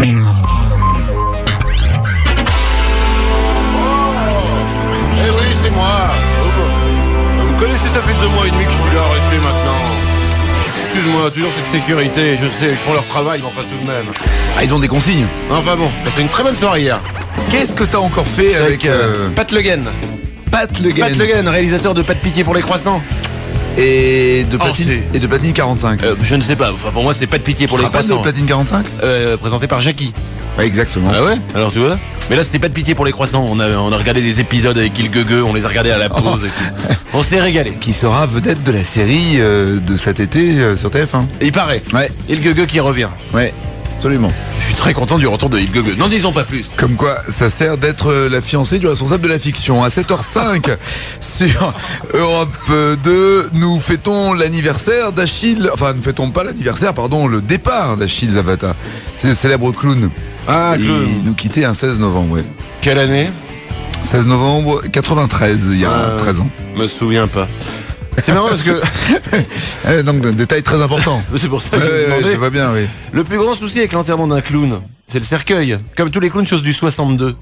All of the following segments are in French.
Oui, c'est moi. Vous connaissez, ça fait 2 mois et demi que je voulais arrêter maintenant. Excuse-moi, toujours cette sécurité, je sais, ils font leur travail, mais enfin tout de même. Ah, ils ont des consignes. Enfin bon, c'est une très bonne soirée hier. Qu'est-ce que t'as encore fait avec Pat Le Guen. Pat Le Guen Pat Le Guen, réalisateur de Pas de pitié pour les croissants. et de Platine 45. Je ne sais pas, enfin pour moi c'est Pas de pitié pour Tu les te rappelles croissants. de Platine 45 Présenté par Jackie. Ouais, exactement. Ah ouais. Alors tu vois. Mais là c'était Pas de pitié pour les croissants. On a regardé des épisodes avec Il Guegueux, on les a regardés à la pause et tout. On s'est régalé. Qui sera vedette de la série de cet été sur TF1. Et il paraît. Ouais. Il Guegueux qui revient. Ouais, absolument. Je suis très content du retour de Il Guegueux. N'en disons pas plus. Comme quoi, ça sert d'être la fiancée du responsable de la fiction. À 7h05 sur Europe 2, nous fêtons l'anniversaire d'Achille. Enfin, nous fêtons pas l'anniversaire, pardon, le départ d'Achille Zavata. C'est le célèbre clown. Ah, clown. Il nous quittait un 16 novembre, ouais. Quelle année? 16 novembre 93, il y a 13 ans. Me souviens pas. C'est marrant parce que Donc, un détail très important. c'est pour ça que je me demandais. je vois bien, oui. Le plus grand souci avec l'enterrement d'un clown, c'est le cercueil. Comme tous les clowns, chose du 62.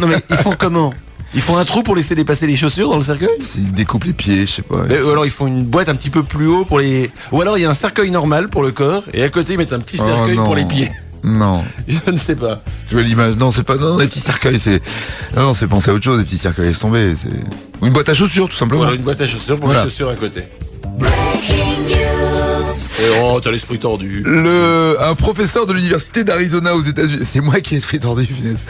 Non mais ils font comment? Ils font un trou pour laisser dépasser les chaussures dans le cercueil? Ils découpent les pieds, je sais pas. Ou alors ils font une boîte un petit peu plus haut pour les... Ou alors il y a un cercueil normal pour le corps et à côté ils mettent un petit cercueil non. pour les pieds. Non. Je ne sais pas. Je vois l'image. Non, c'est pas. Non, les petits cercueils, c'est. Non, c'est penser à autre chose. Les petits cercueils, laisse tomber. C'est. Ou une boîte à chaussures, tout simplement. Voilà, une boîte à chaussures pour les chaussures à côté. Et oh, t'as l'esprit tordu. Un professeur de l'université d'Arizona aux États-Unis. C'est moi qui ai l'esprit tordu, finesse.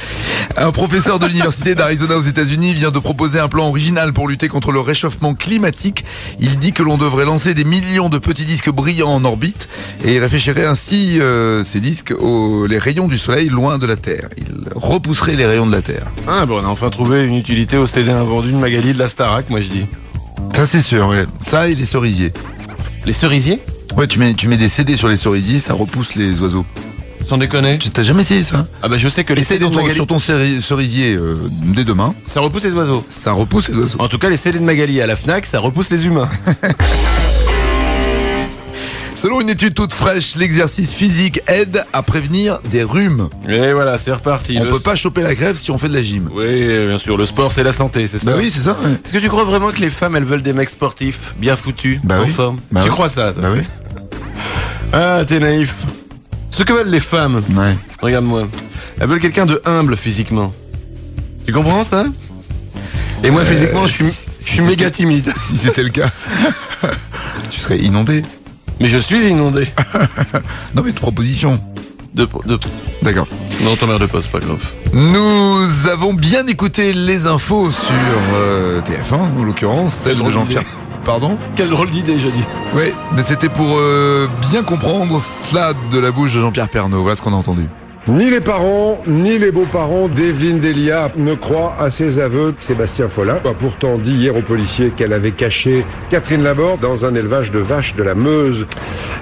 Un professeur de l'université d'Arizona aux États-Unis vient de proposer un plan original pour lutter contre le réchauffement climatique. Il dit que l'on devrait lancer des millions de petits disques brillants en orbite et il réfléchirait ainsi ces disques les rayons du soleil loin de la Terre. Il repousserait les rayons de la Terre. Ah bon, on a enfin trouvé une utilité au CD invendu de Magali de la Starac, moi je dis. Ça c'est sûr, ouais. Ça et les cerisiers. Les cerisiers? Ouais, tu mets des CD sur les cerisiers, ça repousse les oiseaux. Sans déconner. T'as jamais essayé ça? Ah bah je sais que les Essaye CD de Magali... sur ton cerisier dès demain. Ça repousse les oiseaux. Ça repousse les oiseaux. En tout cas, les CD de Magali à la Fnac, ça repousse les humains. Selon une étude toute fraîche, l'exercice physique aide à prévenir des rhumes. Et voilà, c'est reparti. On peut pas choper la grève si on fait de la gym. Oui, bien sûr, le sport c'est la santé, c'est ça? Bah oui, c'est ça. Ouais. Est-ce que tu crois vraiment que les femmes, elles veulent des mecs sportifs, bien foutus, en forme? Bah tu oui. crois ça, toi? Bah oui. Ah, t'es naïf. Ce que veulent les femmes, Ouais. regarde-moi, elles veulent quelqu'un de humble physiquement. Tu comprends ça? Et moi, physiquement, je suis méga timide. Si c'était le cas, tu serais inondé. Mais je suis inondé. Non mais de propositions. D'accord. Non, t'emmerdes pas, c'est pas grave. Nous avons bien écouté les infos sur TF1, en l'occurrence, celle de Jean-Pierre. Pardon? Quelle drôle d'idée, je dis. Oui, mais c'était pour bien comprendre cela de la bouche de Jean-Pierre Pernaut. Voilà ce qu'on a entendu. Ni les parents, ni les beaux-parents d'Evelyne Delia ne croient à ses aveux. Sébastien Follin a pourtant dit hier aux policiers qu'elle avait caché Catherine Laborde dans un élevage de vaches de la Meuse.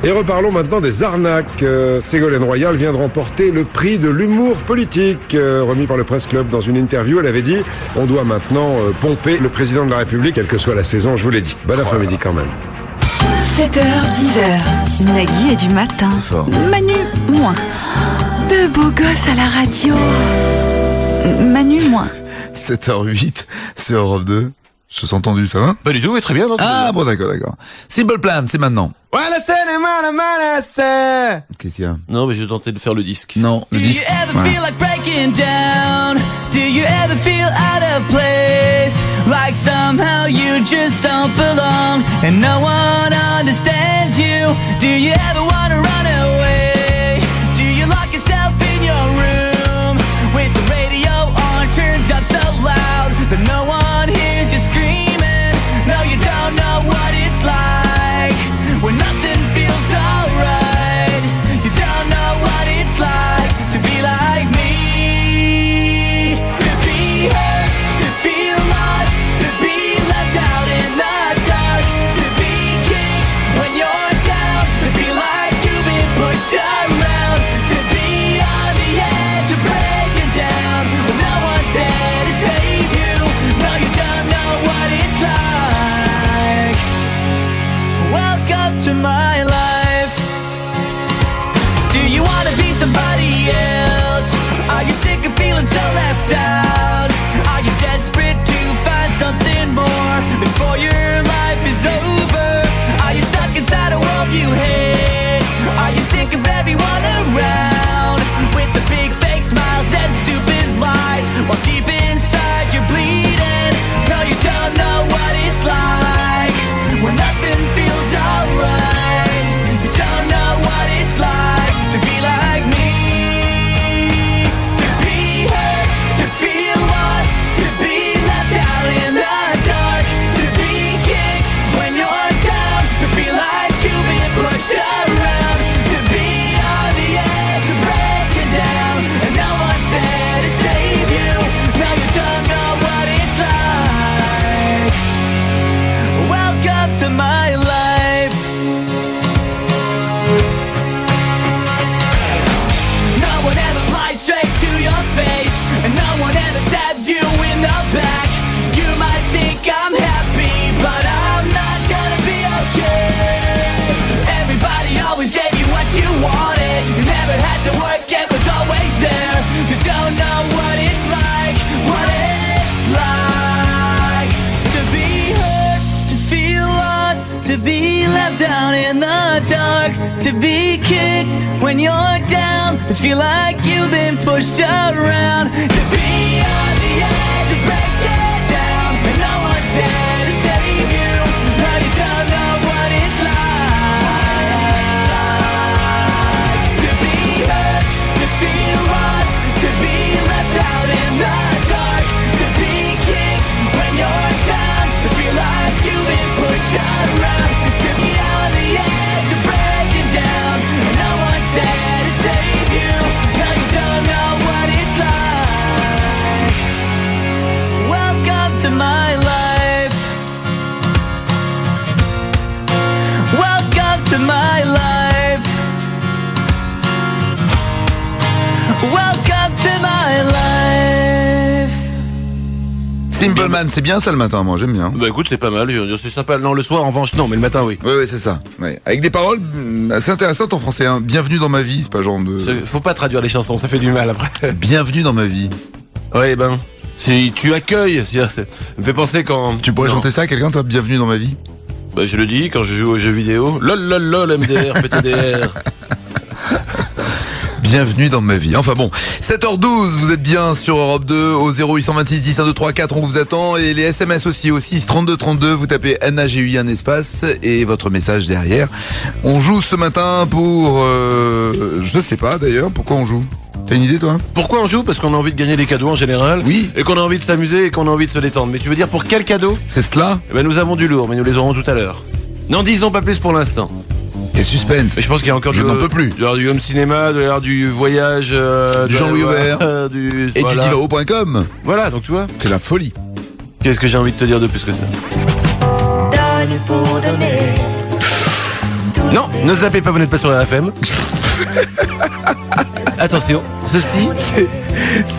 Et reparlons maintenant des arnaques. Ségolène Royal vient de remporter le prix de l'humour politique, remis par le Presse Club. Dans une interview, elle avait dit « On doit maintenant pomper le président de la République, quelle que soit la saison, je vous l'ai dit. » Bon après-midi quand même. 7h, 10h, Nagui est du matin. C'est fort. Manu, moins. Deux beaux gosses à la radio. Manu, moins. 7h08 sur Europe 2. Je suis entendu, ça va? Pas du tout, oui, très bien. Non, Ah bon, d'accord. Simple Plan, c'est maintenant. Qu'est-ce qu'il y a? Non, mais je tentais de faire le disque. Non, le disque. Do you ever Ouais. feel like breaking down? Do you ever feel out of place? Like somehow you just don't belong and no one understands you? Do you ever want to run away? Do you lock yourself in your room with the radio on turned up so loud that no one hears you screaming? No, you don't know what it's like when nothing feels alright. You don't know what it's like to be like me, to be hurt, to feel lost, to be left out in the dark, to be kicked when you're down, to feel like had to work and was always there. You don't know what it's like to be hurt, to feel lost, to be left down in the dark, to be kicked when you're down, to feel like you've been pushed around, to be on the edge of breaking down, and no one's there to save you. No, you don't know what it's like to be hurt, to feel lost, to be left out in the dark, to be kicked when you're down, to feel like you've been pushed around, to be on the edge of breaking down, and no one's there to save you. No, you don't know what it's like. Welcome to my life. Welcome to my life. Welcome to my life. Simple Man, c'est bien ça le matin, moi j'aime bien. Bah écoute, c'est pas mal, je veux dire, c'est sympa. Non, le soir en revanche, non, mais le matin, oui. Ouais, c'est ça. Ouais. Avec des paroles assez intéressantes en français. Hein. Bienvenue dans ma vie, c'est pas genre de. Faut pas traduire les chansons, ça fait du mal après. Bienvenue dans ma vie. Ouais, ben. Si tu accueilles, c'est-à-dire, ça me fait penser quand. Tu pourrais Non. chanter ça à quelqu'un, toi, bienvenue dans ma vie? Bah je le dis quand je joue aux jeux vidéo. Lol, lol, lol, MDR, PTDR. Bienvenue dans ma vie. Enfin bon, 7h12, vous êtes bien sur Europe 2 au 0826 10 1 2 3 4, on vous attend. Et les SMS aussi au 6 32 32, vous tapez NAGUI un espace et votre message derrière. On joue ce matin pour... je sais pas d'ailleurs, pourquoi on joue? T'as une idée toi? Pourquoi on joue? Parce qu'on a envie de gagner des cadeaux en général. Oui. Et qu'on a envie de s'amuser et qu'on a envie de se détendre. Mais tu veux dire pour quel cadeau? C'est cela? Eh ben nous avons du lourd, mais nous les aurons tout à l'heure. N'en disons pas plus pour l'instant. Quel suspense. Mais je pense qu'il y a encore Je n'en peux plus. du home cinéma, du voyage, Du Jean-Louis Aubert. Et voilà. du divao.com. Voilà, donc tu vois. C'est la folie. Qu'est-ce que j'ai envie de te dire de plus que ça? Non, ne zappez pas, vous n'êtes pas sur RFM. Attention, ceci.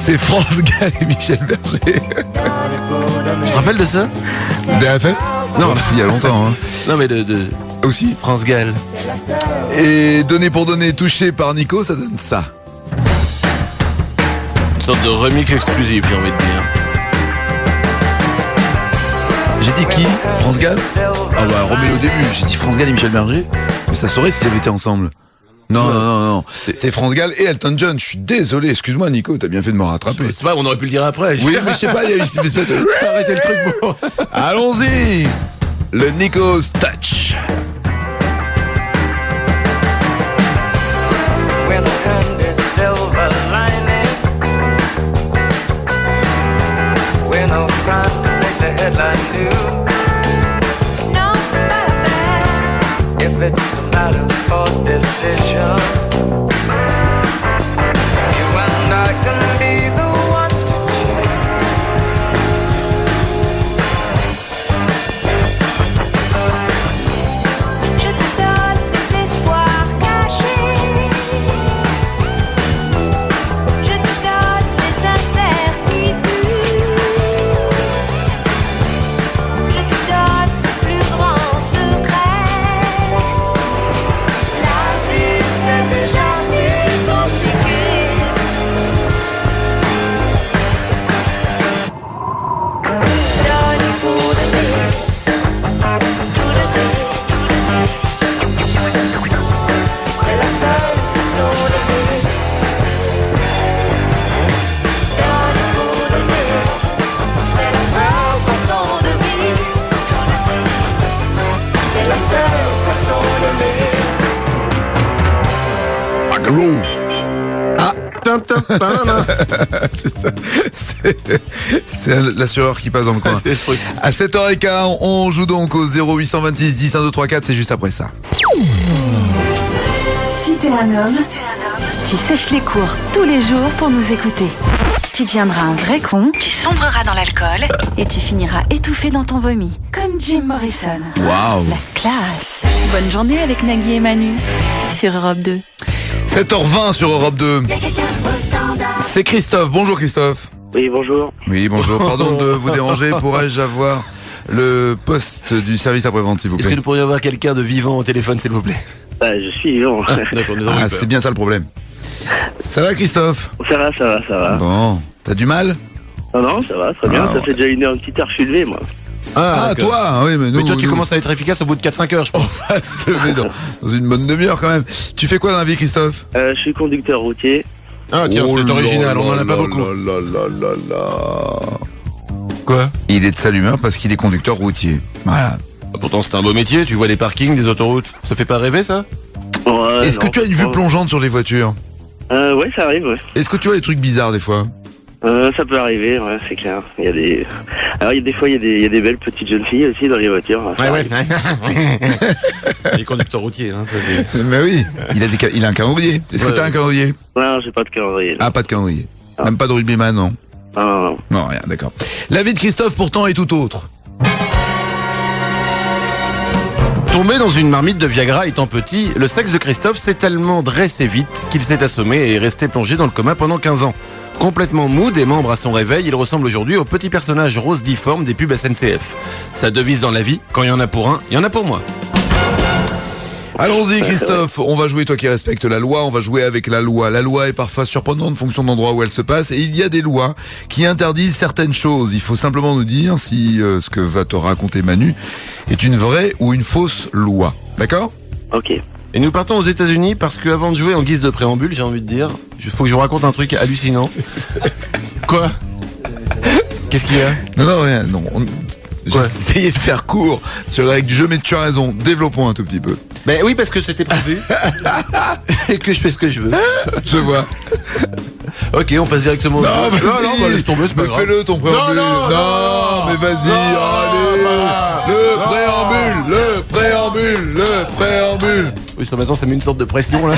C'est France Gall et Michel Berger. Tu te rappelles de ça? BFM? Non, il y a longtemps. Hein. Non mais de Aussi. France Gall. Et donné pour donné, touché par Nico, ça donne ça. Une sorte de remix exclusif, j'ai envie de dire. J'ai dit qui? France Gall? Ah bah remets-le au début, j'ai dit France Gall et Michel Berger. Mais ça saurait s'ils avaient été ensemble. Non. C'est France Gall et Elton John. Je suis désolé, excuse-moi Nico, t'as bien fait de me rattraper. C'est pas, on aurait pu le dire après. Oui, mais je sais pas, il y a eu cette espèce de... J'ai arrêté le truc pour... Allons-y. Le Nico's Touch. When under silver lining, when no crime to make the headline news. No matter If it's a matter for decision, you and I can be the ones to je te donne des espoirs cachés. Je te donne des incertitudes. Je te donne le plus grand secret. La vie c'est déjà si compliqué. Donne pour donner. Tout donner. C'est la seule façon d'aimer. Donner pour donner. C'est la seule façon de vivre. C'est la seule façon d'aimer. Tam, tam, banana. C'est ça. C'est l'assureur qui passe dans le coin. C'est ce truc. À 7h15, on joue donc au 0826 10 1 2 3 4, c'est juste après ça. Si t'es un homme, tu sèches les cours tous les jours pour nous écouter. Tu deviendras un vrai con, tu sombreras dans l'alcool et tu finiras étouffé dans ton vomi, comme Jim Morrison. Waouh. La classe. Bonne journée avec Nagui et Manu sur Europe 2. 7h20 sur Europe 2. C'est Christophe. Bonjour Christophe. Oui, bonjour. Oui, bonjour. Pardon de vous déranger. Pourrais-je avoir le poste du service après-vente, s'il vous Est-ce que plaît? nous pourrions avoir quelqu'un de vivant au téléphone, s'il vous plaît? Je suis vivant. D'accord, nous avons eu Ah, peur. c'est bien ça le problème. Ça va Christophe? Ça va. Bon, t'as du mal? Non, ça va, très bien. Ah, Ça fait déjà 1h, je suis levé, moi. Ah, d'accord. toi? Oui, mais nous... Mais toi, tu nous- commences à être efficace au bout de 4-5 heures, je pense. On va se lever dans une bonne demi-heure quand même. Tu fais quoi dans la vie Christophe? Je suis conducteur routier. Ah, tiens, Oh c'est là original, on en là a pas là beaucoup. là là là là. Quoi? Il est de sale humeur parce qu'il est conducteur routier. Voilà. Pourtant, c'est un beau métier, tu vois les parkings des autoroutes. Ça fait pas rêver, ça? Ouais, Est-ce que non, tu as une vue plongeante sur les voitures? Ouais, ça arrive, ouais. Est-ce que tu vois des trucs bizarres des fois? Ça peut arriver, ouais, c'est clair. Il y a des... Alors, des fois, il y a des belles petites jeunes filles aussi dans les voitures. Ça arrive. Les conducteurs routiers, hein, ça c'est... Mais oui, il a un calendrier. Est-ce que Ouais, t'as un ouais. calendrier? Non, j'ai pas de calendrier. Là. Ah, pas de calendrier. Ah. Même pas de rugbyman, non? Non. Non, rien, d'accord. La vie de Christophe pourtant est tout autre. Tombé dans une marmite de Viagra étant petit, le sexe de Christophe s'est tellement dressé vite qu'il s'est assommé et est resté plongé dans le coma pendant 15 ans. Complètement mou, des membres à son réveil, il ressemble aujourd'hui au petit personnage rose difforme des pubs SNCF. Sa devise dans la vie, quand il y en a pour un, il y en a pour moi. Allons-y Christophe, on va jouer toi qui respectes la loi, on va jouer avec la loi. La loi est parfois surprenante en fonction de l'endroit où elle se passe et il y a des lois qui interdisent certaines choses. Il faut simplement nous dire si ce que va te raconter Manu est une vraie ou une fausse loi. D'accord? Ok. Et nous partons aux États-Unis parce que avant de jouer en guise de préambule, j'ai envie de dire, il faut que je vous raconte un truc hallucinant. Quoi? Qu'est-ce qu'il y a? Non, rien, non. J'ai Quoi essayé de faire court sur les règles du jeu, mais tu as raison. Développons un tout petit peu. Ben oui, parce que c'était prévu. Et que je fais ce que je veux. Je vois. Ok, on passe directement au jeu. vas-y. bah, laisse tomber, c'est pas Mais grave. fais-le ton préambule. Non, mais vas-y, non, allez. bah, Le non. préambule. Oui, ça maintenant ça met une sorte de pression là.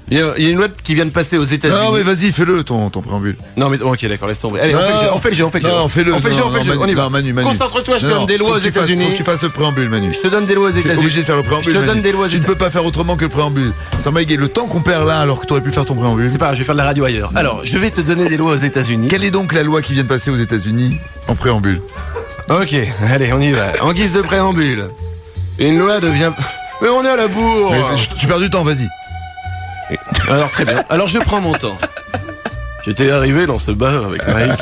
Il y a une loi qui vient de passer aux États-Unis. Non, mais vas-y, fais-le ton préambule. Non, mais bon, ok, d'accord, laisse tomber. Allez, Non, on fait le jeu. Non, fais-le. On fait le jeu, Non, on y va. non, Manu. Concentre-toi, je te Non, donne des lois faut aux que tu fasses- États-Unis. Faut que tu fasses le préambule, Manu. Je te donne des lois aux T'es États-Unis. obligé de faire le préambule. Je te Manu. donne des lois aux Tu ne États-Unis. peux pas faire autrement que le préambule. Ça m'a le temps qu'on perd là alors que t'aurais pu faire ton préambule. C'est pas grave, je vais faire de la radio ailleurs. Alors, je vais te donner des lois aux États-Unis. Quelle est donc la loi qui vient de passer aux États-Unis en préambule? Ok, allez, on y va. En guise de préambule, une loi devient... Mais on est à la bourre. Tu perds du temps, vas-y. Alors très bien. Alors je prends mon temps. J'étais arrivé dans ce bar avec Mike.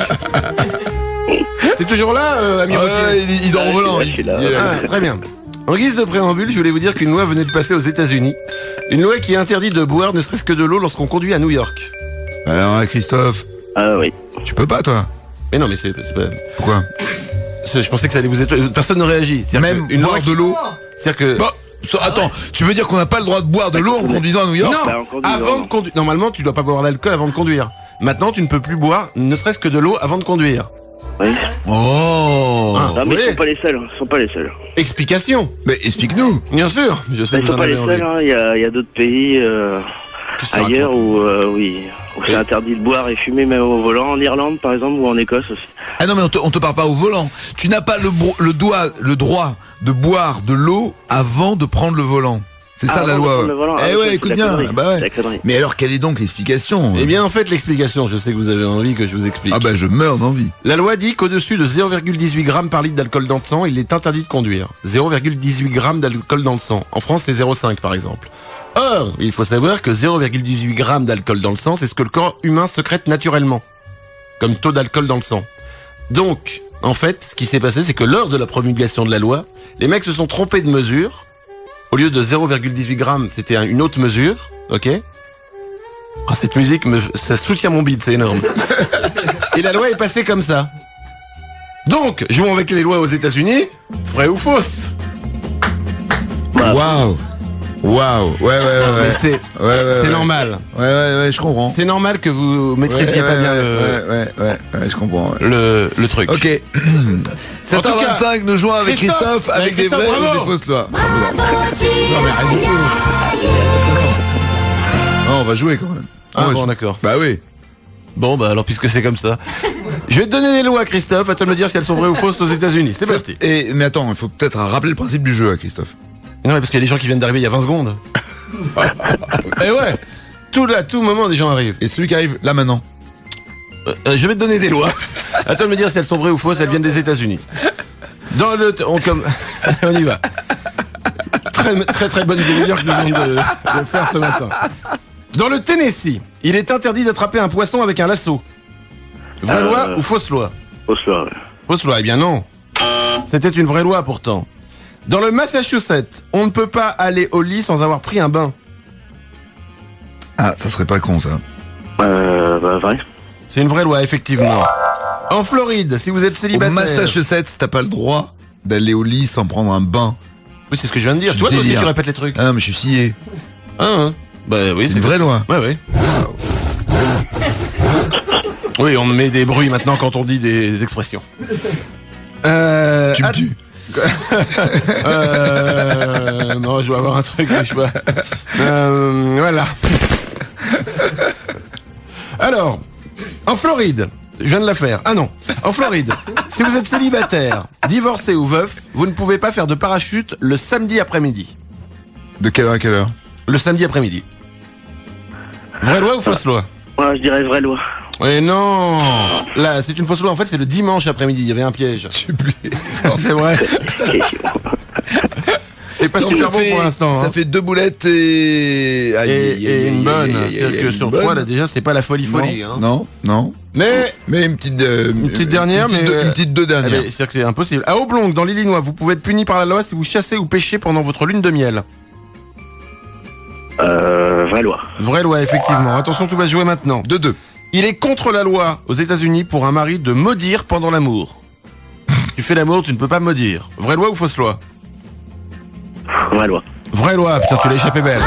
T'es toujours là, ami routier? Il dort au volant. je suis là. il est là. Ah, très bien. En guise de préambule, je voulais vous dire qu'une loi venait de passer aux États-Unis. Une loi qui interdit de boire ne serait-ce que de l'eau lorsqu'on conduit à New York. Alors, Christophe, Ah oui. tu peux pas, toi? Mais non, mais c'est pas... Pourquoi? Je pensais que ça allait vous étonner. Personne ne réagit. C'est-à-dire Même que une boire loi de l'eau? C'est-à-dire que... Bah, attends, tu veux dire qu'on n'a pas le droit de boire de l'eau en conduisant à New York? Non, Bah, en conduisant, avant non. de conduire. Normalement, tu dois pas boire d'alcool avant de conduire. Maintenant, tu ne peux plus boire, ne serait-ce que de l'eau avant de conduire. Oui. Oh. Ah. Non, mais oui. ils sont pas les seuls. Explication. Mais explique-nous. Bien sûr. Je sais Ils que vous sont en pas les avez envie. seuls, hein. Il y a d'autres pays Qu'est-ce que tu ailleurs racontes où c'est interdit de boire et fumer même au volant. En Irlande, par exemple, ou en Écosse aussi. Ah non, mais on te parle pas au volant. Tu n'as pas le droit de boire de l'eau avant de prendre le volant. C'est ça Avant la de loi. prendre le volant. Eh Ah, ouais, c'est écoute la bien. connerie. Bah ouais. C'est la connerie. Mais alors, quelle est donc l'explication? Eh bien, en fait, l'explication, je sais que vous avez envie que je vous explique. Ah bah je meurs d'envie. La loi dit qu'au-dessus de 0,18 grammes par litre d'alcool dans le sang, il est interdit de conduire. 0,18 grammes d'alcool dans le sang. En France, c'est 0,5 par exemple. Or, il faut savoir que 0,18 grammes d'alcool dans le sang, c'est ce que le corps humain sécrète naturellement, comme taux d'alcool dans le sang. Donc, en fait, ce qui s'est passé, c'est que lors de la promulgation de la loi, les mecs se sont trompés de mesure. Au lieu de 0,18 grammes, c'était une autre mesure, ok? Oh, cette musique, ça soutient mon bide, c'est énorme. Et la loi est passée comme ça. Donc, jouons avec les lois aux États-Unis, vrai ou fausse? Bah, Waouh. Waouh. Ouais. Mais c'est Ouais, normal. Ouais, je comprends. C'est normal que vous maîtrisiez pas bien Ouais, je comprends. le truc. Ok. 7h25, nous jouons avec Christophe avec des Christophe, vraies ou bravo. des fausses lois. Non, mais rien du tout. Non, on va jouer quand même. Ah On va bon, jouer. d'accord. Bah oui. Bon, bah alors, puisque c'est comme ça, je vais te donner des lois, Christophe, à toi de me dire si elles sont vraies ou fausses aux États-Unis. C'est parti. Mais attends, il faut peut-être rappeler le principe du jeu à Christophe. Non, mais parce qu'il y a des gens qui viennent d'arriver il y a 20 secondes. Et ouais, tout moment, des gens arrivent. Et celui qui arrive là maintenant. Je vais te donner des lois. À toi de me dire si elles sont vraies ou fausses, elles viennent des États-Unis. On y va. Très bonne demi-heure que nous venons de faire ce matin. Dans le Tennessee, il est interdit d'attraper un poisson avec un lasso. Vraie loi ou fausse loi? Fausse loi, ouais. Fausse loi, eh bien non. C'était une vraie loi pourtant. Dans le Massachusetts, on ne peut pas aller au lit sans avoir pris un bain. Ah, ça serait pas con ça. Vrai. C'est une vraie loi, effectivement. En Floride, si vous êtes Au célibataire... Massachusetts, t'as pas le droit d'aller au lit sans prendre un bain. Oui, c'est ce que je viens de dire. C'est Toi le aussi, délire. tu répètes les trucs. Ah non, mais je suis scié. Bah oui, C'est une vraie loi. Ouais, ouais. Oui, on met des bruits maintenant quand on dit des expressions. Tu me tues. Non, je dois avoir un truc, mais je sais pas. Voilà. Alors, en Floride, je viens de la faire. Ah non, en Floride, si vous êtes célibataire, divorcé ou veuf, vous ne pouvez pas faire de parachute le samedi après-midi. De quelle heure à quelle heure? Le samedi après-midi. Vraie loi ou fausse loi? Ouais, je dirais vraie loi. Eh non. Là, c'est une fausse loi. En fait, c'est le dimanche après-midi. Il y avait un piège. C'est vrai. C'est pas Donc, super bon pour l'instant. Ça hein. fait 2 boulettes et... Et une bonne. C'est-à-dire que sur 3, là, déjà, c'est pas la folie. Hein. Non. Mais une petite... une petite dernière, une petite 2 Eh dernières. ben, c'est-à-dire que c'est impossible. À Oblong, dans l'Illinois, vous pouvez être puni par la loi si vous chassez ou pêchez pendant votre lune de miel. Vraie loi. Vraie loi, effectivement. Attention, tout va se jouer maintenant. 2-2. Il est contre la loi aux États-Unis pour un mari de maudire pendant l'amour. Tu fais l'amour, tu ne peux pas maudire. Vraie loi ou fausse loi? Vraie loi. Vraie loi, putain, tu l'as échappé belle.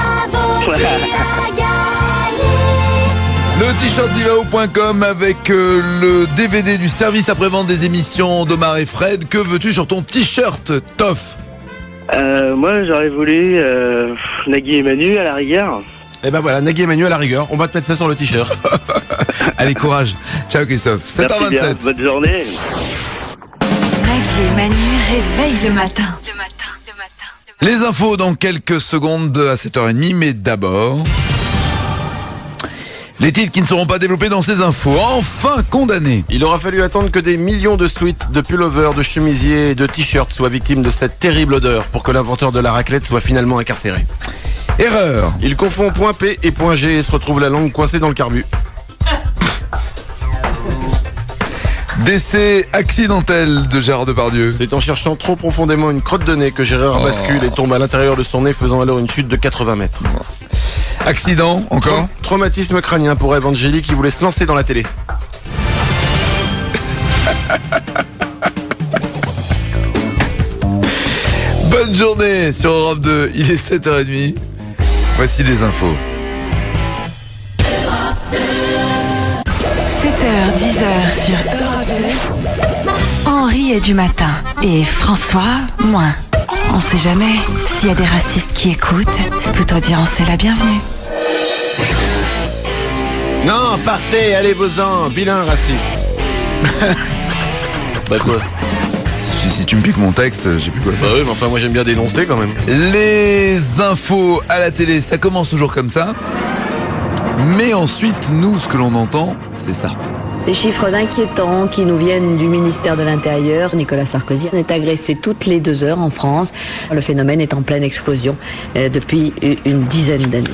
Le t-shirt divao.com avec le DVD du service après-vente des émissions d'Omar et Fred. Que veux-tu sur ton t-shirt, Toff? Moi, j'aurais voulu Nagui et Manu à la rigueur. Et ben voilà, Nagui Emmanuel à la rigueur, on va te mettre ça sur le t-shirt. Allez, courage. Ciao, Christophe. Merci bien. 7h27. Bonne journée. Nagui et Manu réveillent le matin. Les infos dans quelques secondes à 7h30, mais d'abord... Les titres qui ne seront pas développés dans ces infos. Enfin condamnés. Il aura fallu attendre que des millions de suites, de pullovers, de chemisiers et de t-shirts soient victimes de cette terrible odeur pour que l'inventeur de la raclette soit finalement incarcéré. Erreur. Il confond point P et point G et se retrouve la langue coincée dans le carbu. Décès accidentel de Gérard Depardieu. C'est en cherchant trop profondément une crotte de nez que Gérard bascule et tombe à l'intérieur de son nez, faisant alors une chute de 80 mètres. Accident, encore. Traumatisme crânien pour Evangélie qui voulait se lancer dans la télé. Bonne journée sur Europe 2, il est 7h30. Voici les infos. 7h, 10h sur Europe 2. Henri est du matin et François, moins. On sait jamais s'il y a des racistes qui écoutent. Toute audience est la bienvenue. Non, partez, allez-vous-en, vilain raciste. Bah quoi? Si tu me piques mon texte, j'ai plus quoi faire. Bah oui, mais enfin moi j'aime bien dénoncer quand même. Les infos à la télé, ça commence toujours comme ça. Mais ensuite, nous, ce que l'on entend, c'est ça. Des chiffres inquiétants qui nous viennent du ministère de l'Intérieur. Nicolas Sarkozy est agressé toutes les 2 heures en France. Le phénomène est en pleine explosion depuis une dizaine d'années.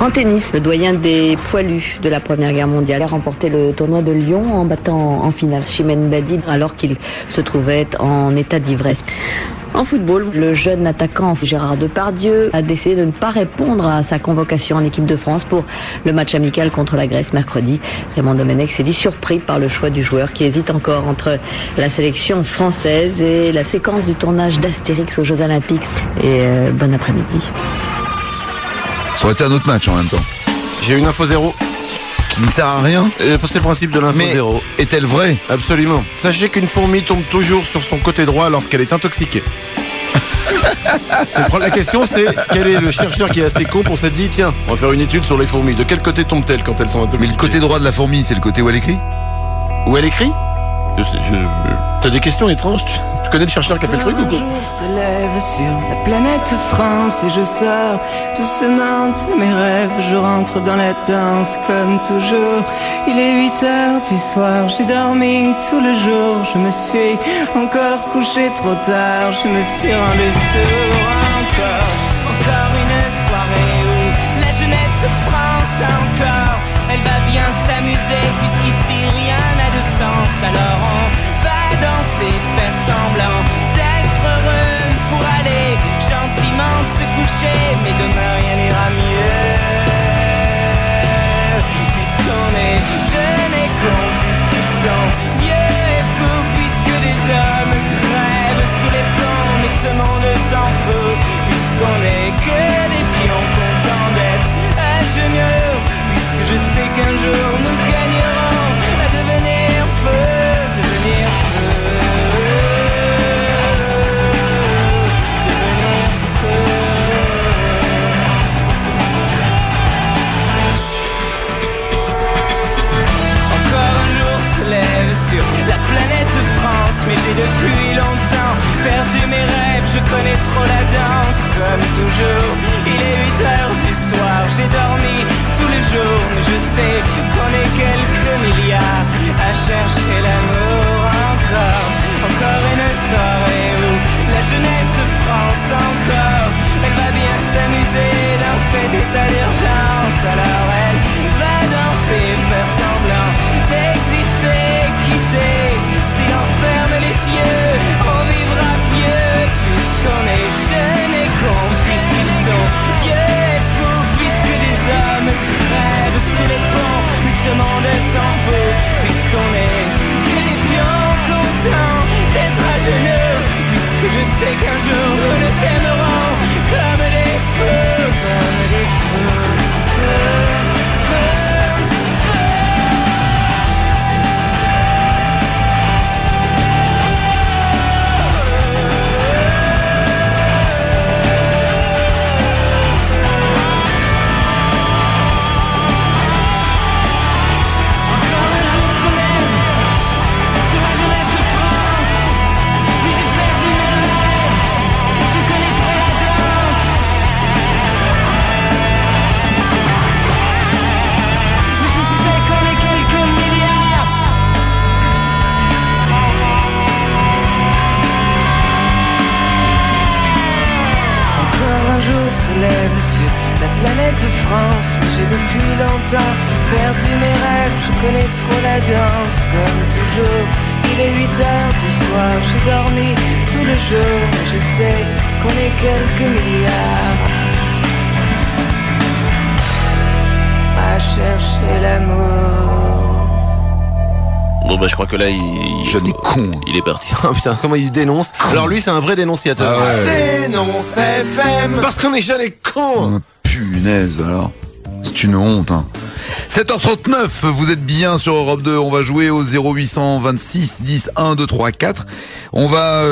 En tennis, le doyen des poilus de la Première Guerre mondiale a remporté le tournoi de Lyon en battant en finale Chimène Badi alors qu'il se trouvait en état d'ivresse. En football, le jeune attaquant Gérard Depardieu a décidé de ne pas répondre à sa convocation en équipe de France pour le match amical contre la Grèce mercredi. Raymond Domenech s'est dit surpris par le choix du joueur qui hésite encore entre la sélection française et la séquence du tournage d'Astérix aux Jeux Olympiques. Et bon après-midi. Ça aurait été un autre match en même temps. J'ai une info zéro. Qui ne sert à rien. C'est le principe de l'info Mais zéro. est-elle vraie? Absolument. Sachez qu'une fourmi tombe toujours sur son côté droit lorsqu'elle est intoxiquée. La question c'est, quel est le chercheur qui est assez con pour s'être dit, tiens, on va faire une étude sur les fourmis. De quel côté tombent-elles quand elles sont intoxiquées? Mais le côté droit de la fourmi, c'est le côté où elle écrit? Où elle écrit? T'as des questions étranges? Tu connais le chercheur qui a fait le truc ou quoi? Un jour se lève sur la planète France et je sors doucement de mes rêves. Je rentre dans la danse comme toujours. Il est 8h du soir, j'ai dormi tout le jour. Je me suis encore couché trop tard, je me suis rendu sourd encore une soirée où la jeunesse se fera. encore. Elle va bien s'amuser puisqu'ici rien n'a de sens. Alors on va danser, faire semblant d'être heureux pour aller gentiment se coucher. Mais demain rien n'ira mieux, puisqu'on est jeunes et cons, puisqu'ils sont vieux et fous, puisque des hommes crèvent sous les ponts. Mais ce monde s'en fout, puisqu'on est que des pions contents d'être à genoux. Puisque je sais qu'un jour nous gagnerons à devenir feu, devenir feu, devenir feu. Encore un jour se lève sur la planète France, mais j'ai depuis longtemps perdu mes rêves, je connais trop la danse. Comme toujours, il est 8h du soir, j'ai dormi tous les jours, mais je sais qu'on est quelques milliards à chercher l'amour encore. Encore une soirée où la jeunesse France encore, elle va bien s'amuser dans cet état d'urgence. Alors elle va danser, faire semblant d'exister. Qui sait, si l'on ferme les yeux, on vivra vieux, puisqu'on est jeunes et cons, puisqu'ils sont vieux et fous, puisque des hommes crèvent sous les ponts. Mais ce monde s'en fout, puisqu'on est que des pions contents d'être à genoux, puisque je sais qu'un jour nous nous aimerons comme des feux, comme des feux, feux, feux. Se lève sur la planète France, mais j'ai depuis longtemps perdu mes rêves, je connais trop la danse. Comme toujours, il est 8h du soir, j'ai dormi tout le jour, mais je sais qu'on est quelques milliards à chercher l'amour. Bon bah je crois que là Jeune et con. il est parti. Oh putain, comment il dénonce. Alors lui c'est un vrai dénonciateur. Ah ouais. Dénonce FM. Parce qu'on est jeunes et cons. Oh, punaise alors. C'est une honte hein. 7h39, vous êtes bien sur Europe 2, on va jouer au 0826 10 1 2 3 4. On va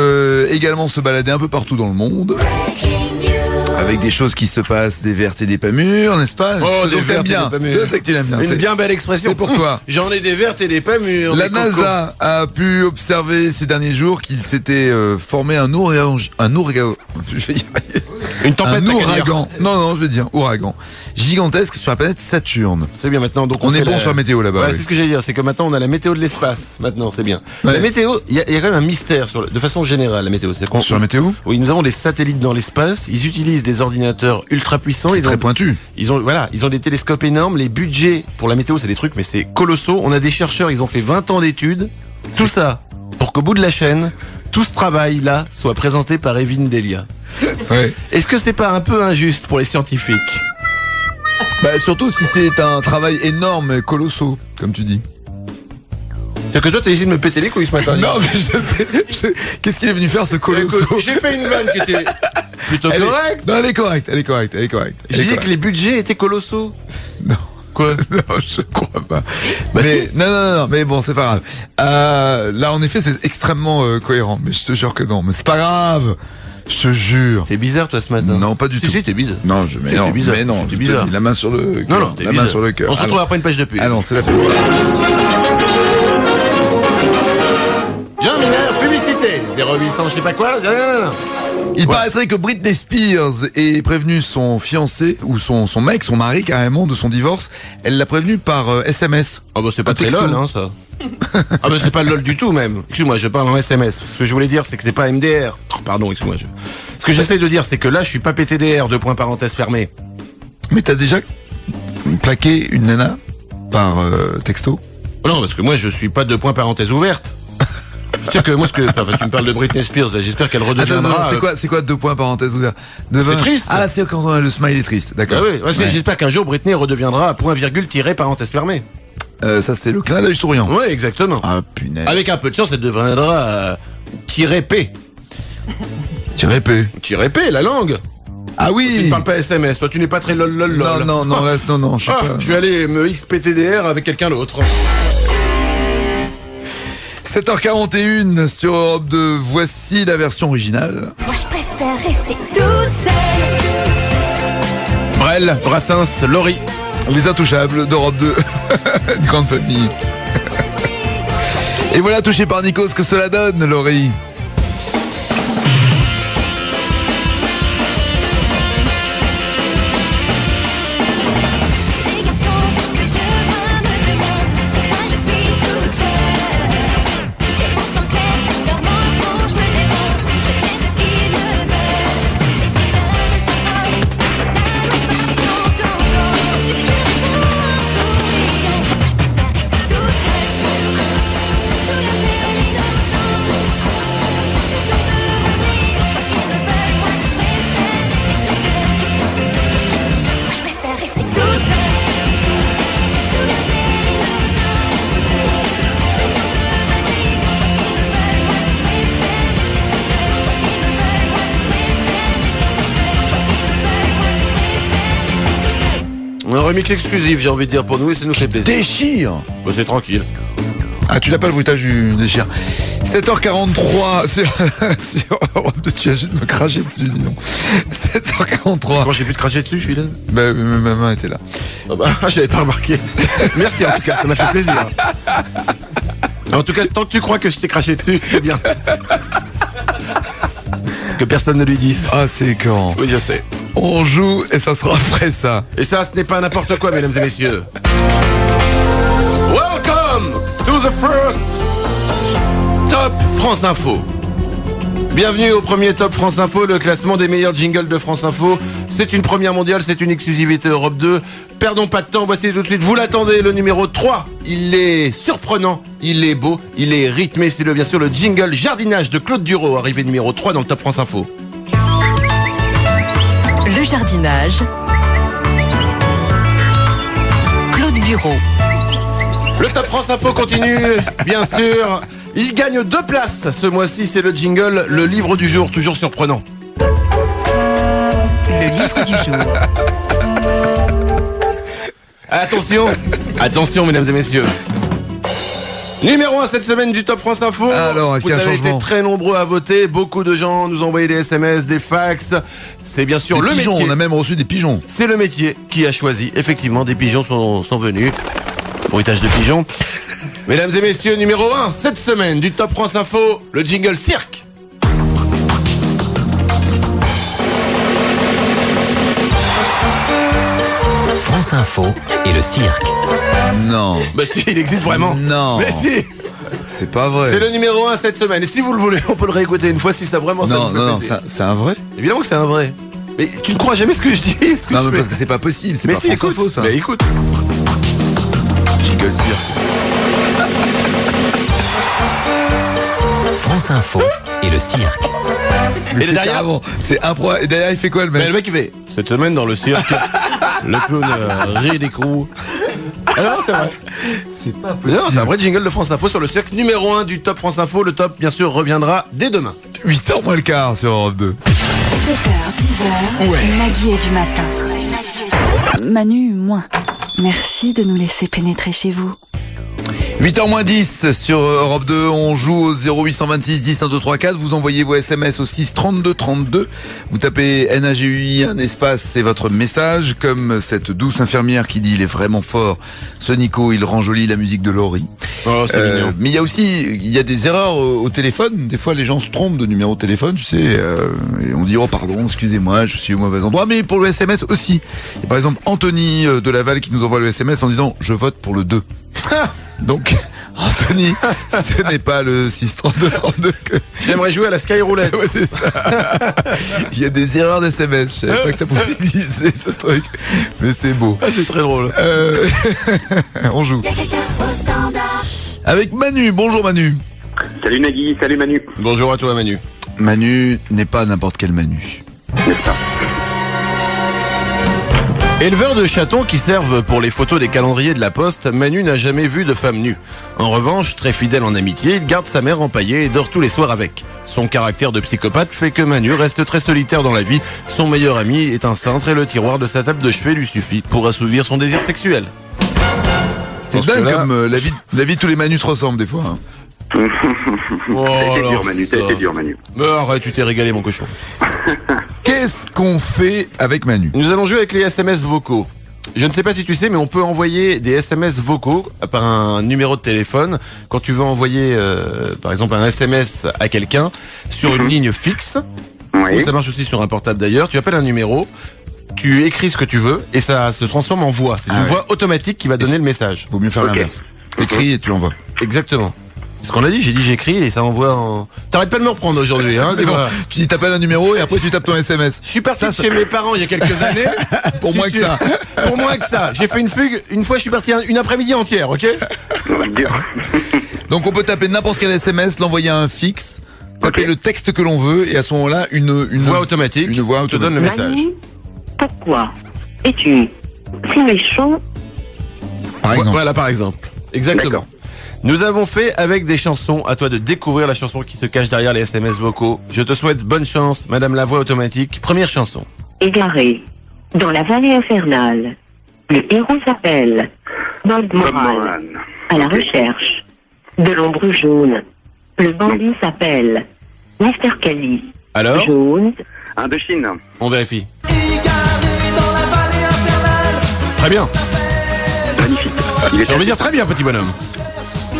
également se balader un peu partout dans le monde. Avec des choses qui se passent, des vertes et des pas mûres, n'est-ce pas? Oh, des vertes et des pas mûres. Je sais que tu l'aimes bien. Une bien belle expression. C'est pour toi. J'en ai des vertes et des pas mûres. La NASA a pu observer ces derniers jours qu'il s'était formé un ouragan. Je vais dire. Une tempête. Un ouragan. Non, je vais dire ouragan. Gigantesque sur la planète Saturne. C'est bien maintenant. Donc on est bon sur la météo là-bas. Ouais, oui. C'est ce que j'allais dire. C'est que maintenant on a la météo de l'espace. Maintenant, c'est bien. Ouais. La météo, il y a quand même un mystère de façon générale, la météo. C'est sur la météo? Oui, nous avons des satellites dans l'espace. Ils utilisent des ordinateurs ultra puissants. Très pointus. Ils ont des télescopes énormes. Les budgets pour la météo, c'est des trucs, mais c'est colossaux. On a des chercheurs, ils ont fait 20 ans d'études. Tout ça pour qu'au bout de la chaîne, tout ce travail-là soit présenté par Evelyne Delia. Ouais. Est-ce que c'est pas un peu injuste pour les scientifiques? Bah surtout si c'est un travail énorme et colossaux, comme tu dis. C'est que toi t'as essayé de me péter les couilles ce matin. Non mais je sais. Qu'est-ce qu'il est venu faire ce colossaux? J'ai fait une vanne qui était plutôt correcte. Non, elle est correcte. J'ai dit que les budgets étaient colossaux. Non. Quoi? Non, je crois pas. Bah mais, si. non, mais bon, c'est pas grave. Là, en effet, c'est extrêmement cohérent, mais je te jure que non. Mais c'est pas grave. Je te jure. T'es bizarre, toi, ce matin. Non, pas du tout. Si, t'es bizarre. Non, t'es bizarre. mais non. T'es bizarre. La main sur le cœur. Non, t'es la bizarre. main sur le cœur. On se retrouve après une page de pub. Ah non, c'est la fête. Jean Mineur, publicité. 0800, je sais pas quoi. Non. Il paraîtrait que Britney Spears ait prévenu son fiancé, ou son mec, son mari carrément, de son divorce. Elle l'a prévenu par SMS. Ah bah c'est pas très lol, hein, ça. Ah bah c'est pas lol du tout, même. Excuse-moi, je parle en SMS. Ce que je voulais dire, c'est que c'est pas MDR. Oh, pardon, excuse-moi. Ce que j'essaie de dire, c'est que là, je suis pas PTDR, 2 points parenthèse fermée. Mais t'as déjà... plaquer une nana par texto? Non, parce que moi, je suis pas de point parenthèse ouverte. C'est que moi, tu me parles de Britney Spears, là, j'espère qu'elle redeviendra. Attends, c'est quoi 2 points parenthèse ouvert? C'est triste. Ah, c'est quand le smile est triste, d'accord. Ah oui, ouais. J'espère qu'un jour Britney redeviendra point virgule tiré parenthèse fermée. Ça, c'est le clin d'œil souriant. Ouais, exactement. Ah, punaise. Avec un peu de chance, elle deviendra tiré P. Tiré P. Tiré P, la langue. Ah oui. Tu ne parles pas SMS, toi tu n'es pas très lol. Non, je sais pas. Je vais aller me XPTDR avec quelqu'un d'autre. 7h41 sur Europe 2, voici la version originale. Moi je préfère rester toute seule. Brel, Brassens, Laurie. Les Intouchables d'Europe 2. Une grande famille. Et voilà, touché par Nico, ce que cela donne, Laurie. Les garçons que je vois me demandent pourquoi je suis toute seule. Et pourtant que leurs mensonges me dérangent, je sais ce qu'ils me veulent. Et si l'un ne s'arrange, la loi passe dans ton genre. Ils le font en souriant. Je préfère rester toute seule. Sous le ciel innocent. Ils sont devenus, ils me veulent moi je m'étais laissé faire. Moi je préfère rester toute seule. Un remix exclusif, j'ai envie de dire, pour nous, et ça nous fait plaisir. Déchire. Bah, c'est tranquille. Ah, tu l'as pas le bruitage du déchire. 7h43 sur Europe 2, tu vas juste me cracher dessus, dis donc. 7h43. Moi, j'ai plus de cracher dessus, je suis là. Bah, ma main était là. Ah bah, j'avais pas remarqué. Merci en tout cas, ça m'a fait plaisir. En tout cas, tant que tu crois que je t'ai craché dessus, c'est bien. Que personne ne lui dise. Ah, c'est écœurant. Oui, je sais. On joue et ça sera après ça. Et ça, ce n'est pas n'importe quoi, mesdames et messieurs. Welcome to the first Top France Info. Bienvenue au premier Top France Info, le classement des meilleurs jingles de France Info. C'est une première mondiale, c'est une exclusivité Europe 2. Perdons pas de temps, voici tout de suite, vous l'attendez, le numéro 3. Il est surprenant, il est beau, il est rythmé. C'est bien sûr le jingle Jardinage de Claude Duro, arrivé numéro 3 dans le Top France Info. Le jardinage. Claude Bureau. Le Top France Info continue, bien sûr. Il gagne 2 places ce mois-ci, c'est le jingle, le livre du jour, toujours surprenant. Le livre du jour. Attention mesdames et messieurs. Numéro 1 cette semaine du Top France Info. Alors, est-ce qu'il y a un Vous avez changement été très nombreux à voter, beaucoup de gens nous ont envoyé des SMS, des fax. C'est bien sûr Des le pigeons, métier. on a même reçu des pigeons. C'est le métier qui a choisi. Effectivement, des pigeons sont venus. Bruitage de pigeons. Mesdames et messieurs, numéro 1 cette semaine du Top France Info, le jingle cirque. France Info et le cirque. Non. Bah si, il existe vraiment. Non. Mais si. C'est pas vrai. C'est le numéro 1 cette semaine. Et si vous le voulez, on peut le réécouter une fois si ça vraiment ça Non, vous fait non, plaisir. c'est un vrai. Évidemment que c'est un vrai. Mais tu ne crois jamais ce que je dis. Ce que Non, je mais fais. parce que c'est pas possible, c'est Mais pas si, France écoute. Info ça. Mais écoute. Jingle cirque. France Info et le cirque. Mais Et c'est derrière- carrément- c'est improbable. Et derrière, il fait quoi le Mais mec? le mec il fait cette semaine dans le cirque, le clown rit des coups. Alors c'est vrai. C'est pas Non, c'est un vrai jingle de France Info sur le cirque numéro 1 du Top France Info. Le top bien sûr reviendra dès demain. 8h moins le quart sur Europe 2. 7h, 10h. Ouais. Maggie est du matin. Manu, moins. Merci de nous laisser pénétrer chez vous. 8h moins 10 sur Europe 2, on joue au 0826 10 1 2 3 4, vous envoyez vos SMS au 6 32 32, vous tapez NAGUI, un espace, c'est votre message, comme cette douce infirmière qui dit il est vraiment fort, ce Nico, il rend jolie la musique de Laurie. Oh, c'est mignon. Mais il y a des erreurs au téléphone, des fois les gens se trompent de numéro de téléphone, tu sais, et on dit oh pardon, excusez-moi, je suis au mauvais endroit, mais pour le SMS aussi. Il y a par exemple Anthony de Laval qui nous envoie le SMS en disant je vote pour le 2. Donc, Anthony, ce n'est pas le 632-32 que... J'aimerais jouer à la Skyroulette. Ouais, c'est ça. Il y a des erreurs d'SMS. Je savais pas que ça pouvait exister, ce truc. Mais c'est beau. Ah, c'est très drôle. On joue. Il y a quelqu'un au standard. Avec Manu. Bonjour Manu. Salut Nagui, salut Manu. Bonjour à toi, Manu. Manu n'est pas n'importe quel Manu. N'est-ce pas? Éleveur de chatons qui servent pour les photos des calendriers de la poste, Manu n'a jamais vu de femme nue. En revanche, très fidèle en amitié, il garde sa mère empaillée et dort tous les soirs avec. Son caractère de psychopathe fait que Manu reste très solitaire dans la vie. Son meilleur ami est un cintre et le tiroir de sa table de chevet lui suffit pour assouvir son désir sexuel. C'est pense que dingue là- comme la vie de tous les Manus se ressemble des fois. Hein. Oh, T'as été dur alors Manu, ça. t'as été dur Manu. Mais arrête, tu t'es régalé mon cochon. Qu'est-ce qu'on fait avec Manu? Nous allons jouer avec les SMS vocaux. Je ne sais pas si tu sais, mais on peut envoyer des SMS vocaux par un numéro de téléphone. Quand tu veux envoyer, par exemple, un SMS à quelqu'un sur une ligne fixe, Oui. ça marche aussi sur un portable d'ailleurs, tu appelles un numéro, tu écris ce que tu veux et ça se transforme en voix. C'est Ah une ouais. voix automatique qui va donner le message. Vaut mieux faire Ok. l'inverse. T'écris et tu l'envoies. Exactement. C'est ce qu'on a dit, j'ai dit j'écris et ça envoie en... T'arrêtes pas de me reprendre aujourd'hui, hein, Mais non, dis-moi. tu dis t'appelles un numéro et après tu tapes ton SMS. Je suis parti Ça, de chez mes parents il y a quelques années. Pour moins que ça. Pour moins que ça. J'ai fait une fugue, une fois je suis parti une après-midi entière, ok? Dur. Donc on peut taper n'importe quel SMS, l'envoyer à un fixe, taper Ok. le texte que l'on veut et à ce moment-là une Voix automatique. Une voix te donne le message. Manu, pourquoi es-tu si méchant? par exemple. Voilà, par exemple. Exactement. D'accord. Nous avons fait avec des chansons. À toi de découvrir la chanson qui se cache derrière les SMS vocaux. Je te souhaite bonne chance, Madame la voix automatique. Première chanson. Égaré, dans la vallée infernale, le héros s'appelle Bob Bob Moran. Moran. À la Ok. recherche de l'ombre jaune, le bandit s'appelle Mr. Kelly. Alors, Jaune, Indochine. on vérifie. Très bien. Magnifique. Il est J'ai envie de dire très bien, petit bonhomme.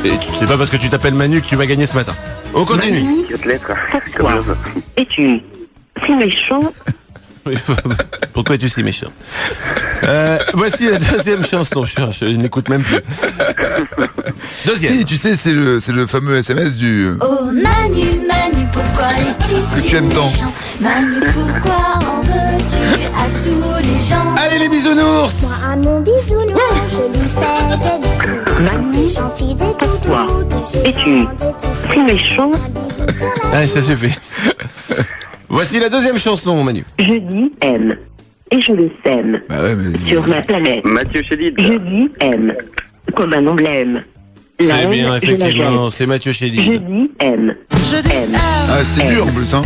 Et c'est pas parce que tu t'appelles Manu que tu vas gagner ce matin. On continue. Manu, cette lettre. pourquoi es-tu si méchant? Pourquoi es-tu si méchant? Voici la deuxième chanson. Je n'écoute même plus. Deuxième. Si, tu sais, c'est le fameux SMS du... Oh Manu, Manu, pourquoi es-tu Que si tu aimes tant. méchant? Manu, pourquoi en veux-tu à tous les gens? Allez les bisounours. À mon bisounours, je lui fais des bisous. Manu, Gentil des pourquoi toutous, es-tu si méchant? Allez, ça suffit. Voici la deuxième chanson, Manu. Je dis aime, et je le sème, Bah ouais, mais... sur ma planète. Mathieu Chédid. Je dis aime, comme un emblème. La C'est haine, bien, je la effectivement. jette. C'est Mathieu Je Chédid. dis aime, aime. Ah, c'était dur en plus, hein.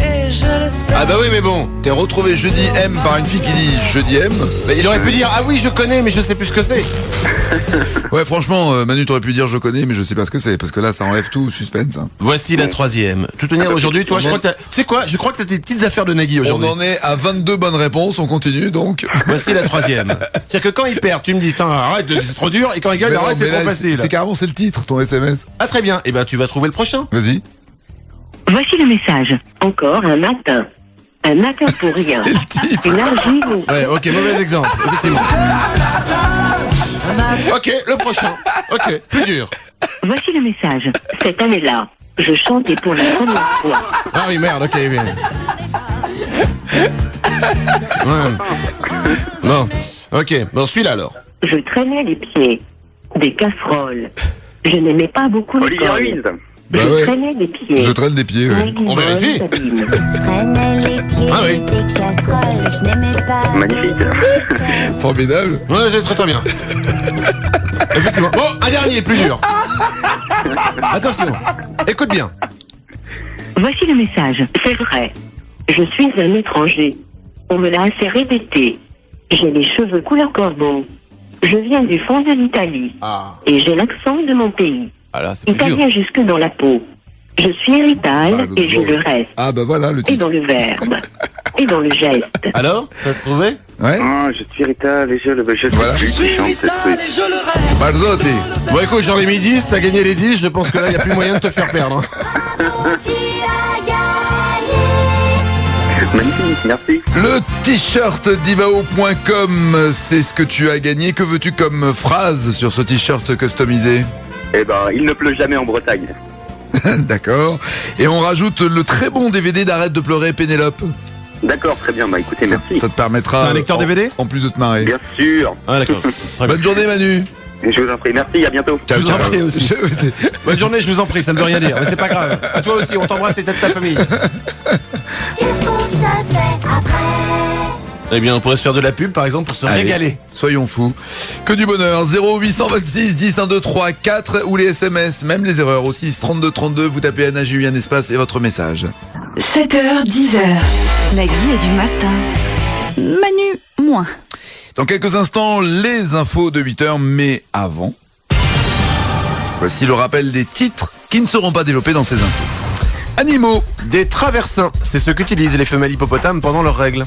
Ah bah oui, mais bon. T'es retrouvé jeudi M par une fille qui dit jeudi M. Bah, il aurait pu dire ah oui, je connais, mais je sais plus ce que c'est. Ouais, franchement, Manu, t'aurais pu dire je connais, mais je sais pas ce que c'est, parce que là, ça enlève tout suspense. Hein. Voici la troisième. De toute manière, aujourd'hui, toi, je crois que t'as... Tu sais quoi? Je crois que t'as des petites affaires de Nagui On aujourd'hui. en est à 22 bonnes réponses, on continue donc. Voici la troisième. C'est-à-dire que quand il perd, tu me dis, putain, arrête, c'est trop dur, et quand il gagne, Mais non, arrête, mais c'est là, trop facile. C'est carrément c'est le titre, ton SMS. Ah très bien, et ben tu vas trouver le prochain. Vas-y. Voici le message. Encore un matin. Un matin pour rien. C'est le titre. Une argile au- Ouais, ok, mauvais exemple, effectivement. Ok, le prochain. Ok, plus dur. Voici le message. Cette année-là, je chantais pour la première fois. Ah oui, merde, ok, bien. Ouais. Bon, ok, bon, celui-là alors. Je traînais les pieds. Des casseroles. Je n'aimais pas beaucoup Olivier l'école. Ruiz. Bah Je ouais. traînais les pieds. Je traîne des pieds, ouais. On vérifie. Traînais les pieds Ah oui. des casseroles, je n'aimais pas. Magnifique. Formidable. Ouais, c'est très très bien. Effectivement. Bon, un dernier, plus dur. Attention, écoute bien. Voici le message. C'est vrai. Je suis un étranger. On me l'a assez répété. J'ai les cheveux couleur corbeau. Je viens du fond de l'Italie. Ah, Et j'ai l'accent de mon pays. là, c'est plus dur. Italien jusque dans la peau. Je suis héritage Ah, et je le reste. Ah bah voilà le Et titre. dans le verbe. Et dans le geste. Alors, t'as trouvé? Ouais. Oh, je suis Rita, les jeux, je sais Voilà. plus qui chante ce truc. Balzotti. Bon écoute, j'en ai mis 10, t'as gagné les 10, je pense que là, il n'y a plus moyen de te faire perdre. Hein. Tu as gagné. Magnifique, merci. Le t-shirt divao.com, c'est ce que tu as gagné. Que veux-tu comme phrase sur ce t-shirt customisé? Eh ben, il ne pleut jamais en Bretagne. D'accord. Et on rajoute le très bon DVD d'Arrête de pleurer, Pénélope. D'accord, très bien. Bah écoutez, merci. Ça te permettra. T'as un lecteur DVD ? En plus de te marrer. Bien sûr. Ah d'accord. Bonne journée, Manu. Je vous en prie. Merci, à bientôt. Ciao, Je vous en ciao. prie aussi. Bonne journée, je vous en prie, ça ne veut rien dire, mais c'est pas grave. À toi aussi, on t'embrasse et t'aides ta famille. Qu'est-ce qu'on se fait après? Eh bien, on pourrait se faire de la pub, par exemple, pour se Allez, régaler. Soyons fous. Que du bonheur. 0826 10 1 2 3 4 ou les SMS, même les erreurs au 6 32 32. Vous tapez Anna, j'ai eu un espace et votre message. 7h, 10h. Nagui est du matin. Manu, moins. Dans quelques instants, les infos de 8h, mais avant, voici le rappel des titres qui ne seront pas développés dans ces infos. Animaux, Des traversins, c'est ce qu'utilisent les femelles hippopotames pendant leurs règles.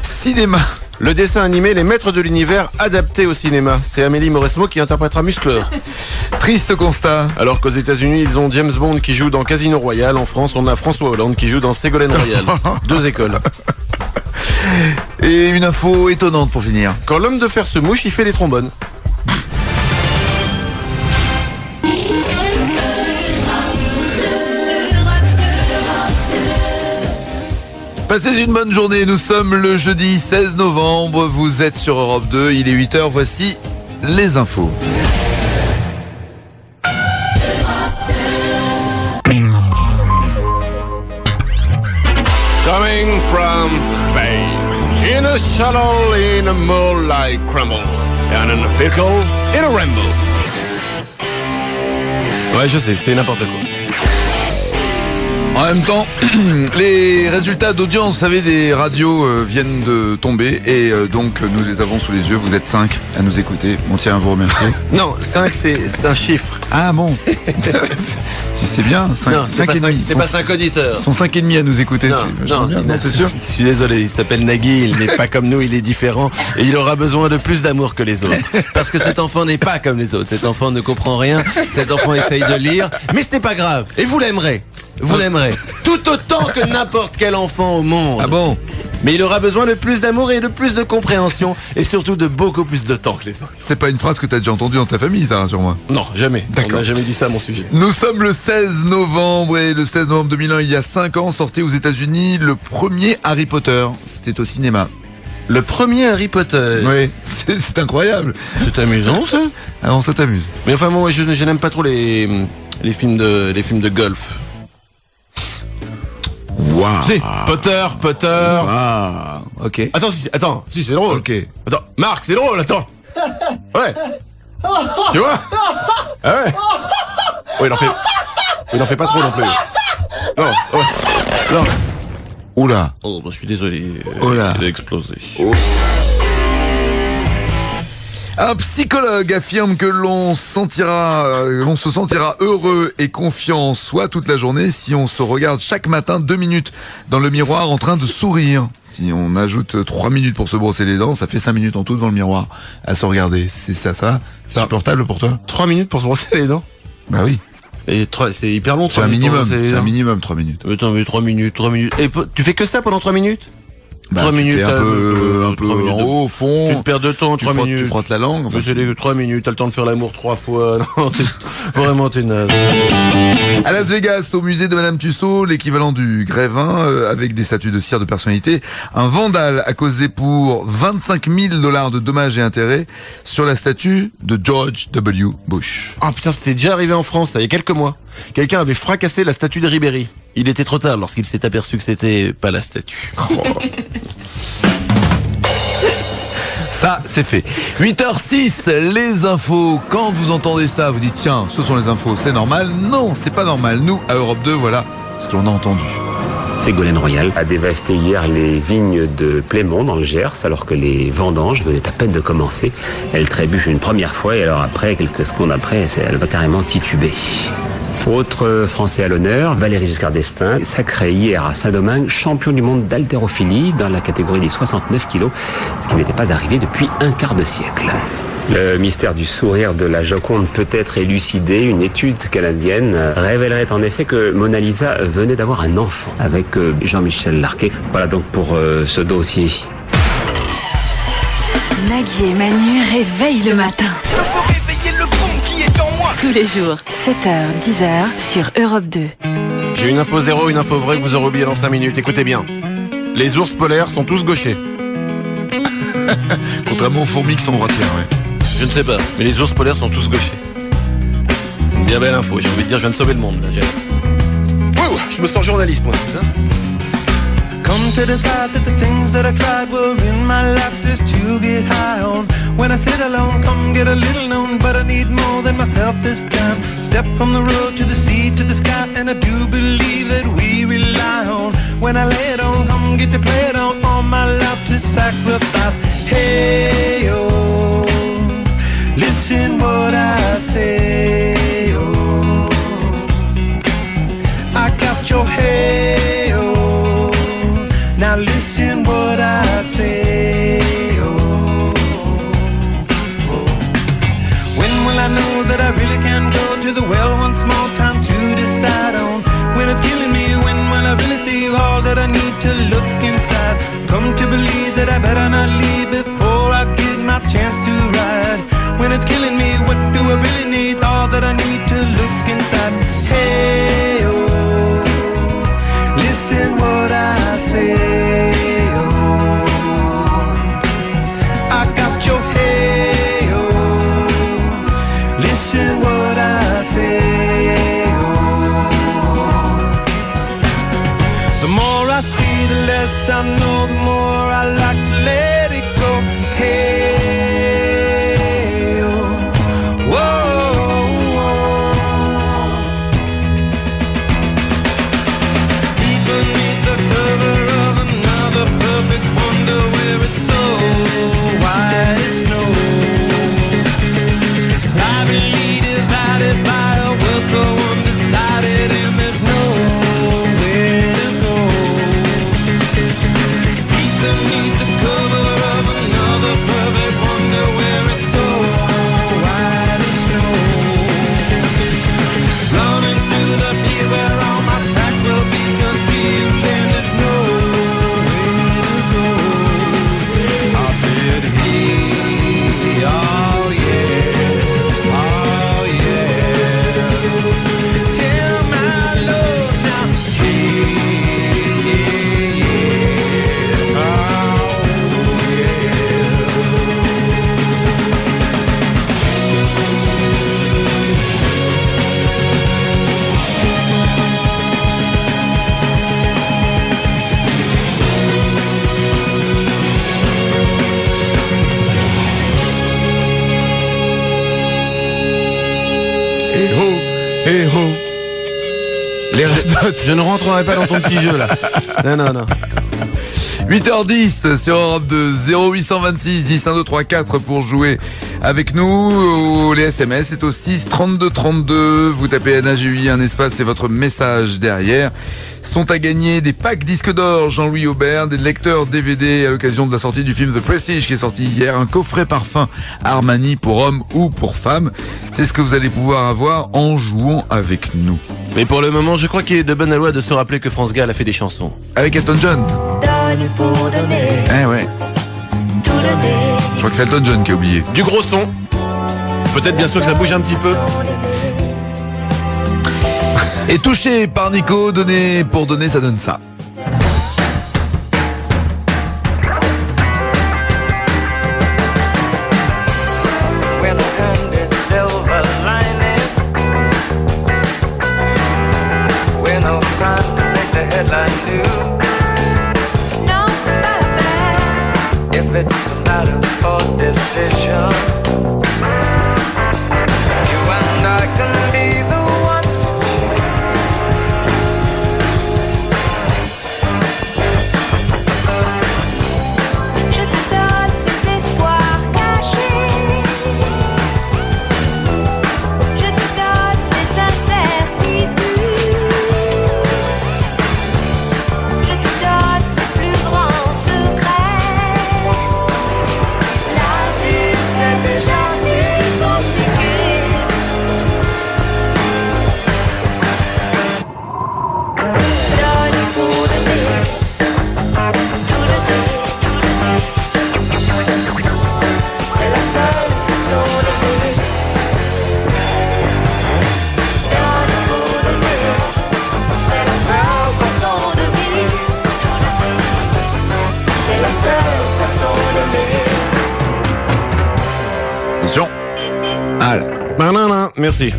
cinéma, Le dessin animé Les Maîtres de l'Univers adapté au cinéma. C'est Amélie Mauresmo qui interprétera Muscleur. triste constat, Alors qu'aux États-Unis, ils ont James Bond qui joue dans Casino Royale. En France, on a François Hollande qui joue dans Ségolène Royal. 2 écoles. et une info étonnante pour finir. Quand l'homme de fer se mouche, il fait les trombones. Passez une bonne journée, nous sommes le jeudi 16 novembre, vous êtes sur Europe 2, il est 8h, voici les infos. Coming from Spain, in a shuttle, in a moonlight crumble, and in a vehicle, in a rainbow. Ouais, je sais, c'est n'importe quoi. En même temps, les résultats d'audience, vous savez, des radios viennent de tomber et donc nous les avons sous les yeux. Vous êtes 5 à nous écouter. On tient à vous remercier. Non, 5 c'est un chiffre. Ah bon. Tu sais bien, 5 Non, c'est pas, et demi. c'est pas 5 auditeurs. Ils sont 5 et demi à nous écouter. Non, C'est vachement bien. Non, t'es sûr? Je suis désolé, il s'appelle Nagui, il n'est pas comme nous, il est différent et il aura besoin de plus d'amour que les autres. Parce que cet enfant n'est pas comme les autres. Cet enfant ne comprend rien, cet enfant essaye de lire, mais ce n'est pas grave. Et vous l'aimerez. Vous l'aimerez. Tout autant que n'importe quel enfant au monde. Ah bon? Mais il aura besoin de plus d'amour et de plus de compréhension et surtout de beaucoup plus de temps que les autres. C'est pas une phrase que t'as déjà entendue dans ta famille, ça, rassure-moi. Non, jamais. D'accord. On n'a jamais dit ça à mon sujet. Nous sommes le 16 novembre et le 16 novembre 2001, il y a 5 ans, sortait aux États-Unis le premier Harry Potter. C'était au cinéma. Le premier Harry Potter. Oui, c'est incroyable. C'est amusant ça. Alors ça t'amuse. Mais enfin moi je n'aime pas trop les films de golf. Waouh. Si, Potter. Ah, ok. Attends, si c'est drôle. Ok. Attends, Marc, c'est drôle, attends. Ouais. Tu vois? Ah ouais. Oui, il en fait pas trop non plus. Non, ouais. Non. Oula. Oh, bah, je suis désolé. Oh là. Il a explosé. Un psychologue affirme que l'on se sentira heureux et confiant en soi toute la journée si on se regarde chaque matin 2 minutes dans le miroir en train de sourire. Si on ajoute 3 minutes pour se brosser les dents, ça fait 5 minutes en tout devant le miroir à se regarder. C'est ça, c'est supportable pour toi? 3 minutes pour se brosser les dents? Bah oui. Et c'est hyper long. C'est un minimum 3 minutes. Attends, mais 3 minutes. Et tu fais que ça pendant 3 minutes? Bah, 3 tu minutes, fais un peu en haut, au fond. Tu perds de temps, 3 minutes. Tu frottes la langue. Enfin, c'est les 3 minutes, t'as le temps de faire l'amour 3 fois. Non, t'es naze. À Las Vegas, au musée de Madame Tussauds, l'équivalent du Grévin, avec des statues de cire de personnalité, un vandale a causé pour $25,000 de dommages et intérêts sur la statue de George W. Bush. Ah putain, c'était déjà arrivé en France, il y a quelques mois. Quelqu'un avait fracassé la statue de Ribéry. Il était trop tard lorsqu'il s'est aperçu que c'était pas la statue. Oh. Ça, c'est fait. 8h06, les infos. Quand vous entendez ça, vous dites tiens, ce sont les infos, c'est normal. Non, c'est pas normal. Nous, à Europe 2, voilà ce que l'on a entendu. Ségolène Royal a dévasté hier les vignes de Plémont dans le Gers alors que les vendanges venaient à peine de commencer. Elle trébuche une première fois et alors après, quelques secondes après, elle va carrément tituber. Autre Français à l'honneur, Valéry Giscard d'Estaing, sacré hier à Saint-Domingue champion du monde d'haltérophilie dans la catégorie des 69 kilos, ce qui n'était pas arrivé depuis un quart de siècle. Le mystère du sourire de la Joconde peut être élucidé. Une étude canadienne révélerait en effet que Mona Lisa venait d'avoir un enfant avec Jean-Michel Larquet. Voilà donc pour ce dossier. Nagui et Manu réveillent le matin. Je peux réveiller le bon qui est en moi. tous les jours, 7h, 10h sur Europe 2. J'ai une info zéro, une info vraie que vous aurez oublié dans 5 minutes. Écoutez bien. Les ours polaires sont tous gauchers. Contrairement aux fourmis qui sont droitières, ouais. Je ne sais pas, mais les ours polaires sont tous gauchers. Une bien belle info, j'ai envie de dire, je viens de sauver le monde, là. Wow, je me sens journaliste, moi. Come to decide that the things that I tried were in my life just to get high on. When I sit alone, come get a little known, but I need more than myself this time. Step from the road to the sea to the sky, and I do believe that we rely on. When I lay it on, come get to play it on, all my life to sacrifice. Hey, oh, listen what I say, oh, I got your hey, oh, now listen what I say, oh, oh. When will I know that I really can go to the well once more, time to decide on when it's killing me, when will I really see all that I need to look inside, come to believe that I better not leave before I get my chance to ride, when it's killing me, what do I really need, all that I need to look inside, hey, oh, listen what I say, oh, I got your hey, oh, listen what I say, oh, the more I see, the less I know, the more I like to let it go, hey, oh, whoa, deep beneath the cover of another perfect wonder where it's so white snow, privately divided by a world so undecided, and there's nowhere to go. Deep beneath the cover of another perfect wonder where it's so white as snow, running through the field where all my tracks will be concealed, and there's nowhere to go. I said, hey, oh yeah, oh yeah, tell my Lord now, hey, yeah, yeah, oh yeah. Eh oh, eh oh. Les Red Hot. Je ne rentrerai pas dans ton petit jeu, là. Non. 8h10 sur Europe 2, 0826 10 1 2 3 4 pour jouer avec nous. Les SMS c'est au 6 32 32. Vous tapez NAGUI, un espace et votre message derrière. Sont à gagner des packs disques d'or Jean-Louis Aubert, des lecteurs DVD à l'occasion de la sortie du film The Prestige qui est sorti hier, un coffret parfum Armani pour hommes ou pour femmes. C'est ce que vous allez pouvoir avoir en jouant avec nous. Mais pour le moment, je crois qu'il est de bonne loi de se rappeler que France Gall a fait des chansons. Avec Elton John. Eh ouais. Je crois que c'est Elton John qui a oublié. Du gros son. Peut-être bien sûr que ça bouge un petit peu. Et touché par Nico, donné pour donner, ça donne ça. When the hand is silver lining, we're no time to make the headline news. No, it's not bad. If it's a matter for decision, you and I can be the ones to choose. Non, merci.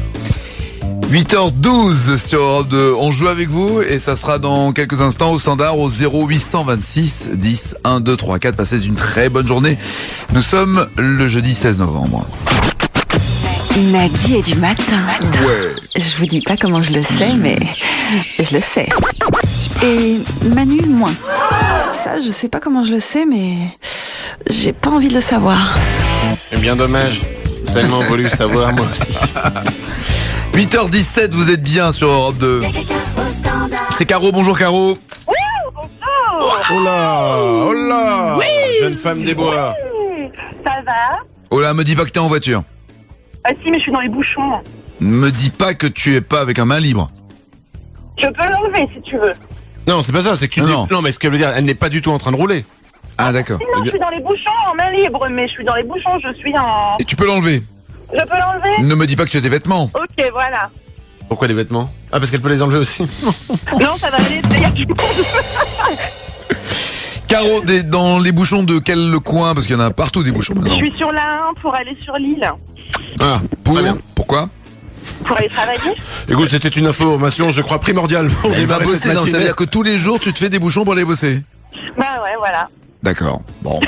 8h12 sur Europe 2. On joue avec vous et ça sera dans quelques instants au standard au 0826 10 1 2 3 4. Passez une très bonne journée. Nous sommes le jeudi 16 novembre. Nagui est du matin. Ouais. Je vous dis pas comment je le sais, mais je le sais. Et Manu, moins. Ça, je sais pas comment je le sais, mais j'ai pas envie de le savoir. C'est bien dommage. J'ai tellement voulu savoir, moi aussi. 8h17, vous êtes bien sur Europe 2. C'est Caro, bonjour Caro. Oh là, jeune femme des bois. Ça va? Oh là, me dis pas que t'es en voiture. Ah si, mais je suis dans les bouchons. Me dis pas que tu es pas avec un main libre. Je peux l'enlever si tu veux. Non, c'est pas ça, c'est que tu Non. Non, mais ce qu'elle veut dire, elle n'est pas du tout en train de rouler. Ah d'accord. Sinon, je suis dans les bouchons en main libre, mais je suis dans les bouchons, je suis en... Et tu peux l'enlever. Je peux l'enlever? Ne me dis pas que tu as des vêtements. Ok, voilà. Pourquoi des vêtements? Ah, parce qu'elle peut les enlever aussi. Non, ça va aller, il y a du monde. Caro, dans les bouchons de quel coin? Parce qu'il y en a partout des bouchons Je maintenant. suis sur la 1 pour aller sur l'île. Ah, très bien. Pourquoi? Pour aller travailler. Écoute, c'était une information, je crois, primordiale pour Elle va démarrer cette bosser, donc ça veut matinée. dire que tous les jours tu te fais des bouchons pour aller bosser. Bah ouais, voilà. D'accord, bon.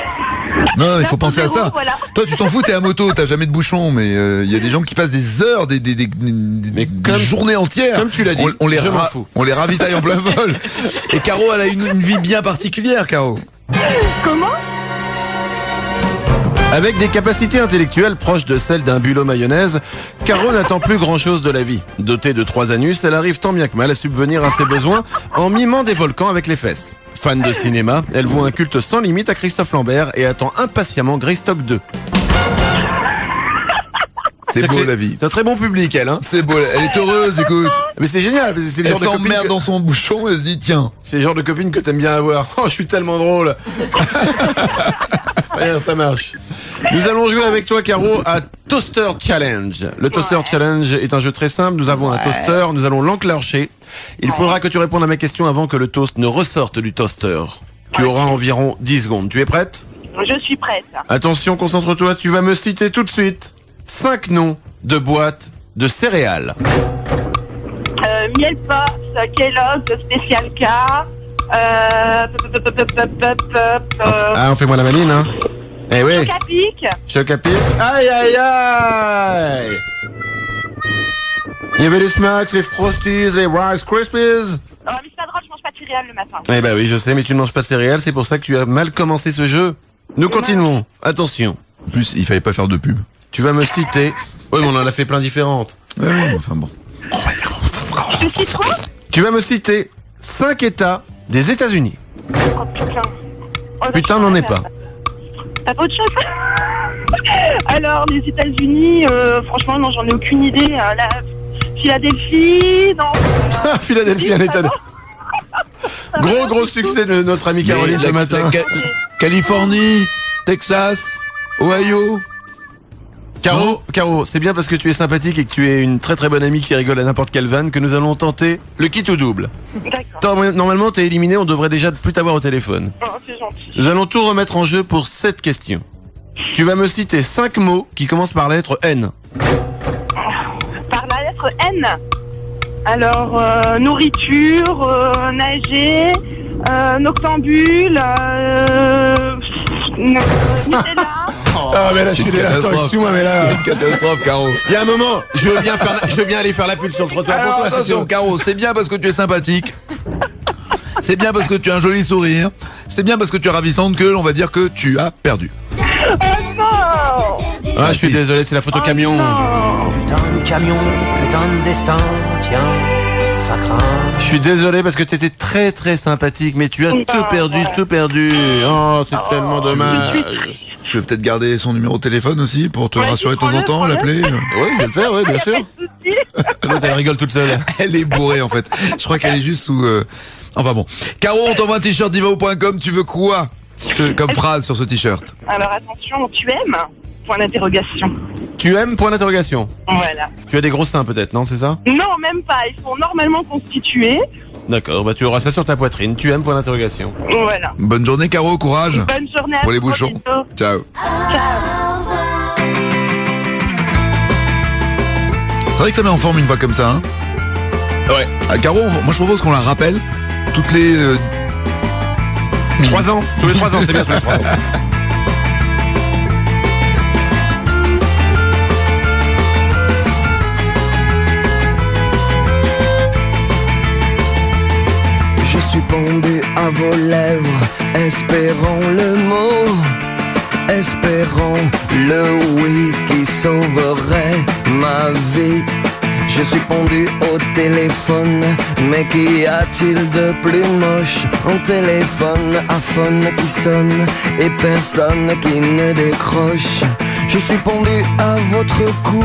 Non, il faut penser à ça. Voilà. Toi, tu t'en fous, t'es à moto, t'as jamais de bouchons, mais il y a des gens qui passent des heures, des journées entières. Comme tu l'as dit, on les je m'en fous. On les ravitaille en plein vol. Et Caro, elle a une vie bien particulière, Caro. Comment? Avec des capacités intellectuelles proches de celles d'un bulot mayonnaise, Caro n'attend plus grand-chose de la vie. Dotée de 3 anus, elle arrive tant bien que mal à subvenir à ses besoins en mimant des volcans avec les fesses. Fan de cinéma, elle voue un culte sans limite à Christophe Lambert et attend impatiemment Greystock 2. C'est beau la vie. C'est un très bon public, elle, hein. C'est beau, elle est heureuse, écoute. Mais c'est génial, c'est le Elle genre de copine s'emmerde que... dans son bouchon, elle se dit tiens. C'est le genre de copine que t'aimes bien avoir. Oh, je suis tellement drôle. Ouais, ça marche. Nous allons jouer avec toi, Caro, à Toaster Challenge. Le Toaster Challenge est un jeu très simple. Nous avons un toaster, nous allons l'enclencher. Il faudra que tu répondes à mes questions avant que le toast ne ressorte du toaster. Tu auras environ 10 secondes. Tu es prête? Je suis prête. Attention, concentre-toi, tu vas me citer tout de suite 5 noms de boîtes de céréales. Miel Pops, Kellogg's, Special K, Ah, on fait moins la maline, hein? Eh oui. Chocapic. Chocapic. Aïe, aïe, aïe! Il y avait les Smacks, les Frosties, les Rice Krispies. Oh, mais c'est pas drôle, je mange pas de céréales le matin. Eh ben oui, je sais, mais tu ne manges pas de céréales, c'est pour ça que tu as mal commencé ce jeu. Nous continuons. Attention. En plus, il fallait pas faire de pub. Tu vas me citer... Oui, mais on en a fait plein différentes. Ouais, ouais, enfin bon. Tu cites quoi? Tu vas me citer 5 États des États-Unis. Oh putain. Oh, Putain, n'en est pas. T'as pas autre chose? Alors, les États-Unis, franchement, non, j'en ai aucune idée. La Philadelphie, non. Philadelphie, un État de... Gros succès de notre amie Caroline ce matin. Californie, Texas, Ohio. Caro, c'est bien parce que tu es sympathique et que tu es une très très bonne amie qui rigole à n'importe quelle vanne que nous allons tenter le kit ou double. D'accord. Normalement, t'es éliminé, on devrait déjà plus t'avoir au téléphone. Oh, c'est gentil. Nous allons tout remettre en jeu pour cette question. Tu vas me citer 5 mots qui commencent par la lettre N. Par la lettre N. Alors, nourriture, nager, noctambule, Nutella. Ah mais là je suis excuse-moi mais là c'est une catastrophe, Caro. Il y a un moment, je veux bien aller faire la pub sur le trottoir. Alors Pourquoi, attention, c'est Caro, c'est bien parce que tu es sympathique. C'est bien parce que tu as un joli sourire. C'est bien parce que tu es ravissante que l'on va dire que tu as perdu. Oh non. Ah, je suis désolé, c'est la photo camion. Putain de camion, putain de destin, tiens, ça craint. Je suis désolé parce que tu étais très très sympathique, mais tu as tout perdu. Oh, c'est tellement dommage. Tu veux peut-être garder son numéro de téléphone aussi pour te rassurer de temps en temps, l'appeler. Oui, je vais le faire, oui, bien sûr. L'autre, elle rigole toute seule. Elle est bourrée en fait. Je crois qu'elle est juste sous... Enfin bon. Caro, on t'envoie un t-shirt divao.com. Tu veux quoi comme phrase sur ce t-shirt? Alors attention, tu aimes? Point d'interrogation. Tu aimes? Point d'interrogation. Voilà. Tu as des gros seins peut-être, non, c'est ça? Non, même pas. Ils sont normalement constitués. D'accord, bah tu auras ça sur ta poitrine. Tu aimes? Point d'interrogation. Voilà. Bonne journée, Caro, courage. Bonne journée à pour les vous, bouchons. bientôt. Ciao. Ciao. C'est vrai que ça met en forme une voix comme ça, hein. Ouais. Caro, moi je propose qu'on la rappelle toutes les 3 ans. Tous les 3 ans, c'est bien tous les 3 ans. Je suis pendu à vos lèvres, espérant le mot, espérant le oui qui sauverait ma vie. Je suis pendu au téléphone, mais qu'y a-t-il de plus moche? Un téléphone à phone qui sonne et personne qui ne décroche. Je suis pendu à votre cou,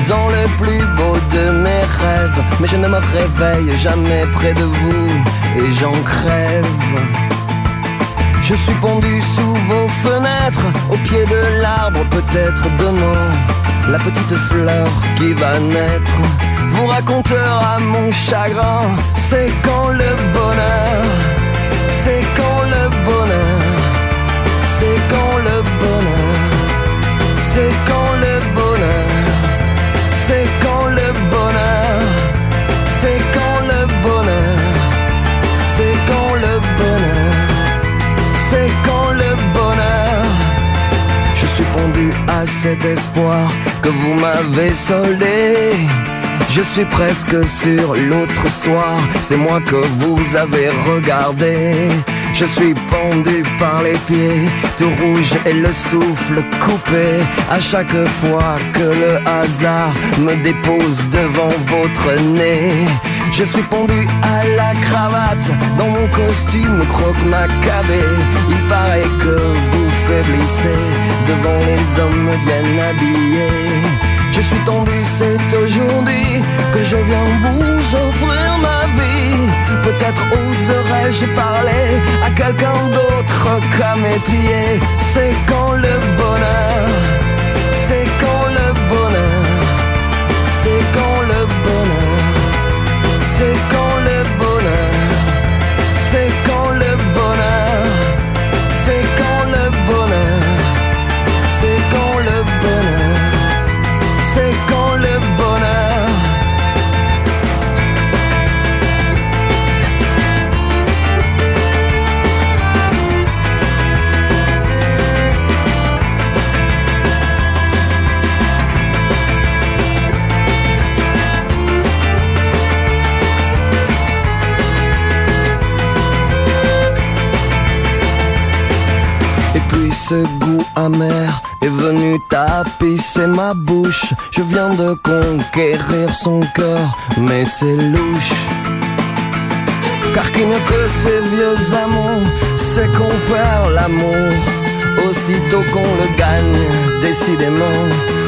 dans le plus beau de mes rêves, mais je ne me réveille jamais près de vous et j'en crève. Je suis pendu sous vos fenêtres, au pied de l'arbre, peut-être demain la petite fleur qui va naître vous racontera mon chagrin. C'est quand le bonheur, c'est quand le bonheur, c'est quand le bonheur, c'est quand le bonheur, c'est quand le bonheur, c'est quand le bonheur, c'est quand le bonheur, c'est quand le bonheur. Je suis pendu à cet espoir que vous m'avez soldé. Je suis presque sur l'autre soir, c'est moi que vous avez regardé. Je suis pendu par les pieds, tout rouge et le souffle coupé. À chaque fois que le hasard me dépose devant votre nez. Je suis pendu à la cravate, dans mon costume croque-macabé. Il paraît que vous faiblissez devant les hommes bien habillés. Je suis tendu, c'est aujourd'hui que je viens vous offrir ma vie. Peut-être oserais-je parler à quelqu'un d'autre qu'à mes pieds. C'est quand le bonheur, c'est quand le bonheur, c'est quand le bonheur, c'est quand le bonheur, c'est quand le bonheur, c'est quand le bonheur, c'est quand le bonheur, c'est quand le bonheur. Et puis ce goût amer est venu tapisser ma bouche. Je viens de conquérir son cœur, mais c'est louche. Car qui mieux que ces vieux amants, c'est qu'on perd l'amour aussitôt qu'on le gagne, décidément.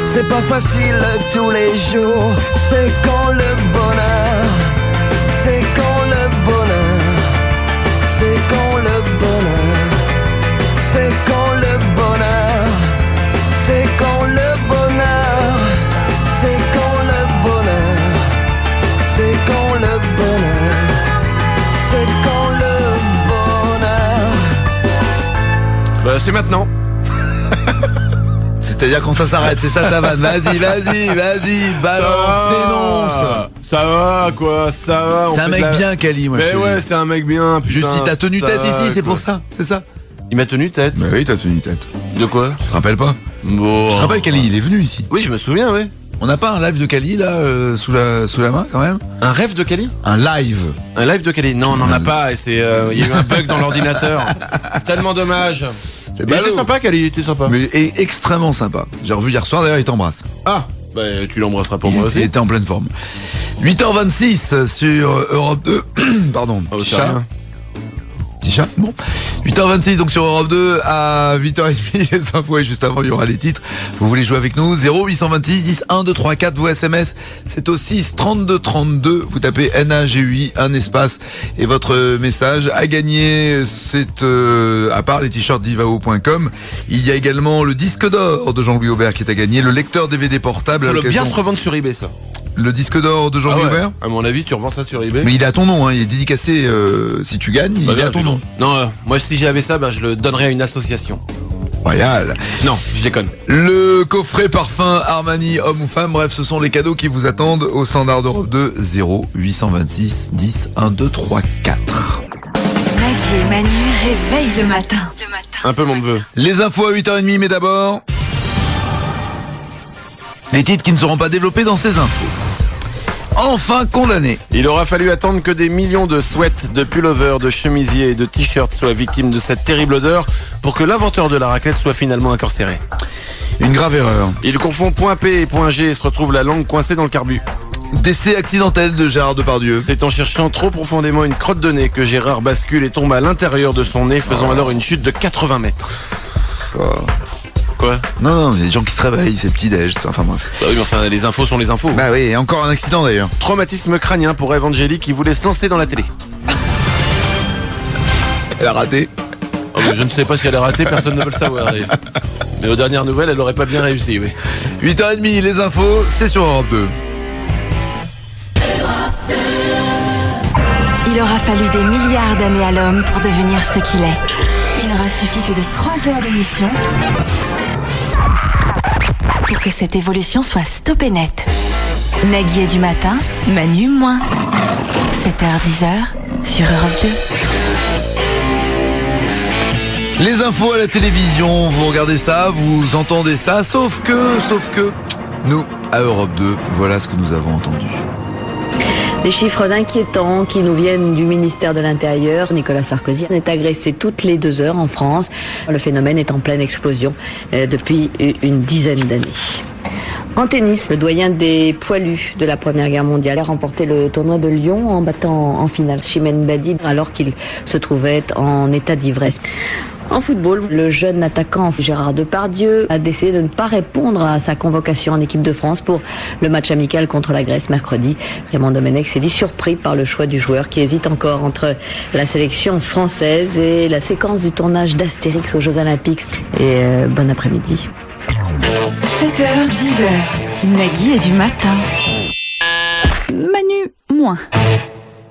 C'est pas facile tous les jours, c'est quand le bonheur, c'est quand le bonheur, c'est quand le bonheur, c'est quand le bonheur, c'est quand le bonheur, c'est quand le bonheur, c'est quand le bonheur, c'est quand le bonheur. Bah, c'est maintenant. C'est-à-dire quand ça s'arrête, c'est ça ta vanne. Vas-y, balance, dénonce. Ça va quoi, ça va. C'est un mec bien, Kali, moi. Mais ouais, c'est un mec bien. Putain, juste, il t'a tenu tête ici, c'est pour ça, c'est ça. Il m'a tenu tête. Mais oui, t'as tenu tête. De quoi? Tu te rappelles pas? Bon. Tu te rappelles, Kali, il est venu ici. Oui, je me souviens, oui. On n'a pas un live de Kali là sous la main quand même? Un rêve de Kali? Un live. Un live de Kali? Non, on n'en a pas. Et c'est, il y a eu un bug dans l'ordinateur. Tellement dommage. Il était sympa, Kali, il était sympa. Mais extrêmement sympa. J'ai revu hier soir, d'ailleurs, il t'embrasse. Ah, bah tu l'embrasseras pour moi aussi. Il était en pleine forme. 8h26 sur Europe 2. Pardon. Oh, Petit chat, bon. 8h26 donc sur Europe 2 à 8h30 les infos et juste avant il y aura les titres. Vous voulez jouer avec nous 0826 10 1 2 3 4 vos SMS. C'est au 6 32 32. Vous tapez NAGUI un espace et votre message à gagner. C'est à part les t-shirts divao.com. Il y a également le disque d'or de Jean-Louis Aubert qui est à gagner, le lecteur DVD portable. Ça doit bien se revendre sur eBay ça. Le disque d'or de Jean-Louis Aubert. À mon avis, tu revends ça sur eBay. Mais il est à ton nom, hein. Il est dédicacé. Si tu gagnes, il est à ton nom. Non, moi si j'avais ça, je le donnerais à une association. Royal. Non, je déconne. Le coffret parfum Armani, homme ou femme, bref, ce sont les cadeaux qui vous attendent au standard d'Europe 2, 0826 10 1 2 3 4. Maggie et Manu réveillent le matin. Un peu mon neveu. Les infos à 8h30, mais d'abord... les titres qui ne seront pas développés dans ces infos. Enfin condamné. Il aura fallu attendre que des millions de sweats, de pullovers, de chemisiers et de t-shirts soient victimes de cette terrible odeur pour que l'inventeur de la raclette soit finalement incarcéré. Une grave erreur. Il confond point P et point G et se retrouve la langue coincée dans le carbu. Décès accidentel de Gérard Depardieu. C'est en cherchant trop profondément une crotte de nez que Gérard bascule et tombe à l'intérieur de son nez, faisant alors une chute de 80 mètres. Quoi ? Non, il y a des gens qui se réveillent, c'est petit-déj, enfin bref. Bah oui, mais enfin, les infos sont les infos. Bah oui, et encore un accident d'ailleurs. Traumatisme crânien pour Ève Angélique qui voulait se lancer dans la télé. Elle a raté. Oh, je ne sais pas si elle a raté, personne ne veut le savoir. Mais aux dernières nouvelles, elle aurait pas bien réussi, oui. 8h30, les infos, c'est sur Europe 2. Il aura fallu des milliards d'années à l'homme pour devenir ce qu'il est. Il n'aura suffi que de 3 heures d'émission pour que cette évolution soit stoppée net. Nagui est du matin, Manu moins. 7h, 10h sur Europe 2. Les infos à la télévision, vous regardez ça, vous entendez ça, sauf que, nous, à Europe 2, voilà ce que nous avons entendu. Des chiffres inquiétants qui nous viennent du ministère de l'Intérieur. Nicolas Sarkozy est agressé toutes les 2 heures en France. Le phénomène est en pleine explosion depuis une dizaine d'années. En tennis, le doyen des poilus de la Première Guerre mondiale a remporté le tournoi de Lyon en battant en finale Chimène Badi alors qu'il se trouvait en état d'ivresse. En football, le jeune attaquant Gérard Depardieu a décidé de ne pas répondre à sa convocation en équipe de France pour le match amical contre la Grèce mercredi. Raymond Domenech s'est dit surpris par le choix du joueur qui hésite encore entre la sélection française et la séquence du tournage d'Astérix aux Jeux Olympiques. Et bon après-midi. 7h, 10h, Nagui est du matin. Manu moins.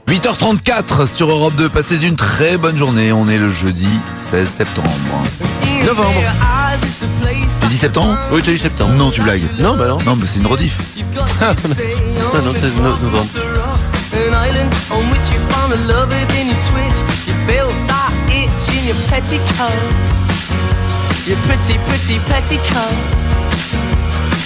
8h34 sur Europe 2, passez une très bonne journée, on est le jeudi 16 septembre. Novembre. T'as dit septembre ? Oui, t'as dit septembre. Non, tu blagues. Non, bah non. Non, mais c'est une rediff. non, c'est novembre. An island on which you found a lover, then you twitch. You felt that itch in your petticoat, your pretty, pretty petticoat.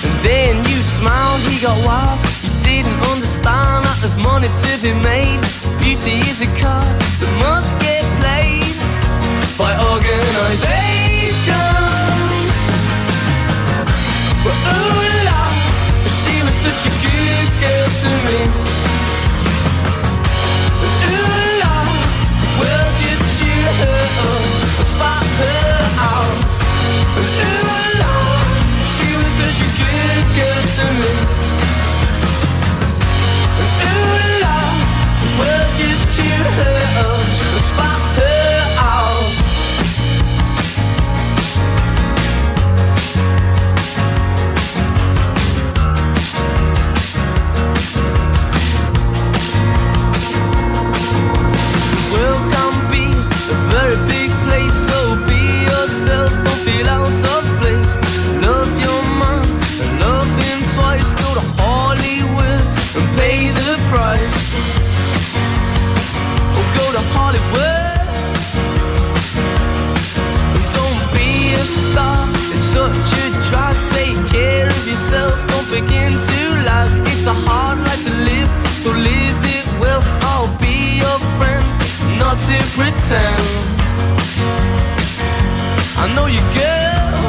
And then you smiled, he got wild. You didn't understand that there's money to be made. Beauty is a card that must get played by organisation. But ooh la, she was such a good girl to me. Ooh la, well just cheer her up, spot her out. Ooh la, she was such a good girl to me. Ooh la, well just cheer her up, spot her out. Welcome be a very big place, so be yourself, don't feel out of place. Love your man, and love him twice. Go to Hollywood and pay the price. Or go to Hollywood and don't be a star. It's such a drag. Take care of yourself, don't begin to lag. It's a hard life to live, so live it well. I'll be your friend, not to pretend. I know you, girl,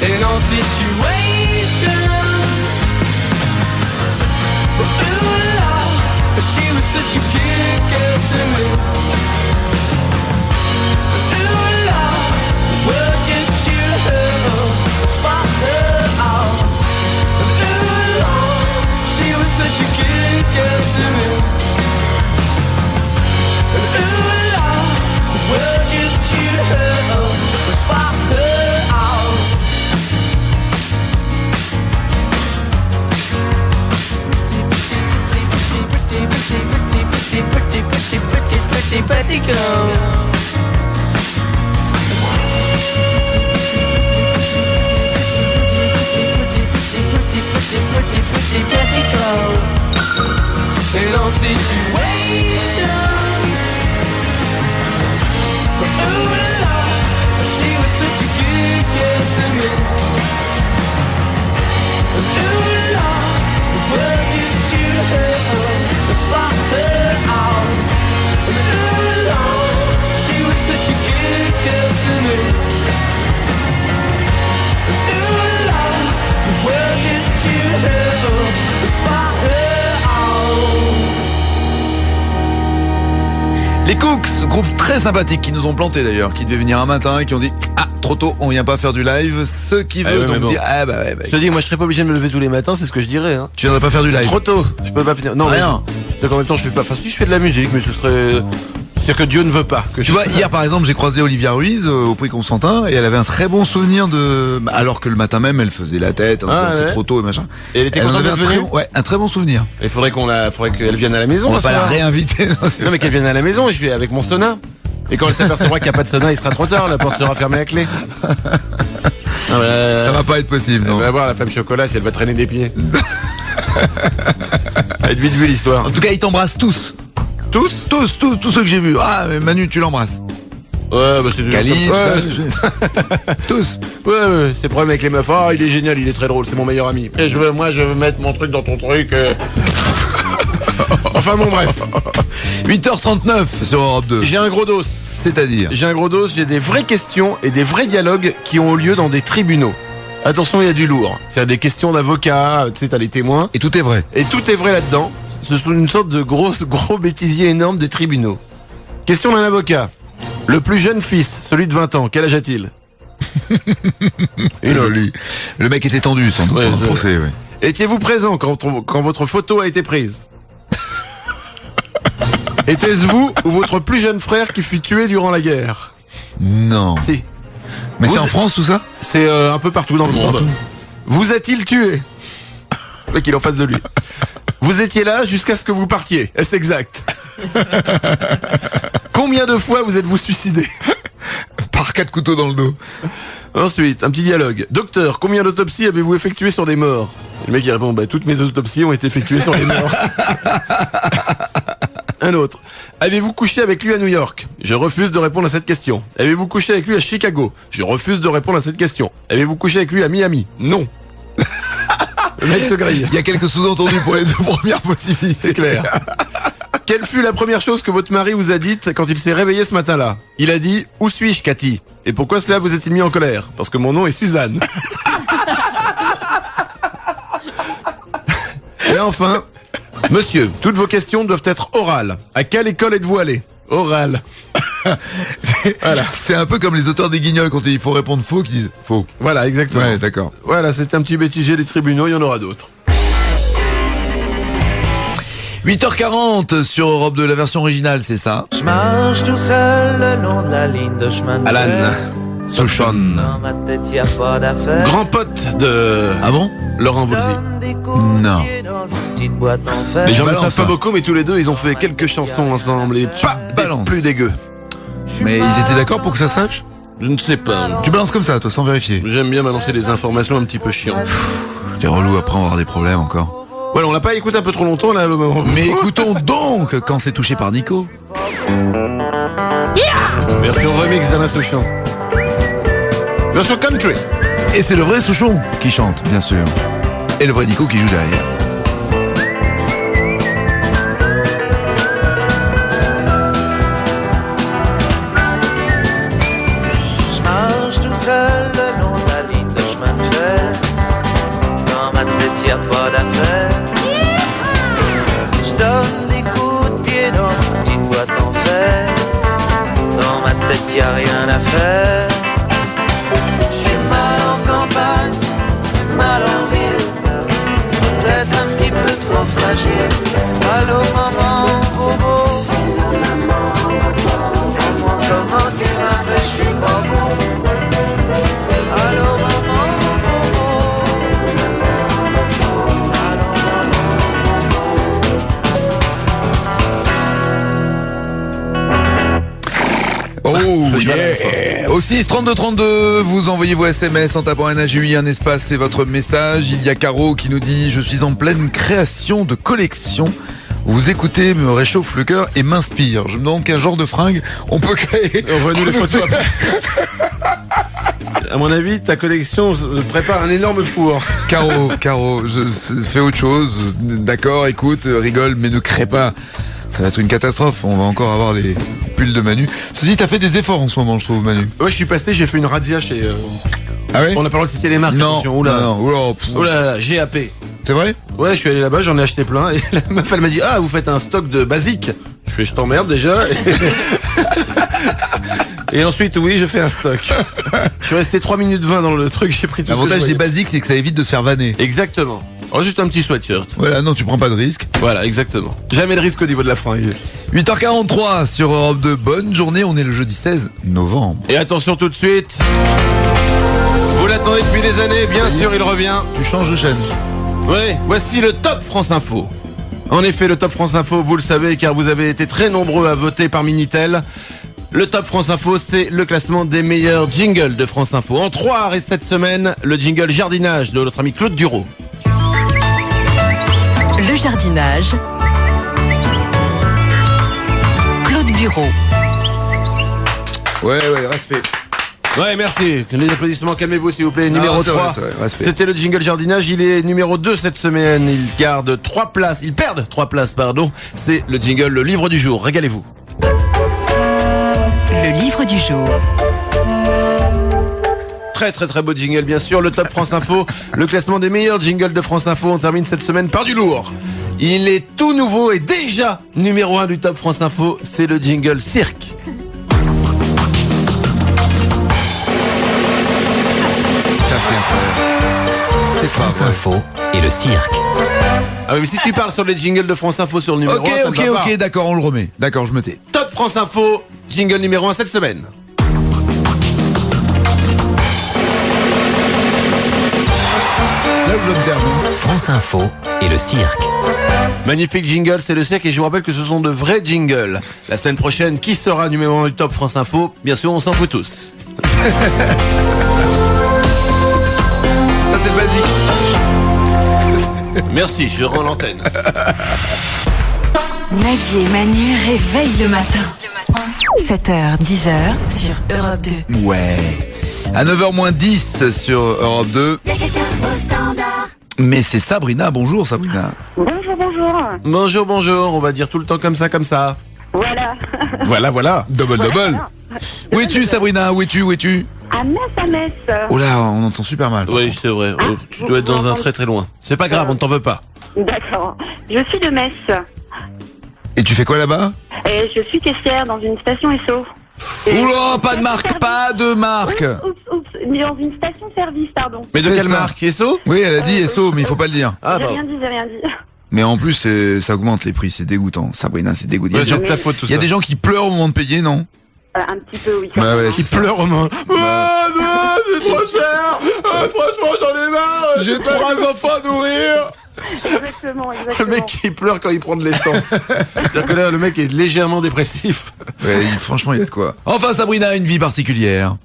in all situations. But ooh la, she was such a good girl to me. Ooh la, well just cheer her up, spot her out. Ooh la, she was such a good girl to me. Ooh la, well just cheer her up, spot her out. Pretty girl. Footy, footy, catty cold. In all situations. Ooh, Lord, she was such a good girl to me. Ooh, Lord, the world just chewed her up, spot her out. Ooh, Lord, she was such a good girl to me. Ooh, Lord, the world just chewed her up, spot her out. Les Cooks, groupe très sympathique qui nous ont planté d'ailleurs, qui devaient venir un matin et qui ont dit ah trop tôt, on vient pas faire du live. Ceux qui veulent donc dire ah bah ouais. Je te dis, moi je serais pas obligé de me lever tous les matins, c'est ce que je dirais. Hein. Tu viendrais pas faire du live. Trop tôt, je peux pas finir. Non rien. C'est qu'en même temps je fais pas. Enfin si je fais de la musique, mais ce serait. C'est que Dieu ne veut pas. Que tu vois, hier par exemple, j'ai croisé Olivia Ruiz au Prix Constantin et elle avait un très bon souvenir de. Alors que le matin même, elle faisait la tête, c'est trop tôt et machin. Et elle était contente d'être venue. Ouais, un très bon souvenir. Il faudrait qu'elle vienne à la maison. On va pas la réinviter. Non mais qu'elle vienne à la maison et je vais avec mon sauna. Et quand elle s'apercevra qu'il n'y a pas de sauna, il sera trop tard, la porte sera fermée à clé. Ça va pas être possible, non. On va voir la femme chocolat si elle va traîner des pieds. Elle a vite vu l'histoire. En tout cas, ils t'embrassent tous. Tous ceux que j'ai vus. Ah, mais Manu, tu l'embrasses. Ouais, bah c'est Cali, tous. Ouais, c'est le problème avec les meufs. Ah, il est génial, il est très drôle, c'est mon meilleur ami. Et je veux mettre mon truc dans ton truc. Enfin bon, bref. 8h39 sur Europe 2. J'ai un gros dos. C'est-à-dire J'ai un gros dos, j'ai des vraies questions et des vrais dialogues qui ont lieu dans des tribunaux. Attention, il y a du lourd. C'est des questions d'avocats, tu sais, t'as les témoins. Et tout est vrai. Et tout est vrai là-dedans. Ce sont une sorte de gros bêtisier énorme des tribunaux. Question d'un avocat. Le plus jeune fils, celui de 20 ans, quel âge a-t-il? Le mec était tendu sans doute pour le procès, ouais. Étiez-vous présent quand votre photo a été prise? Était-ce vous ou votre plus jeune frère qui fut tué durant la guerre? Non. Si. Mais c'est en France tout ça? C'est un peu partout dans le monde. Vous a-t-il tué? Le mec il est en face de lui. Vous étiez là jusqu'à ce que vous partiez. Est-ce exact? Combien de fois vous êtes-vous suicidé? Par 4 couteaux dans le dos. Ensuite, un petit dialogue. Docteur, combien d'autopsies avez-vous effectuées sur des morts? Le mec il répond, toutes mes autopsies ont été effectuées sur les morts. Un autre. Avez-vous couché avec lui à New York? Je refuse de répondre à cette question. Avez-vous couché avec lui à Chicago? Je refuse de répondre à cette question. Avez-vous couché avec lui à Miami? Non. Le mec se grille. Il y a quelques sous-entendus pour les deux premières possibilités. C'est clair. Quelle fut la première chose que votre mari vous a dite quand il s'est réveillé ce matin-là? Il a dit, où suis-je, Cathy? Et pourquoi cela vous est-il mis en colère? Parce que mon nom est Suzanne. Et enfin, monsieur, toutes vos questions doivent être orales. À quelle école êtes-vous allé? Orale. Voilà. C'est un peu comme les auteurs des Guignols quand il faut répondre faux qui disent faux. Voilà, exactement. Ouais, d'accord. Voilà, c'est un petit bêtisier des tribunaux, il y en aura d'autres. 8h40 sur Europe 2, la version originale, c'est ça. Je marche tout seul le long de la ligne de chemin de Alan fer. Souchon. Dans ma tête y a pas d'affaires. Grand pote de Laurent Voulzy. Non. Les gens ne le savent pas beaucoup, mais tous les deux, ils ont fait quelques chansons ensemble et pas des plus dégueu. Mais ils étaient d'accord pour que ça sache? Je ne sais pas. Tu balances comme ça, toi, sans vérifier. J'aime bien balancer des informations un petit peu chiantes. T'es relou, après on va avoir des problèmes encore. Voilà, on l'a pas écouté un peu trop longtemps là. Mais écoutons donc quand c'est touché par Nico. Version remix d'Alain Souchon. Version country. Et c'est le vrai Souchon qui chante, bien sûr. Et le vrai Nico qui joue derrière. Je marche tout seul le long de la ligne de chemin de fer. Dans ma tête y a pas d'affaires. Je donne des coups de pied dans une petite boîte en fer. Dans ma tête y a rien à faire. Je suis mal en campagne, mal en ville. Peut-être un petit peu trop fragile. Allô maman, bobo. Comment tu m'as fait, je suis pas bon. Allô maman, Oh, me suis pas la fois. Au 6 32 32, vous envoyez vos SMS en tapant NAGUI, un espace, c'est votre message. Il y a Caro qui nous dit: je suis en pleine création de collection. Vous écoutez, me réchauffe le cœur et m'inspire. Je me demande quel genre de fringue on peut créer. Envoie-nous les photos après. À mon avis, ta collection prépare un énorme four. Caro, fais autre chose. D'accord, écoute, rigole, mais ne crée pas. Ça va être une catastrophe. On va encore avoir les pulls de Manu. Ceci, t'as fait des efforts en ce moment, je trouve, Manu. Ouais, je suis passé, j'ai fait une radia chez... Ah ouais? On n'a pas le droit de citer les marques. Non, attention. Oula. non. Oula, GAP. C'est vrai? Ouais, je suis allé là-bas, j'en ai acheté plein. Et la meuf, elle m'a dit: ah, vous faites un stock de basiques. Je t'emmerde déjà. Et ensuite, oui, je fais un stock. Je suis resté 3 minutes 20 dans le truc, j'ai pris tout. L'avantage des basiques, c'est que ça évite de se faire vanner. Exactement. Oh, juste un petit sweatshirt. Voilà, non, tu prends pas de risque. Voilà, exactement. Jamais de risque au niveau de la fringue. 8h43 sur Europe 2. Bonne journée, on est le jeudi 16 novembre. Et attention tout de suite. Vous l'attendez depuis des années, bien sûr, il revient. Tu changes de chaîne. Oui, voici le Top France Info. En effet, le Top France Info, vous le savez, car vous avez été très nombreux à voter par Minitel. Le Top France Info, c'est le classement des meilleurs jingles de France Info. En 3 arrêts cette semaine, le jingle jardinage de notre ami Claude Duro. Le jardinage. Claude Bureau. Ouais, respect. Ouais, merci. Les applaudissements, calmez-vous s'il vous plaît. Numéro 3, c'était le jingle jardinage. Il est numéro 2 cette semaine. Il garde 3 places. Ils perdent 3 places, pardon. C'est le jingle, le livre du jour. Régalez-vous. Le livre du jour. Très beau jingle, bien sûr. Le Top France Info, le classement des meilleurs jingles de France Info. On termine cette semaine par du lourd. Il est tout nouveau et déjà numéro 1 du Top France Info. C'est le jingle cirque. C'est France Info et le cirque. Ah oui, mais si tu parles sur les jingles de France Info sur le numéro 1, ça ne va pas. Ok, d'accord, on le remet. D'accord, je me tais. Top France Info, jingle numéro 1 cette semaine. Là où je me termine. France Info et le cirque. Magnifique jingle, c'est le cirque et je vous rappelle que ce sont de vrais jingles. La semaine prochaine, qui sera numéro 1 du Top France Info? Bien sûr, on s'en fout tous. Ça, c'est le basique. Merci, je rends l'antenne. Nagui et Manu réveillent le matin. 7h, 10h sur Europe 2. Ouais. À 9h-10 sur Europe 2. Mais c'est Sabrina. Bonjour Sabrina. Bonjour. Bonjour, on va dire tout le temps comme ça. Voilà. Voilà. Double. Où es-tu Sabrina? Où es-tu? À Metz. Oh là, on entend super mal. Oui, c'est vrai. Tu dois être dans un très loin. C'est pas grave, on ne t'en veut pas. D'accord. Je suis de Metz. Et tu fais quoi là-bas? Et je suis caissière dans une station Esso. Oula, pas de marque. Oups, mais dans une station-service, pardon. Mais de quelle marque? Esso? Oui, elle a dit Esso, mais il faut pas le dire. Ah, J'ai rien dit. Mais en plus, ça augmente les prix, c'est dégoûtant. Sabrina, c'est dégoûtant. Ouais, c'est de ta faute tout ça. Il y a des gens qui pleurent au moment de payer, non? Un petit peu, oui. Bah ouais, Qui pleurent au moment. C'est trop cher. Franchement, j'en ai marre. J'ai 3 enfants à nourrir. Exactement. Le mec qui pleure quand il prend de l'essence. C'est-à-dire que là, le mec est légèrement dépressif. Ouais, franchement, il y a de quoi. Enfin, Sabrina a une vie particulière.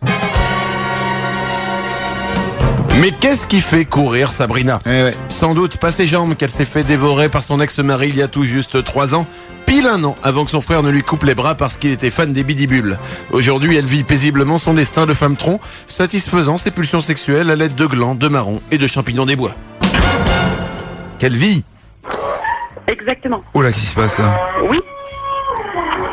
Mais qu'est-ce qui fait courir Sabrina? Sans doute pas ses jambes qu'elle s'est fait dévorer par son ex-mari il y a tout juste 3 ans, pile 1 an avant que son frère ne lui coupe les bras parce qu'il était fan des bidibules. Aujourd'hui, elle vit paisiblement son destin de femme tronc, satisfaisant ses pulsions sexuelles à l'aide de glands, de marrons et de champignons des bois. Quelle vie? Exactement. Oh là, qu'est-ce qui se passe là? Oui.